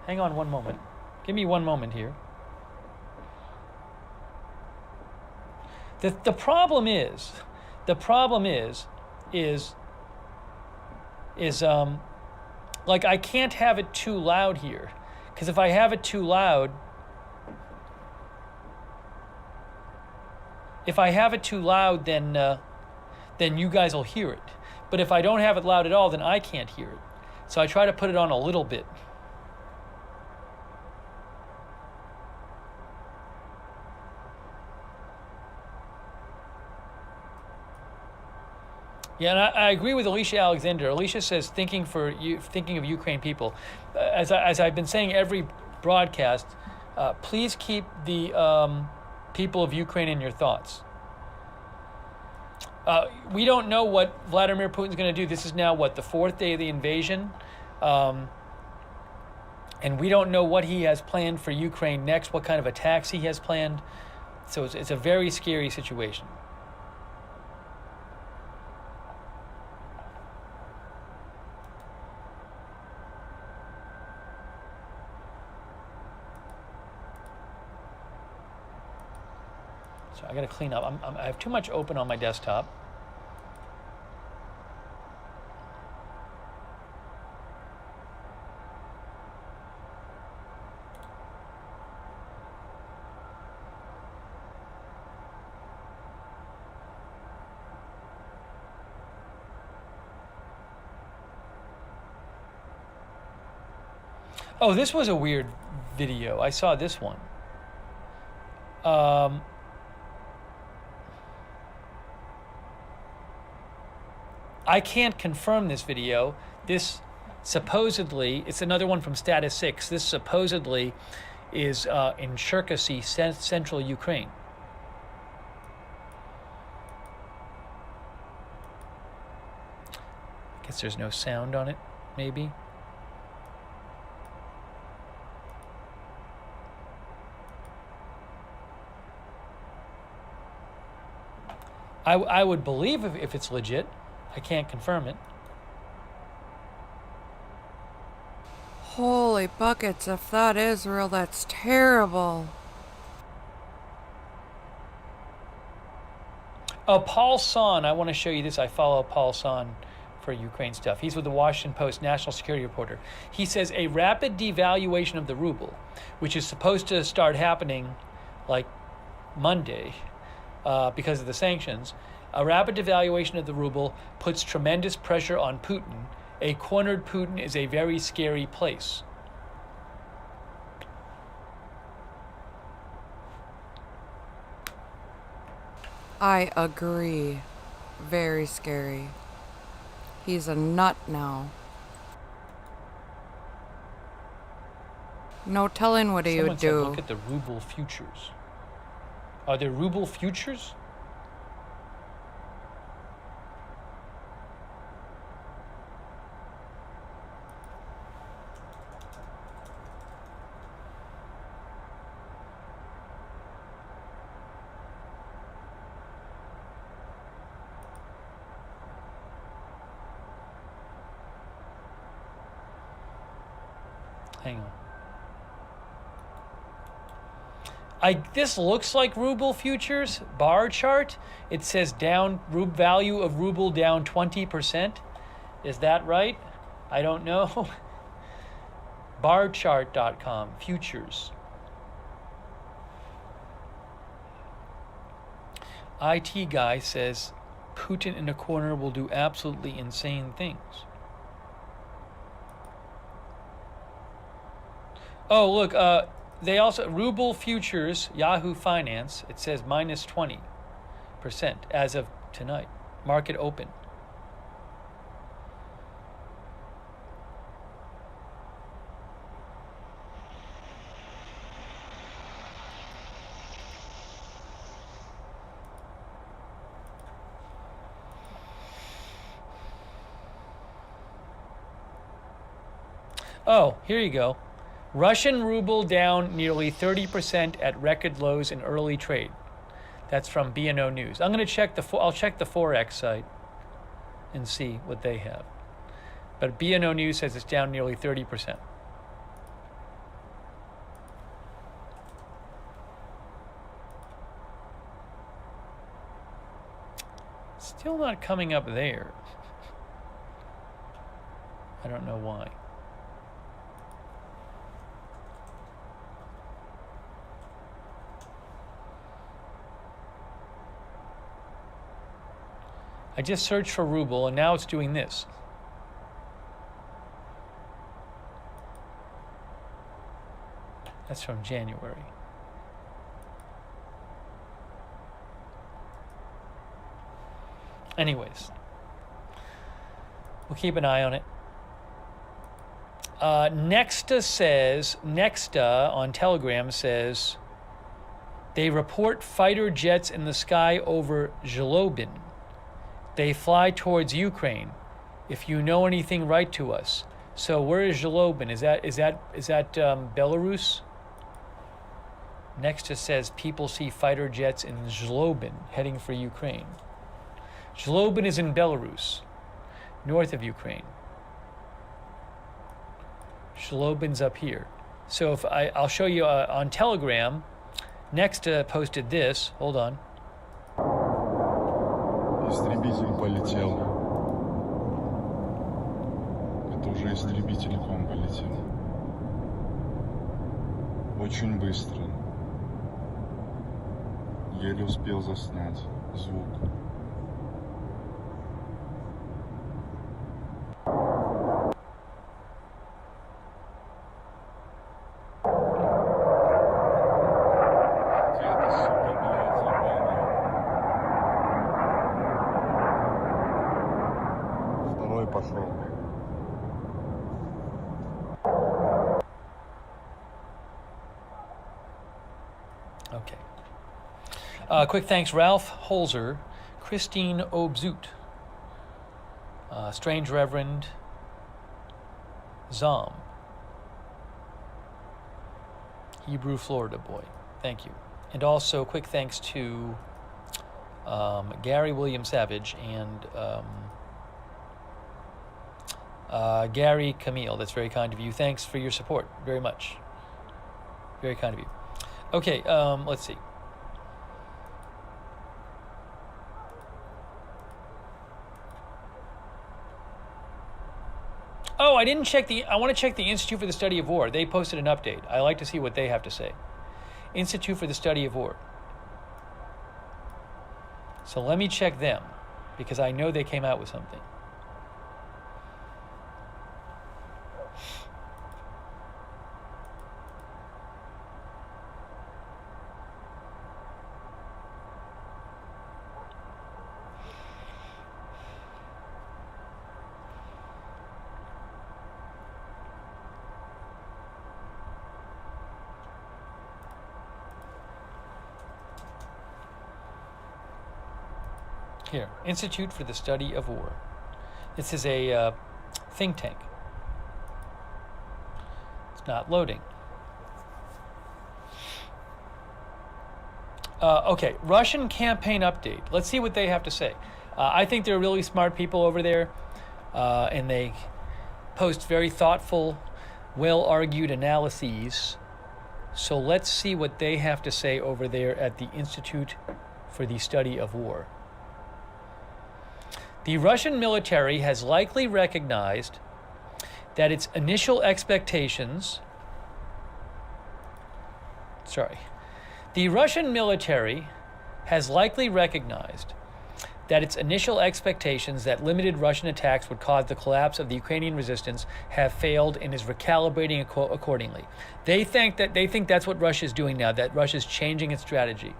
Hang on one moment. Give me one moment here. The problem is like I can't have it too loud here, because if I have it too loud, then you guys will hear it. But if I don't have it loud at all, then I can't hear it. So I try to put it on a little bit. Yeah, and I agree with Alicia Alexander. Alicia says, thinking of Ukraine people. As I've been saying every broadcast, please keep the people of Ukraine in your thoughts. We don't know what Vladimir Putin's going to do. This is now, the fourth day of the invasion? And we don't know what he has planned for Ukraine next, what kind of attacks he has planned. So it's a very scary situation. So I got to clean up. I have too much open on my desktop. Oh, this was a weird video. I saw this one. I can't confirm this video. This supposedly, it's another one from Status 6. This supposedly is in Cherkasy, central Ukraine. I guess there's no sound on it, maybe. I would believe if it's legit. I can't confirm it. Holy buckets, if that is real, that's terrible. Oh, Paul Son, I want to show you this. I follow Paul Son for Ukraine stuff. He's with the Washington Post, national security reporter. He says a rapid devaluation of the ruble, which is supposed to start happening like Monday because of the sanctions, a rapid devaluation of the ruble puts tremendous pressure on Putin. A cornered Putin is a very scary place. I agree. Very scary. He's a nut now. No telling what he Someone would said, do. look at the ruble futures. Are there ruble futures? Hang on. This looks like ruble futures bar chart. It says down value of ruble down 20%. Is that right? I don't know. Barchart.com futures. IT guy says Putin in a corner will do absolutely insane things. Oh, look, they also, ruble futures, Yahoo Finance, it says minus 20% as of tonight. Market open. Oh, here you go. Russian ruble down nearly 30% at record lows in early trade. That's from B&O News. I'm going to check I'll check the Forex site and see what they have. But B&O News says it's down nearly 30%. Still not coming up there. I don't know why. I just searched for ruble, and now it's doing this. That's from January. Anyways, we'll keep an eye on it. Nexta on Telegram says, they report fighter jets in the sky over Zhlobin. They fly towards Ukraine. If you know anything, write to us. So where is Zhlobin? Is that Belarus? Nexta says people see fighter jets in Zhlobin heading for Ukraine. Zhlobin is in Belarus, north of Ukraine. Zhlobin's up here. So if I'll show you on Telegram. Nexta posted this. Hold on. Истребитель полетел. Это уже истребитель к вам полетел. Очень быстро. Еле успел заснять. Звук. Okay. Quick thanks, Ralph Holzer, Christine Obzut, Strange Reverend Zom, Hebrew Florida Boy. Thank you. And also quick thanks to Gary William Savage and Gary Camille. That's very kind of you. Thanks for your support very much. Very kind of you. Okay, let's see. Oh, I didn't check I want to check the Institute for the Study of War. They posted an update. I like to see what they have to say. Institute for the Study of War. So let me check them, because I know they came out with something. Here, Institute for the Study of War. This is a think tank. It's not loading. Okay, Russian campaign update. Let's see what they have to say. I think they're really smart people over there, and they post very thoughtful, well-argued analyses. So let's see what they have to say over there at the Institute for the Study of War. The Russian military has likely recognized that its initial expectations... The Russian military has likely recognized that its initial expectations that limited Russian attacks would cause the collapse of the Ukrainian resistance have failed and is recalibrating accordingly. They think that's what Russia is doing now, that Russia is changing its strategy.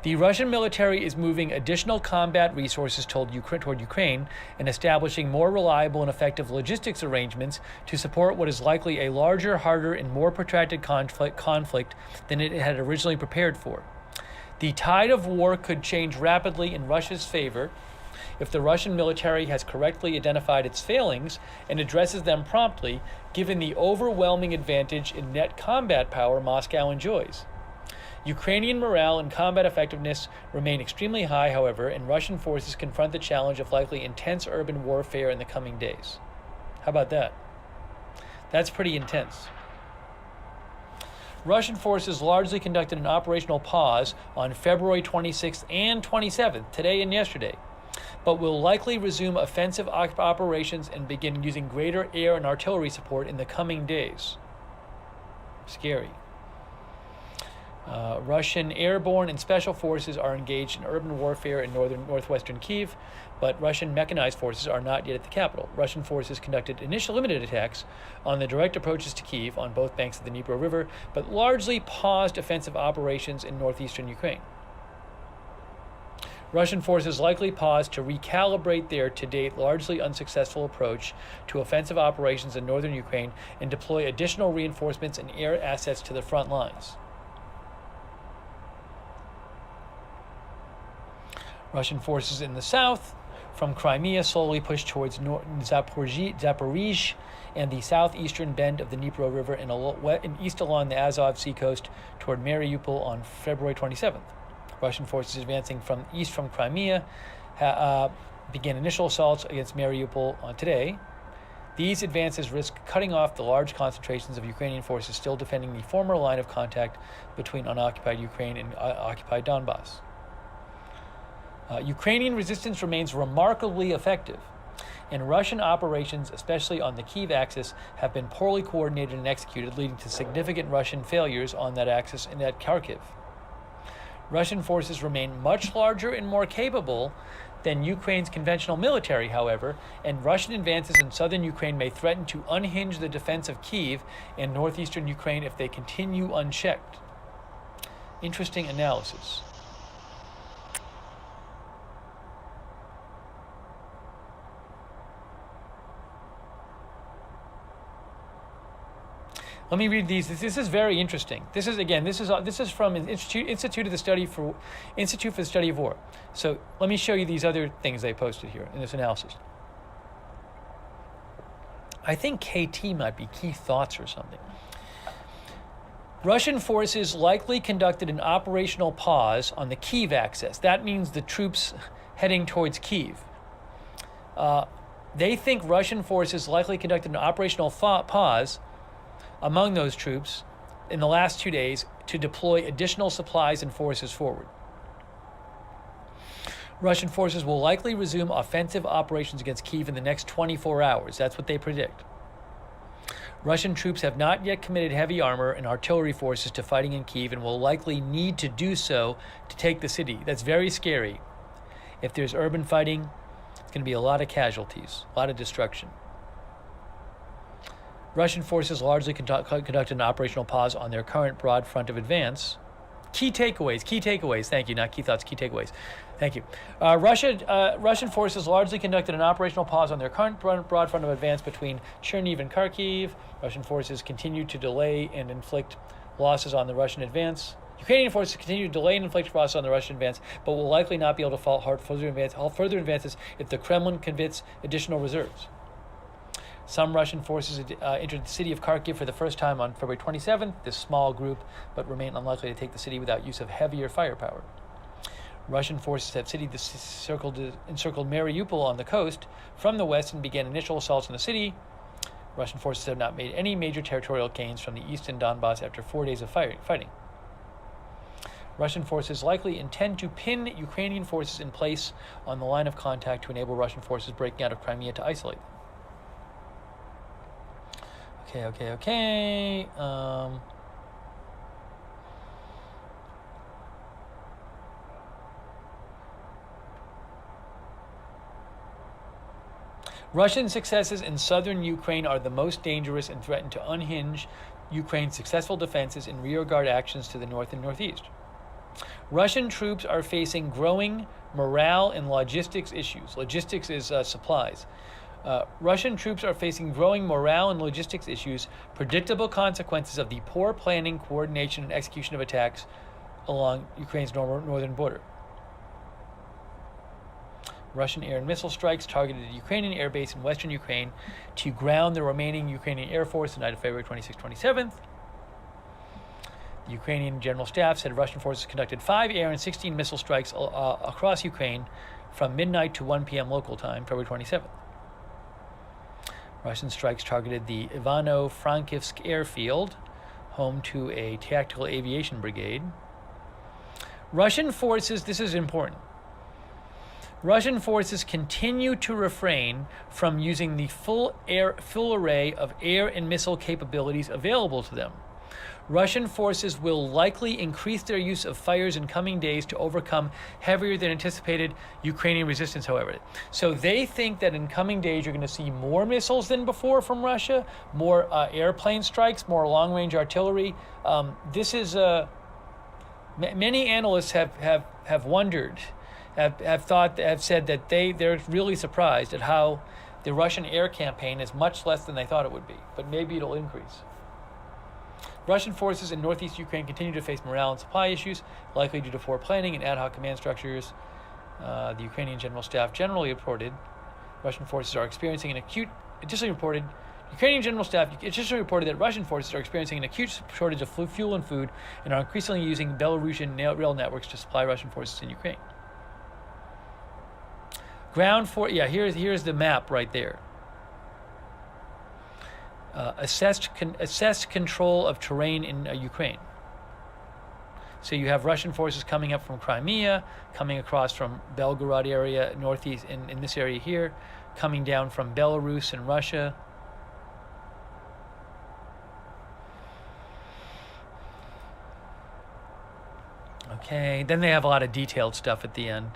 The Russian military is moving additional combat resources toward Ukraine and establishing more reliable and effective logistics arrangements to support what is likely a larger, harder, and more protracted conflict than it had originally prepared for. The tide of war could change rapidly in Russia's favor if the Russian military has correctly identified its failings and addresses them promptly, given the overwhelming advantage in net combat power Moscow enjoys. Ukrainian morale and combat effectiveness remain extremely high, however, and Russian forces confront the challenge of likely intense urban warfare in the coming days. How about that? That's pretty intense. Russian forces largely conducted an operational pause on February 26th and 27th, today and yesterday, but will likely resume offensive operations and begin using greater air and artillery support in the coming days. Scary. Russian airborne and special forces are engaged in urban warfare in northwestern Kyiv, but Russian mechanized forces are not yet at the capital. Russian forces conducted initial limited attacks on the direct approaches to Kyiv on both banks of the Dnipro River, but largely paused offensive operations in northeastern Ukraine. Russian forces likely paused to recalibrate their to-date largely unsuccessful approach to offensive operations in northern Ukraine and deploy additional reinforcements and air assets to the front lines. Russian forces in the south from Crimea slowly pushed towards Zaporizhzhia and the southeastern bend of the Dnipro River and east along the Azov Sea coast toward Mariupol on February 27th. Russian forces advancing from east from Crimea began initial assaults against Mariupol on today. These advances risk cutting off the large concentrations of Ukrainian forces still defending the former line of contact between unoccupied Ukraine and occupied Donbass. Ukrainian resistance remains remarkably effective, and Russian operations, especially on the Kyiv axis, have been poorly coordinated and executed, leading to significant Russian failures on that axis and at Kharkiv. Russian forces remain much larger and more capable than Ukraine's conventional military, however, and Russian advances in southern Ukraine may threaten to unhinge the defense of Kyiv and northeastern Ukraine if they continue unchecked. Interesting analysis. Let me read these. This is very interesting. This is from an Institute for the Study of War. So let me show you these other things they posted here in this analysis. I think KT might be Key Thoughts or something. Russian forces likely conducted an operational pause on the Kyiv axis. That means the troops heading towards Kyiv. They think Russian forces likely conducted an operational pause among those troops in the last 2 days to deploy additional supplies and forces forward. Russian forces will likely resume offensive operations against Kyiv in the next 24 hours. That's what they predict. Russian troops have not yet committed heavy armor and artillery forces to fighting in Kyiv and will likely need to do so to take the city. That's very scary. If there's urban fighting, it's going to be a lot of casualties, a lot of destruction. Russian forces largely conducted an operational pause on their current broad front of advance. Key takeaways. Thank you, not key thoughts, key takeaways. Thank you. Russian forces largely conducted an operational pause on their current broad front of advance between Chernihiv and Kharkiv. Russian forces continue to delay and inflict losses on the Russian advance. Ukrainian forces continue to delay and inflict losses on the Russian advance, but will likely not be able to halt further advances if the Kremlin commits additional reserves. Some Russian forces entered the city of Kharkiv for the first time on February 27th, this small group, but remain unlikely to take the city without use of heavier firepower. Russian forces have encircled Mariupol on the coast from the west and began initial assaults on the city. Russian forces have not made any major territorial gains from the east and Donbass after 4 days of fighting. Russian forces likely intend to pin Ukrainian forces in place on the line of contact to enable Russian forces breaking out of Crimea to isolate them. Okay. Russian successes in southern Ukraine are the most dangerous and threaten to unhinge Ukraine's successful defenses and rearguard actions to the north and northeast. Russian troops are facing growing morale and logistics issues. Logistics is supplies. Russian troops are facing growing morale and logistics issues, predictable consequences of the poor planning, coordination, and execution of attacks along Ukraine's northern border. Russian air and missile strikes targeted a Ukrainian air base in western Ukraine to ground the remaining Ukrainian Air Force the night of February 26-27th. The Ukrainian General Staff said Russian forces conducted 5 air and 16 missile strikes across Ukraine from midnight to 1 p.m. local time, February 27th. Russian strikes targeted the Ivano-Frankivsk airfield, home to a tactical aviation brigade. Russian forces, this is important, Russian forces continue to refrain from using the full array of air and missile capabilities available to them. Russian forces will likely increase their use of fires in coming days to overcome heavier than anticipated Ukrainian resistance, however. So they think that in coming days you're going to see more missiles than before from Russia, more airplane strikes, more long-range artillery. This is many analysts have wondered, have said that they're really surprised at how the Russian air campaign is much less than they thought it would be, but maybe it'll increase. Russian forces in northeast Ukraine continue to face morale and supply issues, likely due to poor planning and ad hoc command structures. The Ukrainian General Staff generally reported Russian forces are experiencing an acute. Ukrainian General Staff additionally reported that Russian forces are experiencing an acute shortage of fuel and food and are increasingly using Belarusian rail networks to supply Russian forces in Ukraine. Here's the map right there. Assessed control of terrain in Ukraine. So you have Russian forces coming up from Crimea, coming across from Belgorod area, northeast in this area here, coming down from Belarus and Russia. Okay, then they have a lot of detailed stuff at the end.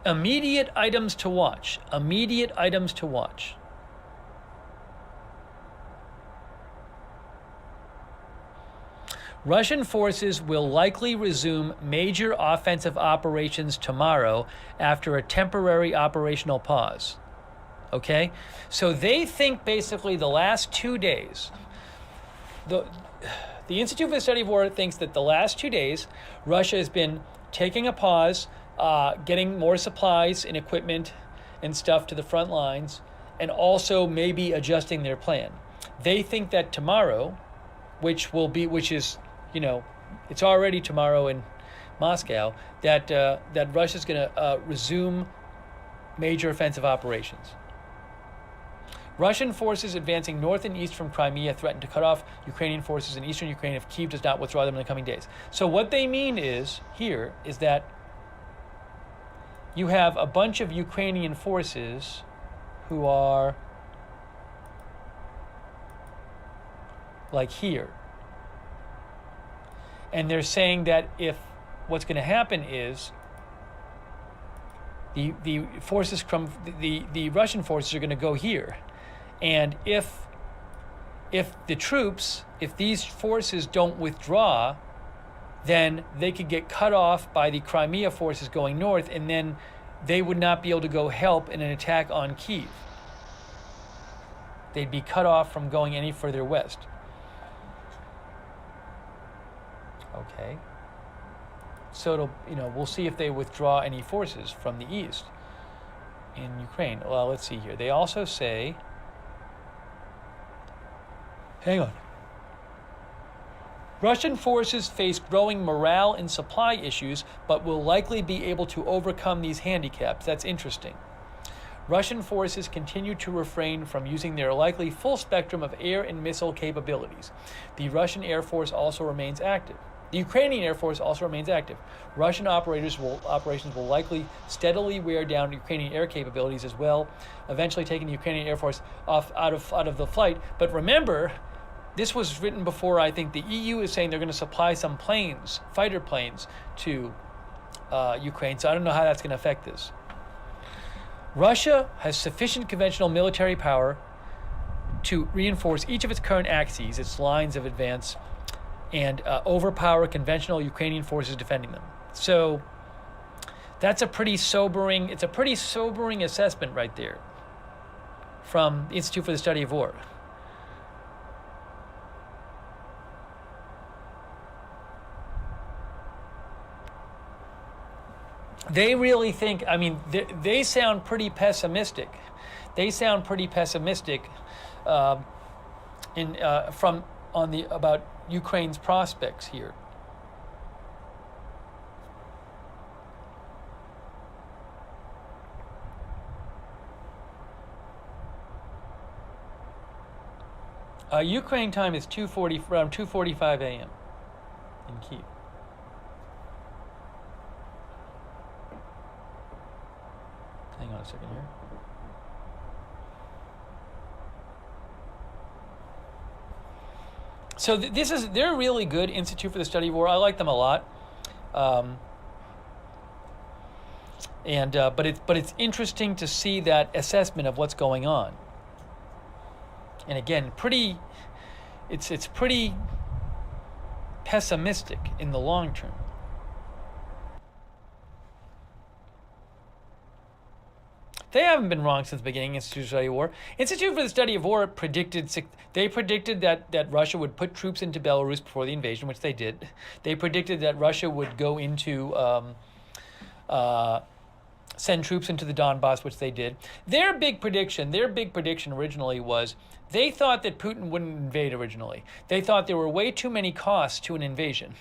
Immediate items to watch. Immediate items to watch. Russian forces will likely resume major offensive operations tomorrow after a temporary operational pause. Okay? So they think basically the last 2 days, the Institute for the Study of War thinks that the last 2 days, Russia has been taking a pause, getting more supplies and equipment and stuff to the front lines, and also maybe adjusting their plan. They think that tomorrow, which is, it's already tomorrow in Moscow, that Russia's going to resume major offensive operations. Russian forces advancing north and east from Crimea threaten to cut off Ukrainian forces in eastern Ukraine if Kyiv does not withdraw them in the coming days. So what they mean is that you have a bunch of Ukrainian forces who are like here. And they're saying that if what's going to happen is the forces from the Russian forces are going to go here, and if these forces don't withdraw, then they could get cut off by the Crimea forces going north, and then they would not be able to go help in an attack on Kyiv. They'd be cut off from going any further west. Okay. So we'll see if they withdraw any forces from the east in Ukraine. Well, let's see here. They also say, hang on. Russian forces face growing morale and supply issues, but will likely be able to overcome these handicaps. That's interesting. Russian forces continue to refrain from using their likely full spectrum of air and missile capabilities. The Russian Air Force also remains active. The Ukrainian Air Force also remains active. Russian operations will likely steadily wear down Ukrainian air capabilities as well, eventually taking the Ukrainian Air Force out of the flight. But remember, this was written before, I think, the EU is saying they're going to supply some planes, fighter planes, to Ukraine. So I don't know how that's going to affect this. Russia has sufficient conventional military power to reinforce each of its current axes, its lines of advance, and overpower conventional Ukrainian forces defending them. So that's a pretty sobering assessment right there from the Institute for the Study of War. They really think, they sound pretty pessimistic. They sound pretty pessimistic about Ukraine's prospects here. Ukraine time is around 2:45 a.m. in Kyiv. Hang on a second here. So they're really good, Institute for the Study of War. I like them a lot. But it's interesting to see that assessment of what's going on. And again, it's pretty pessimistic in the long term. They haven't been wrong since the beginning. Institute for the Study of War. Institute for the Study of War predicted that Russia would put troops into Belarus before the invasion, which they did. They predicted that Russia would go into send troops into the Donbass, which they did. Their big prediction originally was they thought that Putin wouldn't invade originally. They thought there were way too many costs to an invasion.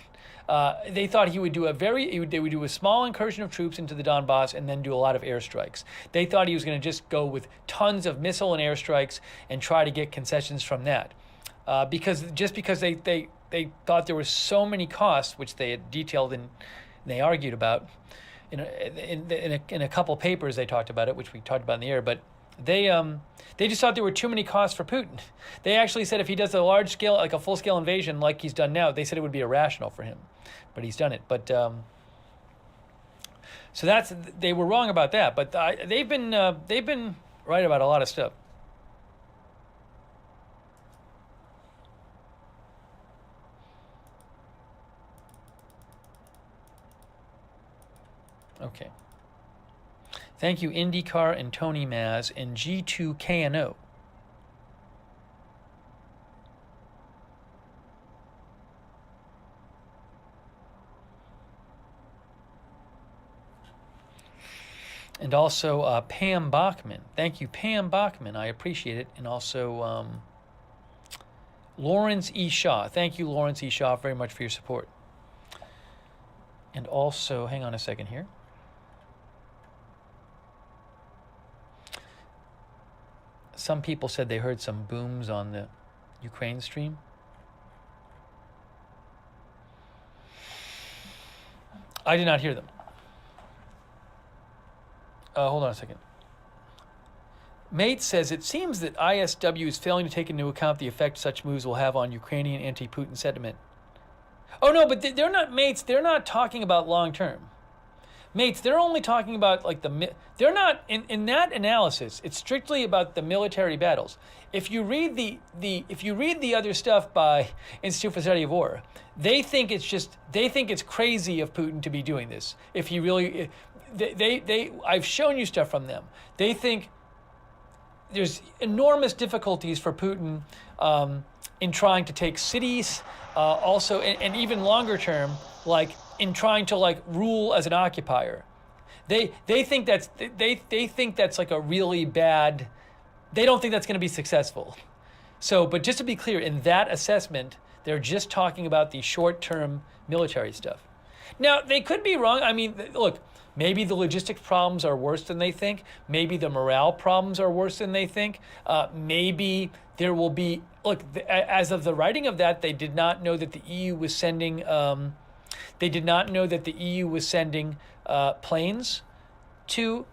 They thought he would do they would do a small incursion of troops into the Donbass and then do a lot of airstrikes. They thought he was going to just go with tons of missile and airstrikes and try to get concessions from that. Because they thought there were so many costs, which they had detailed and they argued about. In a couple papers they talked about it, which we talked about in the air, but they just thought there were too many costs for Putin. They actually said if he does a large scale, like a full scale invasion like he's done now, they said it would be irrational for him, but he's done it. But so they were wrong about that, but they've been right about a lot of stuff. Okay. Thank you, IndyCar and Tony Maz and G2KNO. And also Pam Bachman. Thank you, Pam Bachman. I appreciate it. And also Lawrence E. Shaw. Thank you, Lawrence E. Shaw, very much for your support. And also, hang on a second here. Some people said they heard some booms on the Ukraine stream. I did not hear them. Hold on a second. Mate says, it seems that ISW is failing to take into account the effect such moves will have on Ukrainian anti-Putin sentiment. Oh, no, but they're not, Mates, they're not talking about long-term. Mates, they're only talking about like they're not in that analysis. It's strictly about the military battles. If you read the other stuff by Institute for the Study of War, they think it's crazy of Putin to be doing this. If he really, I've shown you stuff from them. They think there's enormous difficulties for Putin in trying to take cities, also, and even longer term, like in trying to like rule as an occupier. They think that's like a really bad. They don't think that's going to be successful. So, but just to be clear, in that assessment, they're just talking about the short-term military stuff. Now, they could be wrong. I mean, look, maybe the logistics problems are worse than they think. Maybe the morale problems are worse than they think. Maybe there will be, look, as of the writing of that, they did not know that the EU was sending, planes to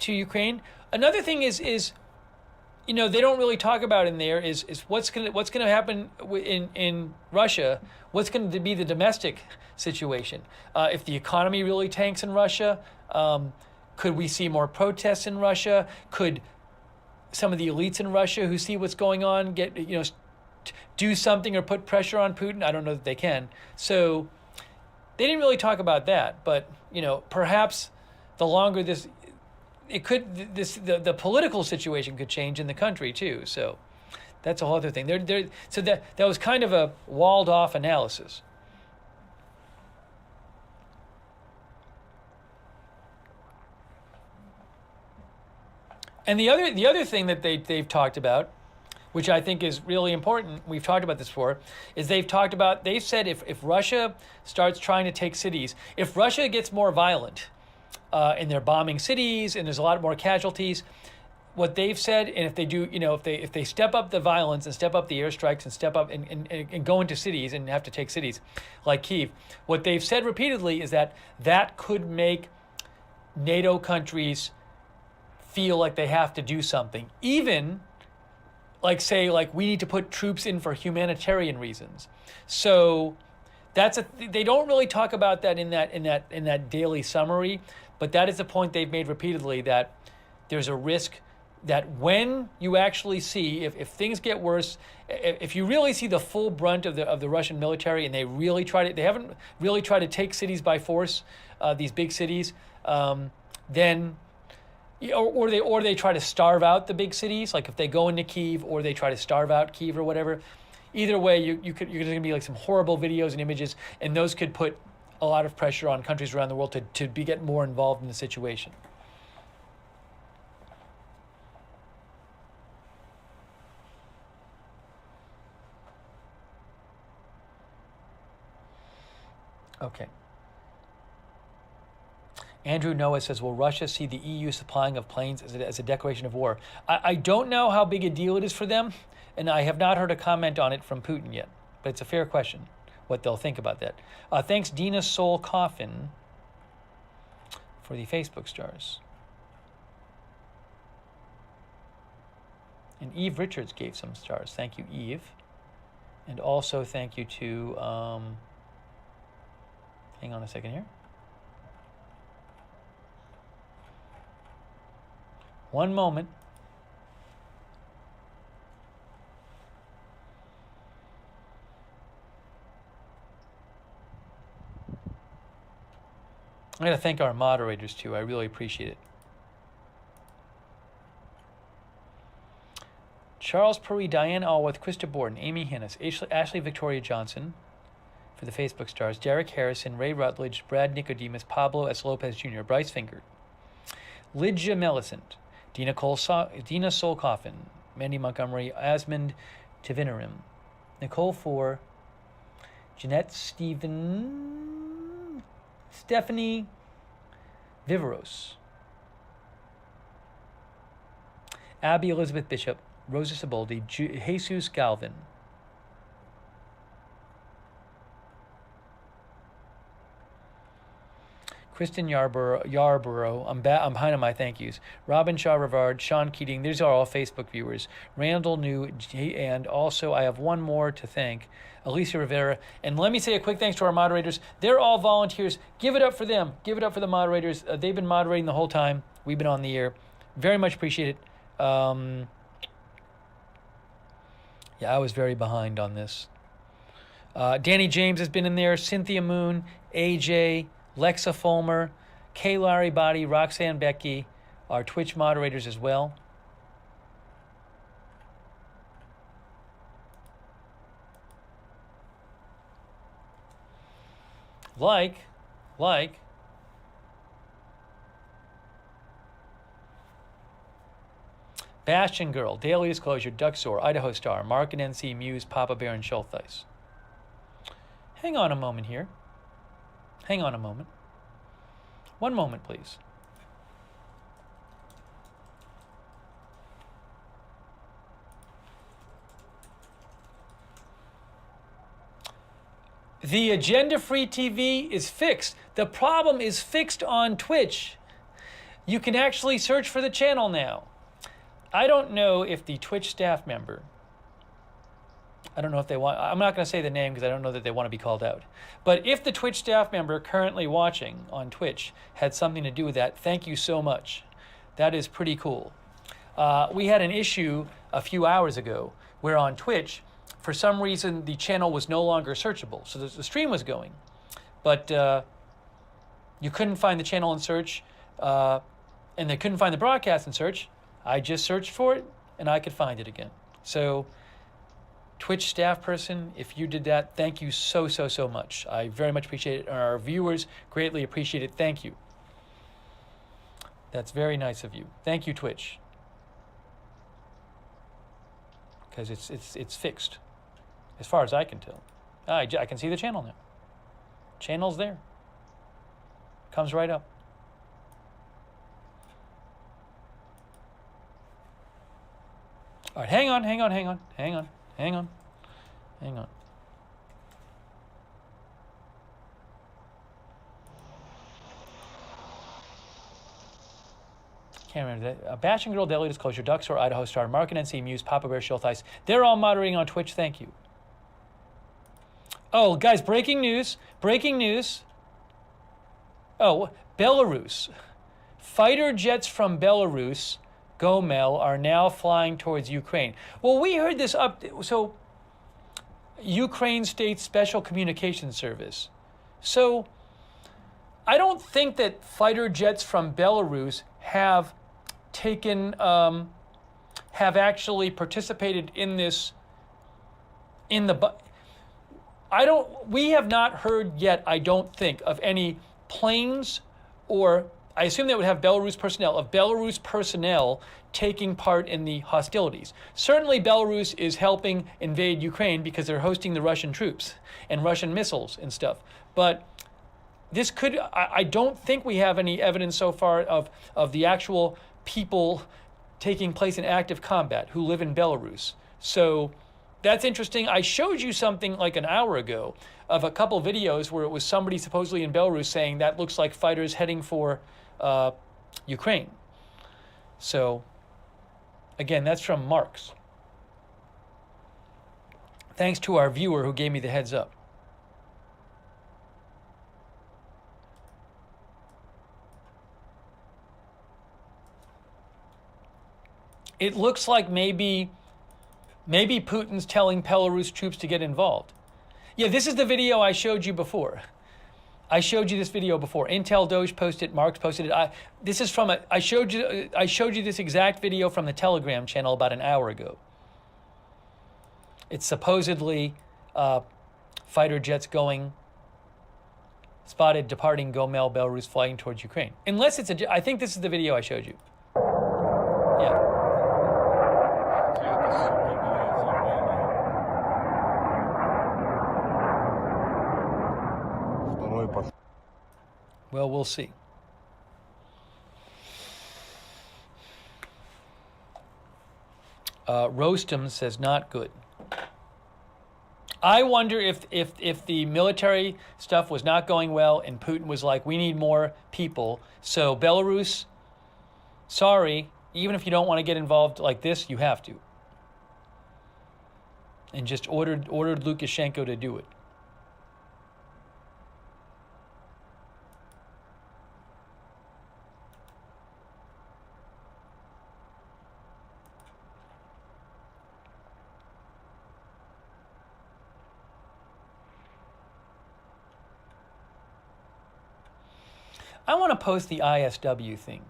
Ukraine. Another thing is, you know, they don't really talk about in there is what's gonna happen in Russia. What's going to be the domestic situation? If the economy really tanks in Russia, could we see more protests in Russia? Could some of the elites in Russia who see what's going on do something or put pressure on Putin? I don't know that they can. So they didn't really talk about that. But perhaps the longer this. The political situation could change in the country too. So that's a whole other thing. So that was kind of a walled off analysis. And the other thing that they've talked about, which I think is really important, we've talked about this before, is they've said if Russia starts trying to take cities, if Russia gets more violent, and they're bombing cities, and there's a lot more casualties. What they've said, and if they do, if they step up the violence and step up the airstrikes and step up and go into cities and have to take cities like Kyiv, what they've said repeatedly is that could make NATO countries feel like they have to do something, even say we need to put troops in for humanitarian reasons. So that's they don't really talk about that in that daily summary, but that is the point they've made repeatedly, that there's a risk that when you actually see, if things get worse, if you really see the full brunt of the Russian military, and they haven't really tried to take cities by force, these big cities, then, or they try to starve out the big cities, like if they go into Kyiv, or they try to starve out Kyiv or whatever. Either way, you're going to be some horrible videos and images, and those could put a lot of pressure on countries around the world to get more involved in the situation. Okay. Andrew Noah says, will Russia see the EU supplying of planes as a declaration of war? I don't know how big a deal it is for them, and I have not heard a comment on it from Putin yet. But it's a fair question, what they'll think about that. Thanks, Dina Soul Coffin, for the Facebook stars. And Eve Richards gave some stars. Thank you, Eve. And also thank you to... hang on a second here. One moment. I got to thank our moderators too. I really appreciate it. Charles Puri, Diane Allworth, Krista Borden, Amy Hinnis, Ashley Victoria Johnson for the Facebook stars, Derek Harrison, Ray Rutledge, Brad Nicodemus, Pablo S. Lopez Jr., Bryce Finger, Lydia Millicent, Dina Soul Coffin, Mandy Montgomery, Asmund Tivinarim, Nicole Four, Jeanette Stephanie Viveros, Abby Elizabeth Bishop, Rosa Siboldi, Jesus Galvin, Kristen Yarborough, I'm behind on my thank yous. Robin Shaw Rivard, Sean Keating, these are all Facebook viewers. Randall New, and also I have one more to thank, Alicia Rivera. And let me say a quick thanks to our moderators. They're all volunteers. Give it up for them. Give it up for the moderators. They've been moderating the whole time. We've been on the air. Very much appreciate it. Yeah, I was very behind on this. Danny James has been in there. Cynthia Moon, AJ, Lexa Fulmer, Kay Larry Body, Roxanne Becky, our Twitch moderators as well. Like Bastion Girl, Daily Disclosure, Duxor, Idaho Star, Mark and NC, Muse, Papa Bear, and Schultheis. Hang on a moment here. Hang on a moment. One moment, please. The Agenda Free TV is fixed. The problem is fixed on Twitch. You can actually search for the channel now. I don't know if the Twitch staff member, I don't know if they want, I'm not going to say the name because I don't know that they want to be called out. But if the Twitch staff member currently watching on Twitch had something to do with that, thank you so much. That is pretty cool. We had an issue a few hours ago where on Twitch, for some reason, the channel was no longer searchable. So the stream was going, but you couldn't find the channel in search, and they couldn't find the broadcast in search. I just searched for it, and I could find it again. So Twitch staff person, if you did that, thank you so much. I very much appreciate it, and our viewers greatly appreciate it. Thank you. That's very nice of you. Thank you, Twitch. Because it's fixed, as far as I can tell. I can see the channel now. Channel's there. Comes right up. All right, hang on. can't remember that. Bashing Girl, Daily Disclosure, Duck Store, Idaho Star, Mark and NC Muse, Papa Bear, Schultheis. They're all moderating on Twitch. Thank you. Oh, guys, breaking news. Breaking news. Oh, Belarus. Fighter jets from Belarus, Gomel, are now flying towards Ukraine. Well, we heard this up. So, Ukraine State Special Communications Service. So, I don't think that fighter jets from Belarus have taken, have actually participated in this, we have not heard yet, I don't think, of any planes or, I assume they would have Belarus personnel taking part in the hostilities. Certainly Belarus is helping invade Ukraine because they're hosting the Russian troops and Russian missiles and stuff. But this could, I don't think we have any evidence so far of the actual people taking place in active combat who live in Belarus. So that's interesting. I showed you something like an hour ago of a couple videos where it was somebody supposedly in Belarus saying that looks like fighters heading for Ukraine. So again, that's from Marks. Thanks to our viewer who gave me the heads up. It looks like maybe Putin's telling Belarus troops to get involved. Yeah, this is the video I showed you before. I showed you this video before. Intel Doge posted it, Marks posted it. This is from I showed you this exact video from the Telegram channel about an hour ago. It's supposedly fighter jets spotted departing Gomel, Belarus, flying towards Ukraine. Unless it's I think this is the video I showed you. Yeah. Well, we'll see. Rostam says not good. I wonder if the military stuff was not going well and Putin was like, we need more people. So Belarus, sorry, even if you don't want to get involved like this, you have to. And just ordered Lukashenko to do it. I want to post the ISW thing.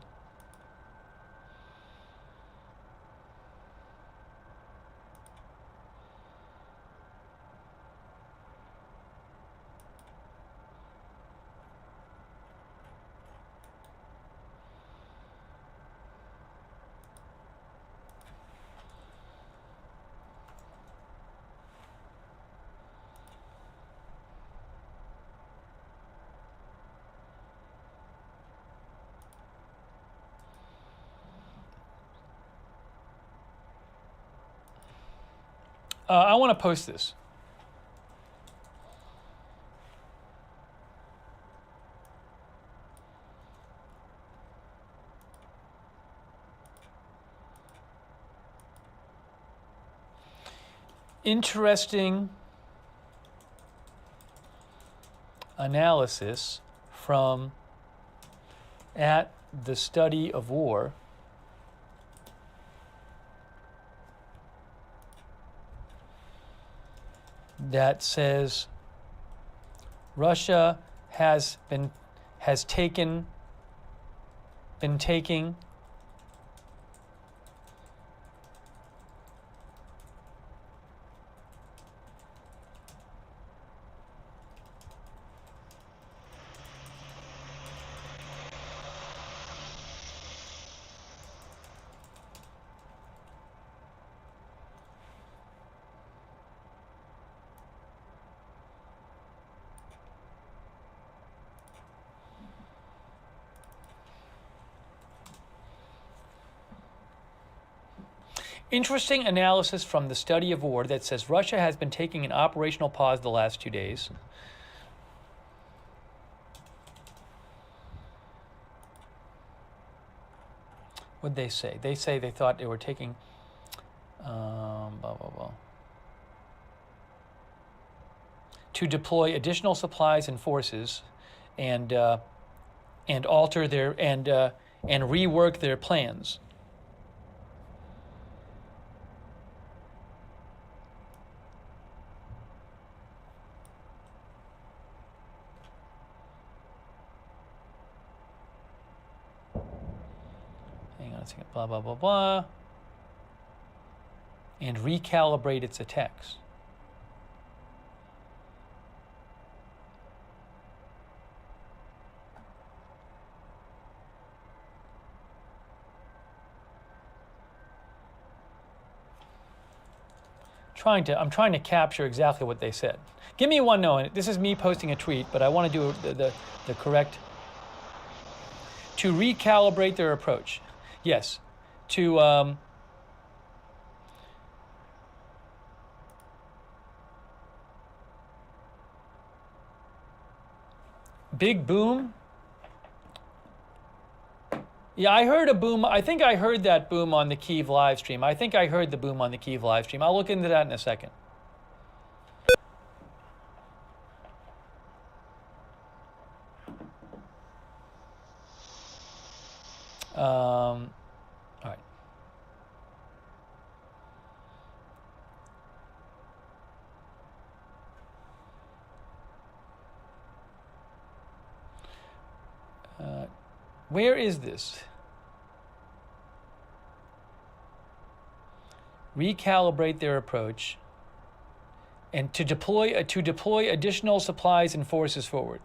I want to post this. Interesting analysis from at the study of war. That says Russia has been taking interesting analysis from the study of war that says Russia has been taking an operational pause the last 2 days. What'd they say? They say they thought they were taking blah, blah, blah. To deploy additional supplies and forces and alter their and rework their plans. Hang on a second. Blah, blah, blah, blah. And recalibrate its attacks. I'm trying to capture exactly what they said. Give me one no, and this is me posting a tweet, but I want to do the correct. To recalibrate their approach. Yes. To big boom. Yeah, I heard a boom. I think I heard that boom on the Kyiv live stream. I think I heard the boom on the Kyiv live stream. I'll look into that in a second. All right. Where is this? Recalibrate their approach and to deploy additional supplies and forces forward.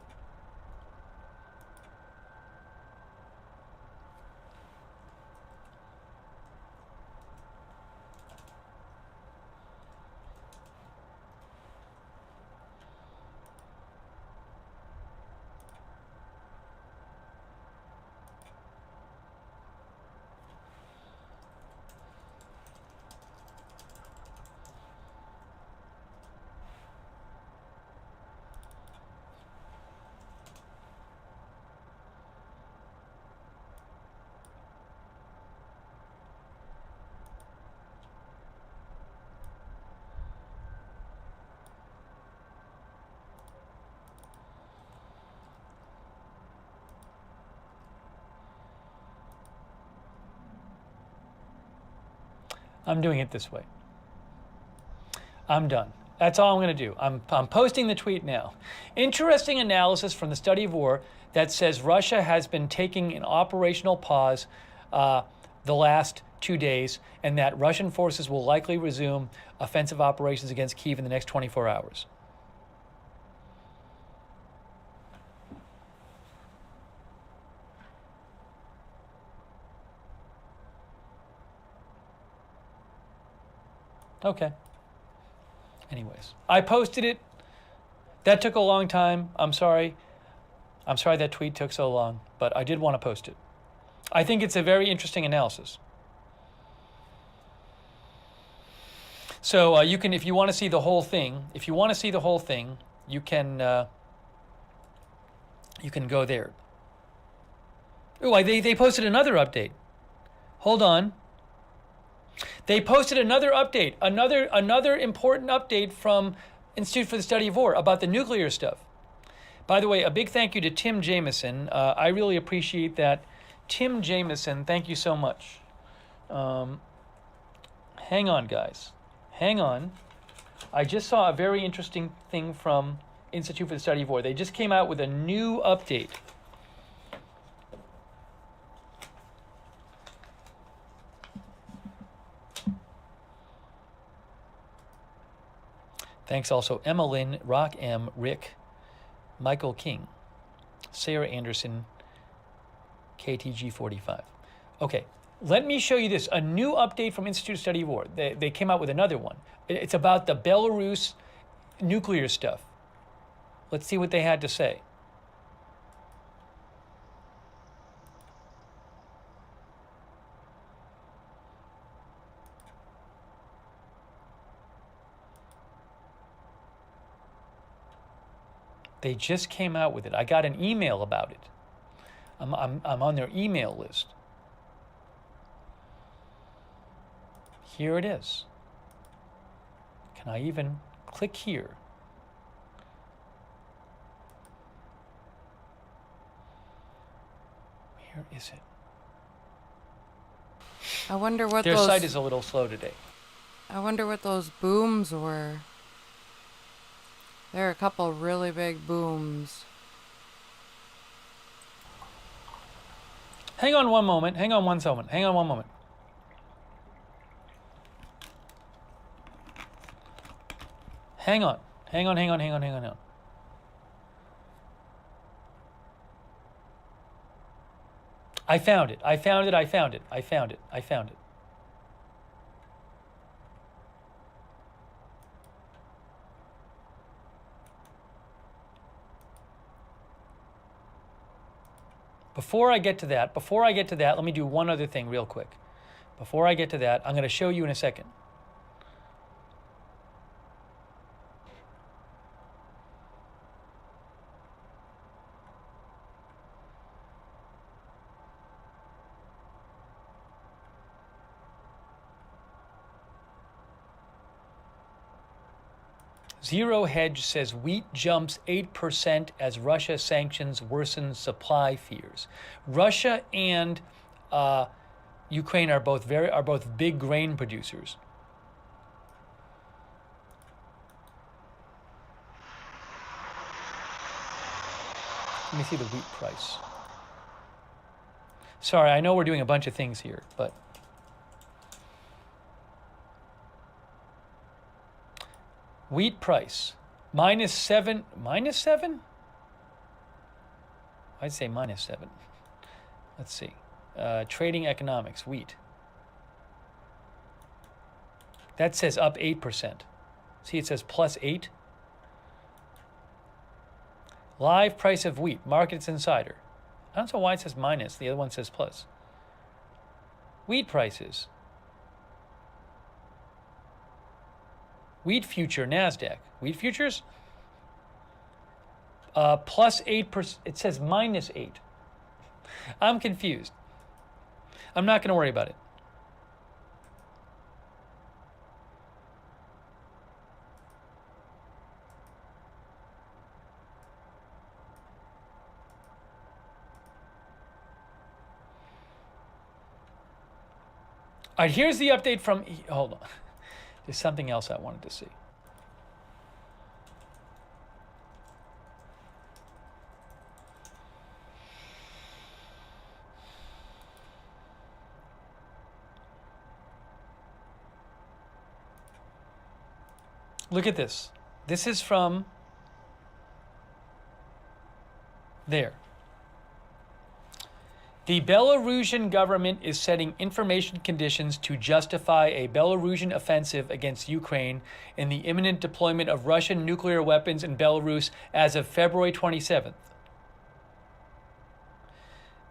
I'm doing it this way. I'm done. That's all I'm going to do. I'm posting the tweet now. Interesting analysis from the study of war that says Russia has been taking an operational pause the last 2 days, and that Russian forces will likely resume offensive operations against Kyiv in the next 24 hours. Okay. Anyways, I posted it. That took a long time. I'm sorry. I'm sorry that tweet took so long, but I did want to post it. I think it's a very interesting analysis. So you can, if you want to see the whole thing, you can go there. Oh, they posted another update. Hold on. They posted another update, another important update from Institute for the Study of War about the nuclear stuff. By the way, a big thank you to Tim Jameson. I really appreciate that. Tim Jameson, thank you so much. Hang on, guys. Hang on. I just saw a very interesting thing from Institute for the Study of War. They just came out with a new update. Thanks also Emma Lynn, Rock M, Rick, Michael King, Sarah Anderson, KTG45. Okay, let me show you this. A new update from Institute of Study of War. They came out with another one. It's about the Belarus nuclear stuff. Let's see what they had to say. They just came out with it. I got an email about it. I'm on their email list. Here it is. Can I even click here? Where is it? I wonder what Their those. site is a little slow today. I wonder what those booms were. There are a couple really big booms. Hang on one moment. Hang on one moment. Hang on one moment. Hang on. Hang on, hang on, hang on, hang on, hang on. I found it. I found it. I found it. I found it. I found it. Before I get to that, let me do one other thing real quick. Before I get to that, I'm going to show you in a second. Zero Hedge says wheat jumps 8% as Russia sanctions worsen supply fears. Russia and Ukraine are both big grain producers. Let me see the wheat price. Sorry, I know we're doing a bunch of things here, but wheat price, -7, -7? I'd say -7. Let's see. Trading economics, wheat. That says up 8%. See, it says +8. Live price of wheat, Markets Insider. I don't know why it says minus, the other one says plus. Wheat prices. Wheat future, NASDAQ. Wheat futures? +8%. It says -8. I'm confused. I'm not going to worry about it. All right, here's the update from... Hold on. There's something else I wanted to see. Look at this. This is from there. The Belarusian government is setting information conditions to justify a Belarusian offensive against Ukraine in the imminent deployment of Russian nuclear weapons in Belarus as of February 27th.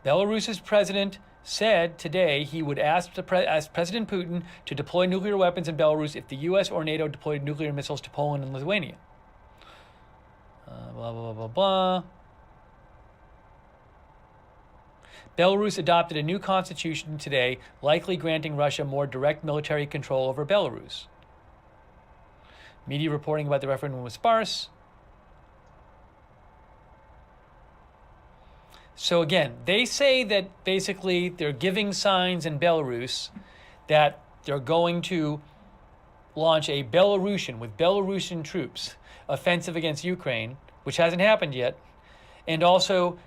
Belarus's president said today he would ask President Putin to deploy nuclear weapons in Belarus if the U.S. or NATO deployed nuclear missiles to Poland and Lithuania. Blah, blah, blah, blah, blah. Belarus adopted a new constitution today, likely granting Russia more direct military control over Belarus. Media reporting about the referendum was sparse. So again, they say that basically they're giving signs in Belarus that they're going to launch a Belarusian, with Belarusian troops, offensive against Ukraine, which hasn't happened yet, and also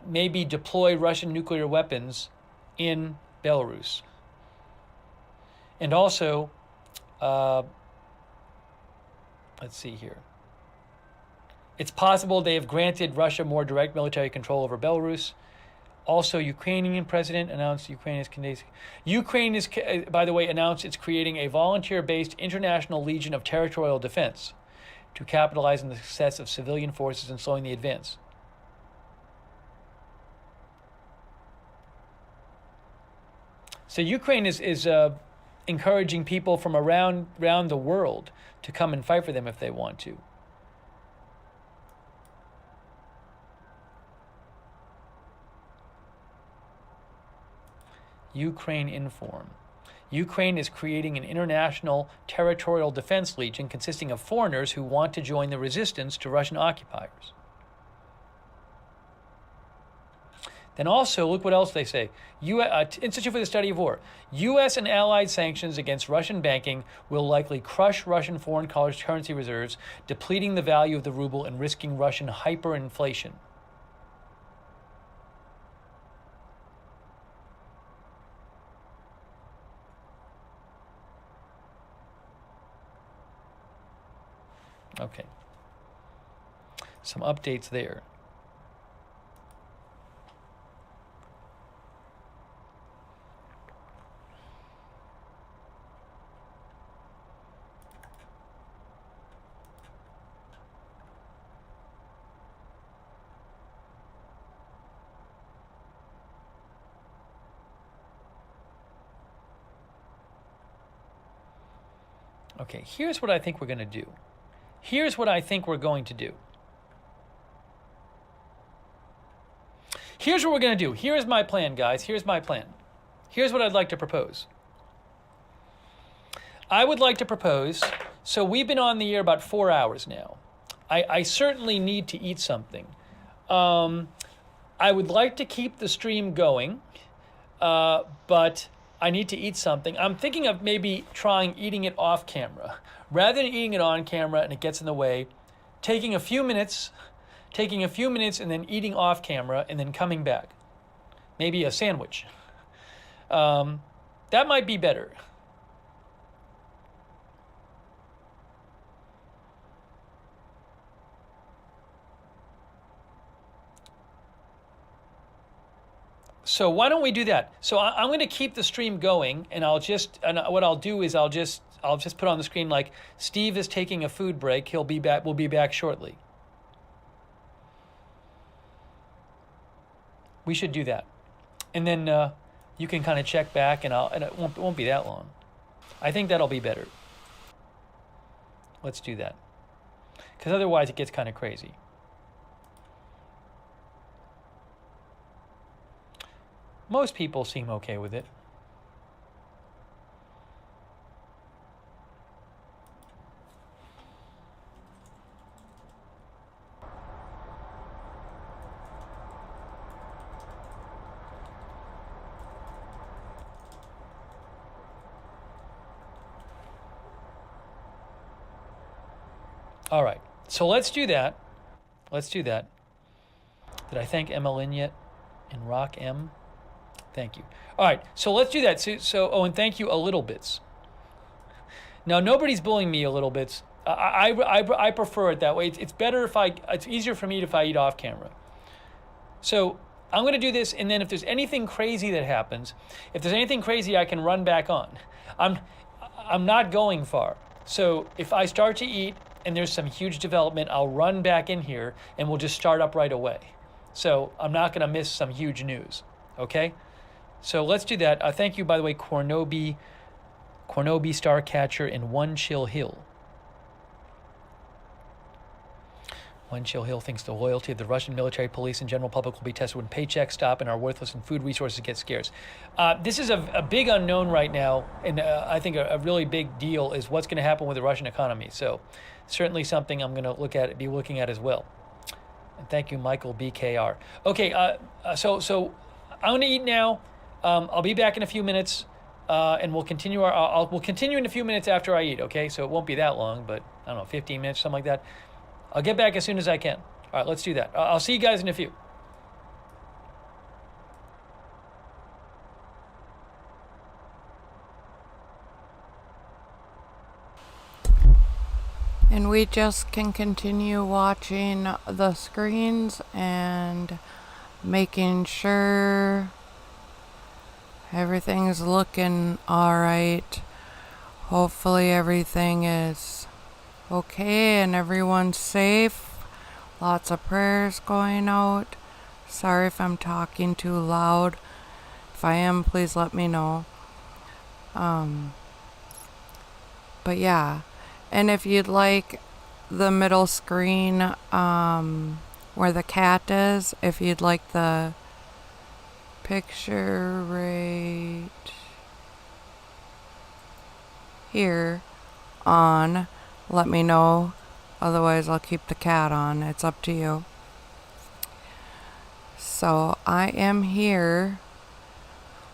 maybe deploy Russian nuclear weapons in Belarus. And also, let's see here. It's possible they have granted Russia more direct military control over Belarus. Also, Ukrainian president announced Ukraine is, by the way, announced it's creating a volunteer-based international legion of territorial defense to capitalize on the success of civilian forces in slowing the advance. So Ukraine is encouraging people from around the world to come and fight for them if they want to. Ukraine Inform. Ukraine is creating an international territorial defense legion consisting of foreigners who want to join the resistance to Russian occupiers. Then also, look what else they say. Institute for the Study of War. U.S. and allied sanctions against Russian banking will likely crush Russian foreign currency reserves, depleting the value of the ruble and risking Russian hyperinflation. Okay. Some updates there. Okay, here's what I think we're going to do. Here's what I think we're going to do. Here's what we're going to do. Here's my plan, guys. Here's my plan. Here's what I'd like to propose. I would like to propose, so we've been on the air about 4 hours now. I certainly need to eat something. I would like to keep the stream going, but I need to eat something. I'm thinking of maybe trying eating it off camera. Rather than eating it on camera and it gets in the way, taking a few minutes and then eating off camera and then coming back. Maybe a sandwich. That might be better. So why don't we do that? So I'm going to keep the stream going, and what I'll do is I'll just put on the screen like Steve is taking a food break. He'll be back. We'll be back shortly. We should do that, and then you can kind of check back, and it won't be that long. I think that'll be better. Let's do that, because otherwise it gets kind of crazy. Most people seem okay with it. All right, so let's do that. Let's do that. Did I thank Emma Lynn yet? And Rock M? Thank you. All right, so let's do that. So, and thank you, A Little Bits. Now, nobody's bullying me, A Little Bits. I prefer it that way. It's better it's easier for me if I eat off camera. So I'm going to do this, and then if there's anything crazy that happens, if there's anything crazy, I can run back on. I'm not going far. So if I start to eat and there's some huge development, I'll run back in here, and we'll just start up right away. So I'm not going to miss some huge news, okay? So let's do that. Thank you, by the way, Cornobi Starcatcher in One Chill Hill. One Chill Hill thinks the loyalty of the Russian military, police, and general public will be tested when paychecks stop and our worthless and food resources get scarce. This is a big unknown right now, and I think a really big deal is what's going to happen with the Russian economy. So certainly something I'm going to be looking at as well. And thank you, Michael BKR. Okay, so I'm going to eat now. I'll be back in a few minutes, and we'll continue we'll continue in a few minutes after I eat. Okay, so it won't be that long, but I don't know, 15 minutes, something like that. I'll get back as soon as I can. All right, let's do that. I'll see you guys in a few. And we just can continue watching the screens and making sure everything's looking all right. Hopefully everything is okay and everyone's safe. Lots of prayers going out. Sorry if I'm talking too loud. If I am, please let me know. But yeah. And if you'd like the middle screen where the cat is, if you'd like the picture right here on, let me know. Otherwise, I'll keep the cat on. It's up to you. So I am here.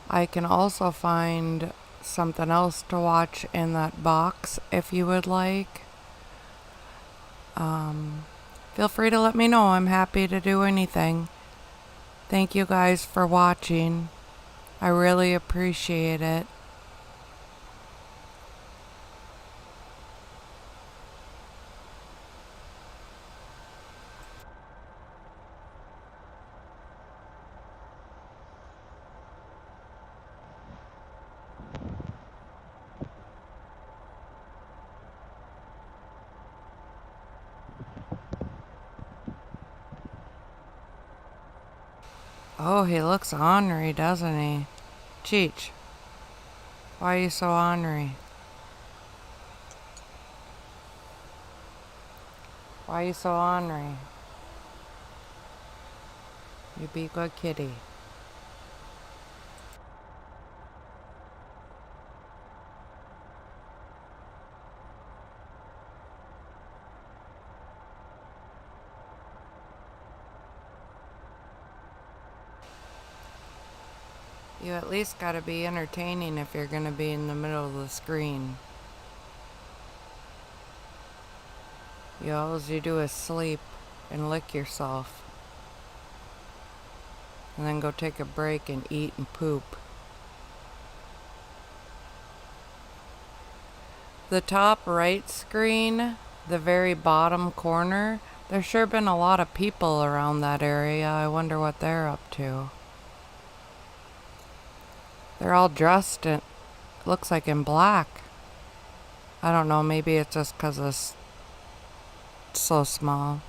I can also find something else to watch in that box if you would like. Feel free to let me know. I'm happy to do anything. Thank you guys for watching. I really appreciate it. Oh, he looks ornery, doesn't he? Cheech, why are you so ornery? Why are you so ornery? You be good kitty. You at least gotta be entertaining if you're gonna be in the middle of the screen. All you do is sleep and lick yourself. And then go take a break and eat and poop. The top right screen, the very bottom corner, there's sure been a lot of people around that area. I wonder what they're up to. They're all dressed in, looks like in black. I don't know, maybe it's just 'cause it's so small.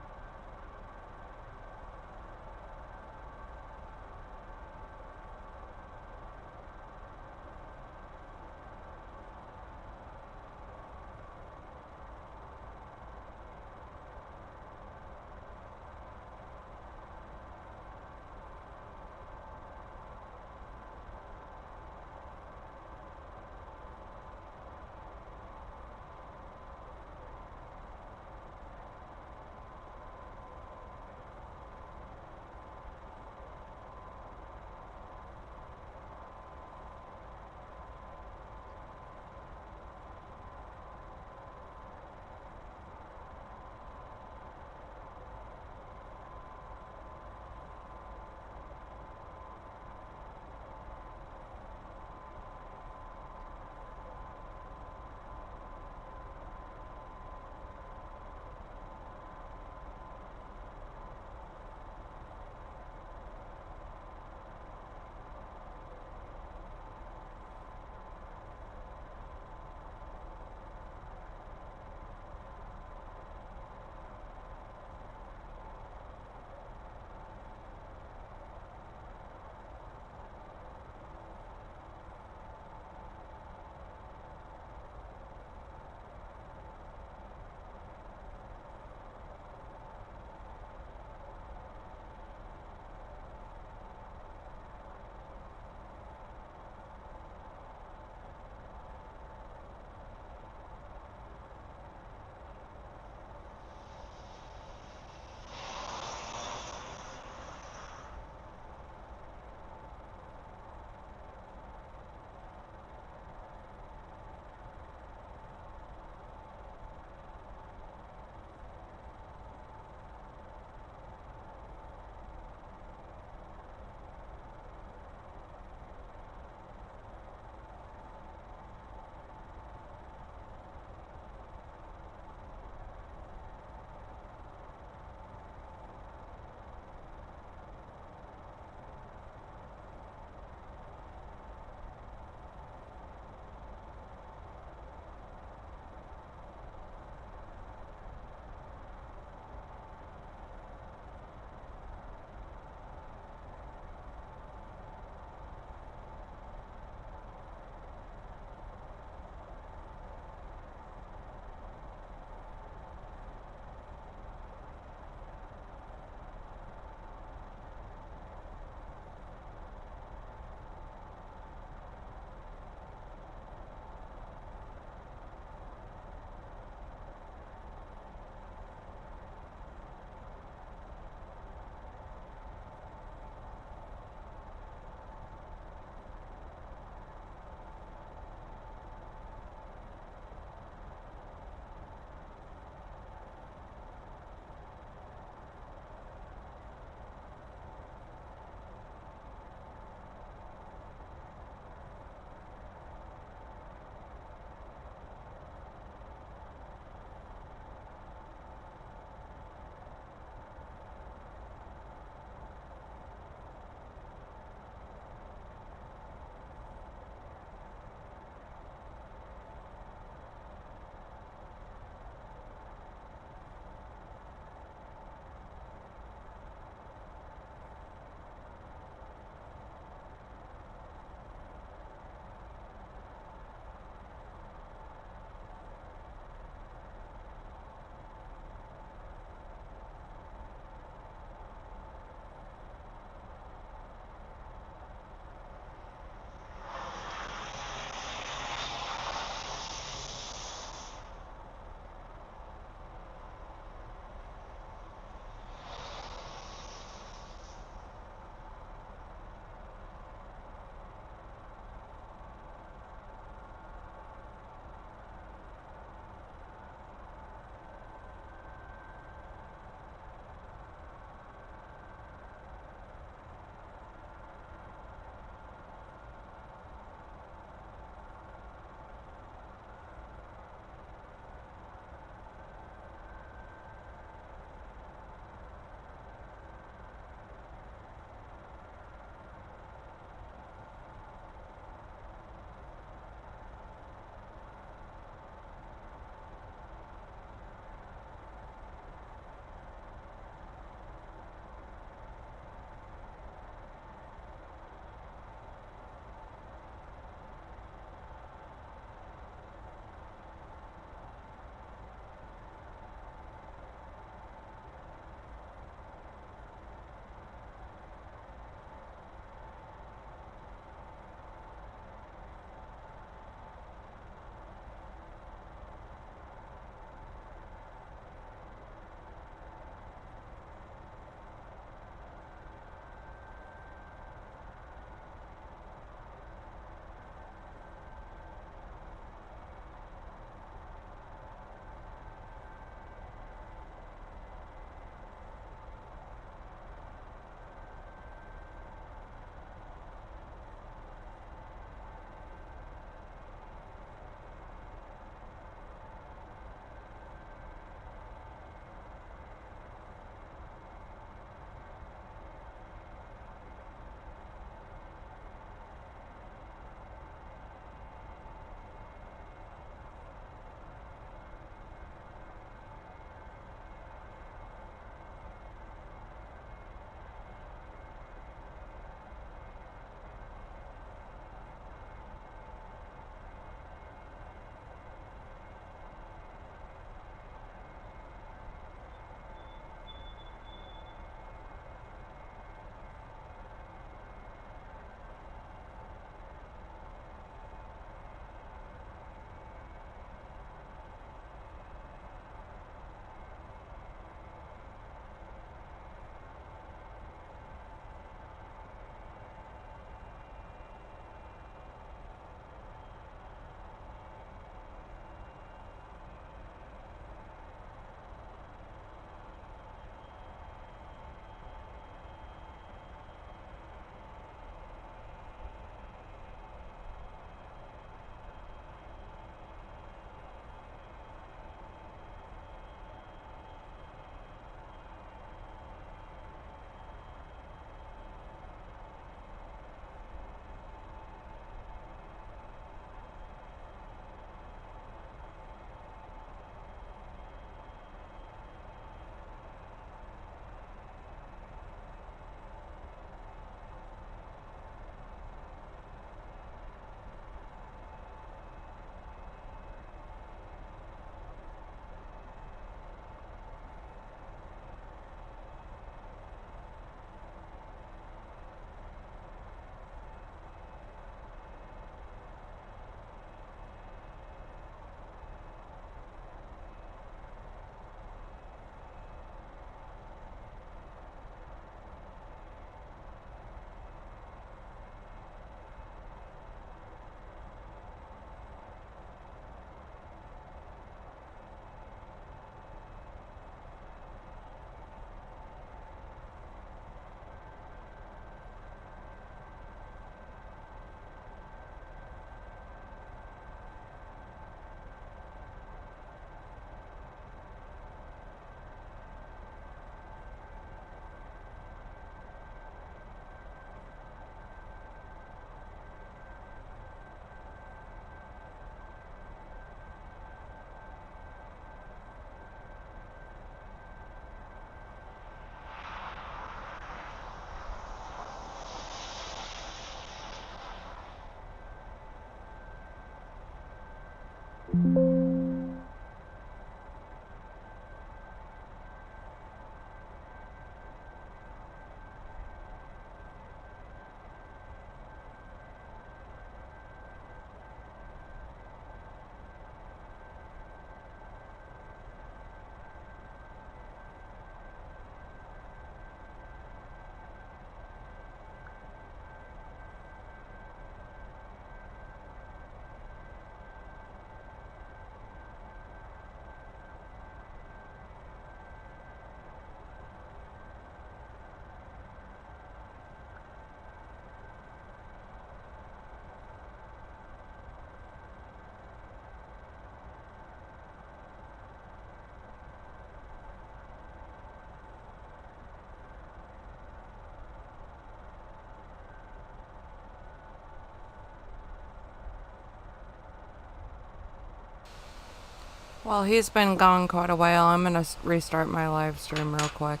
Well, he's been gone quite a while. I'm gonna restart my live stream real quick.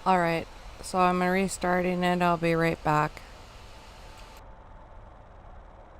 Alright, so I'm restarting it. I'll be right back.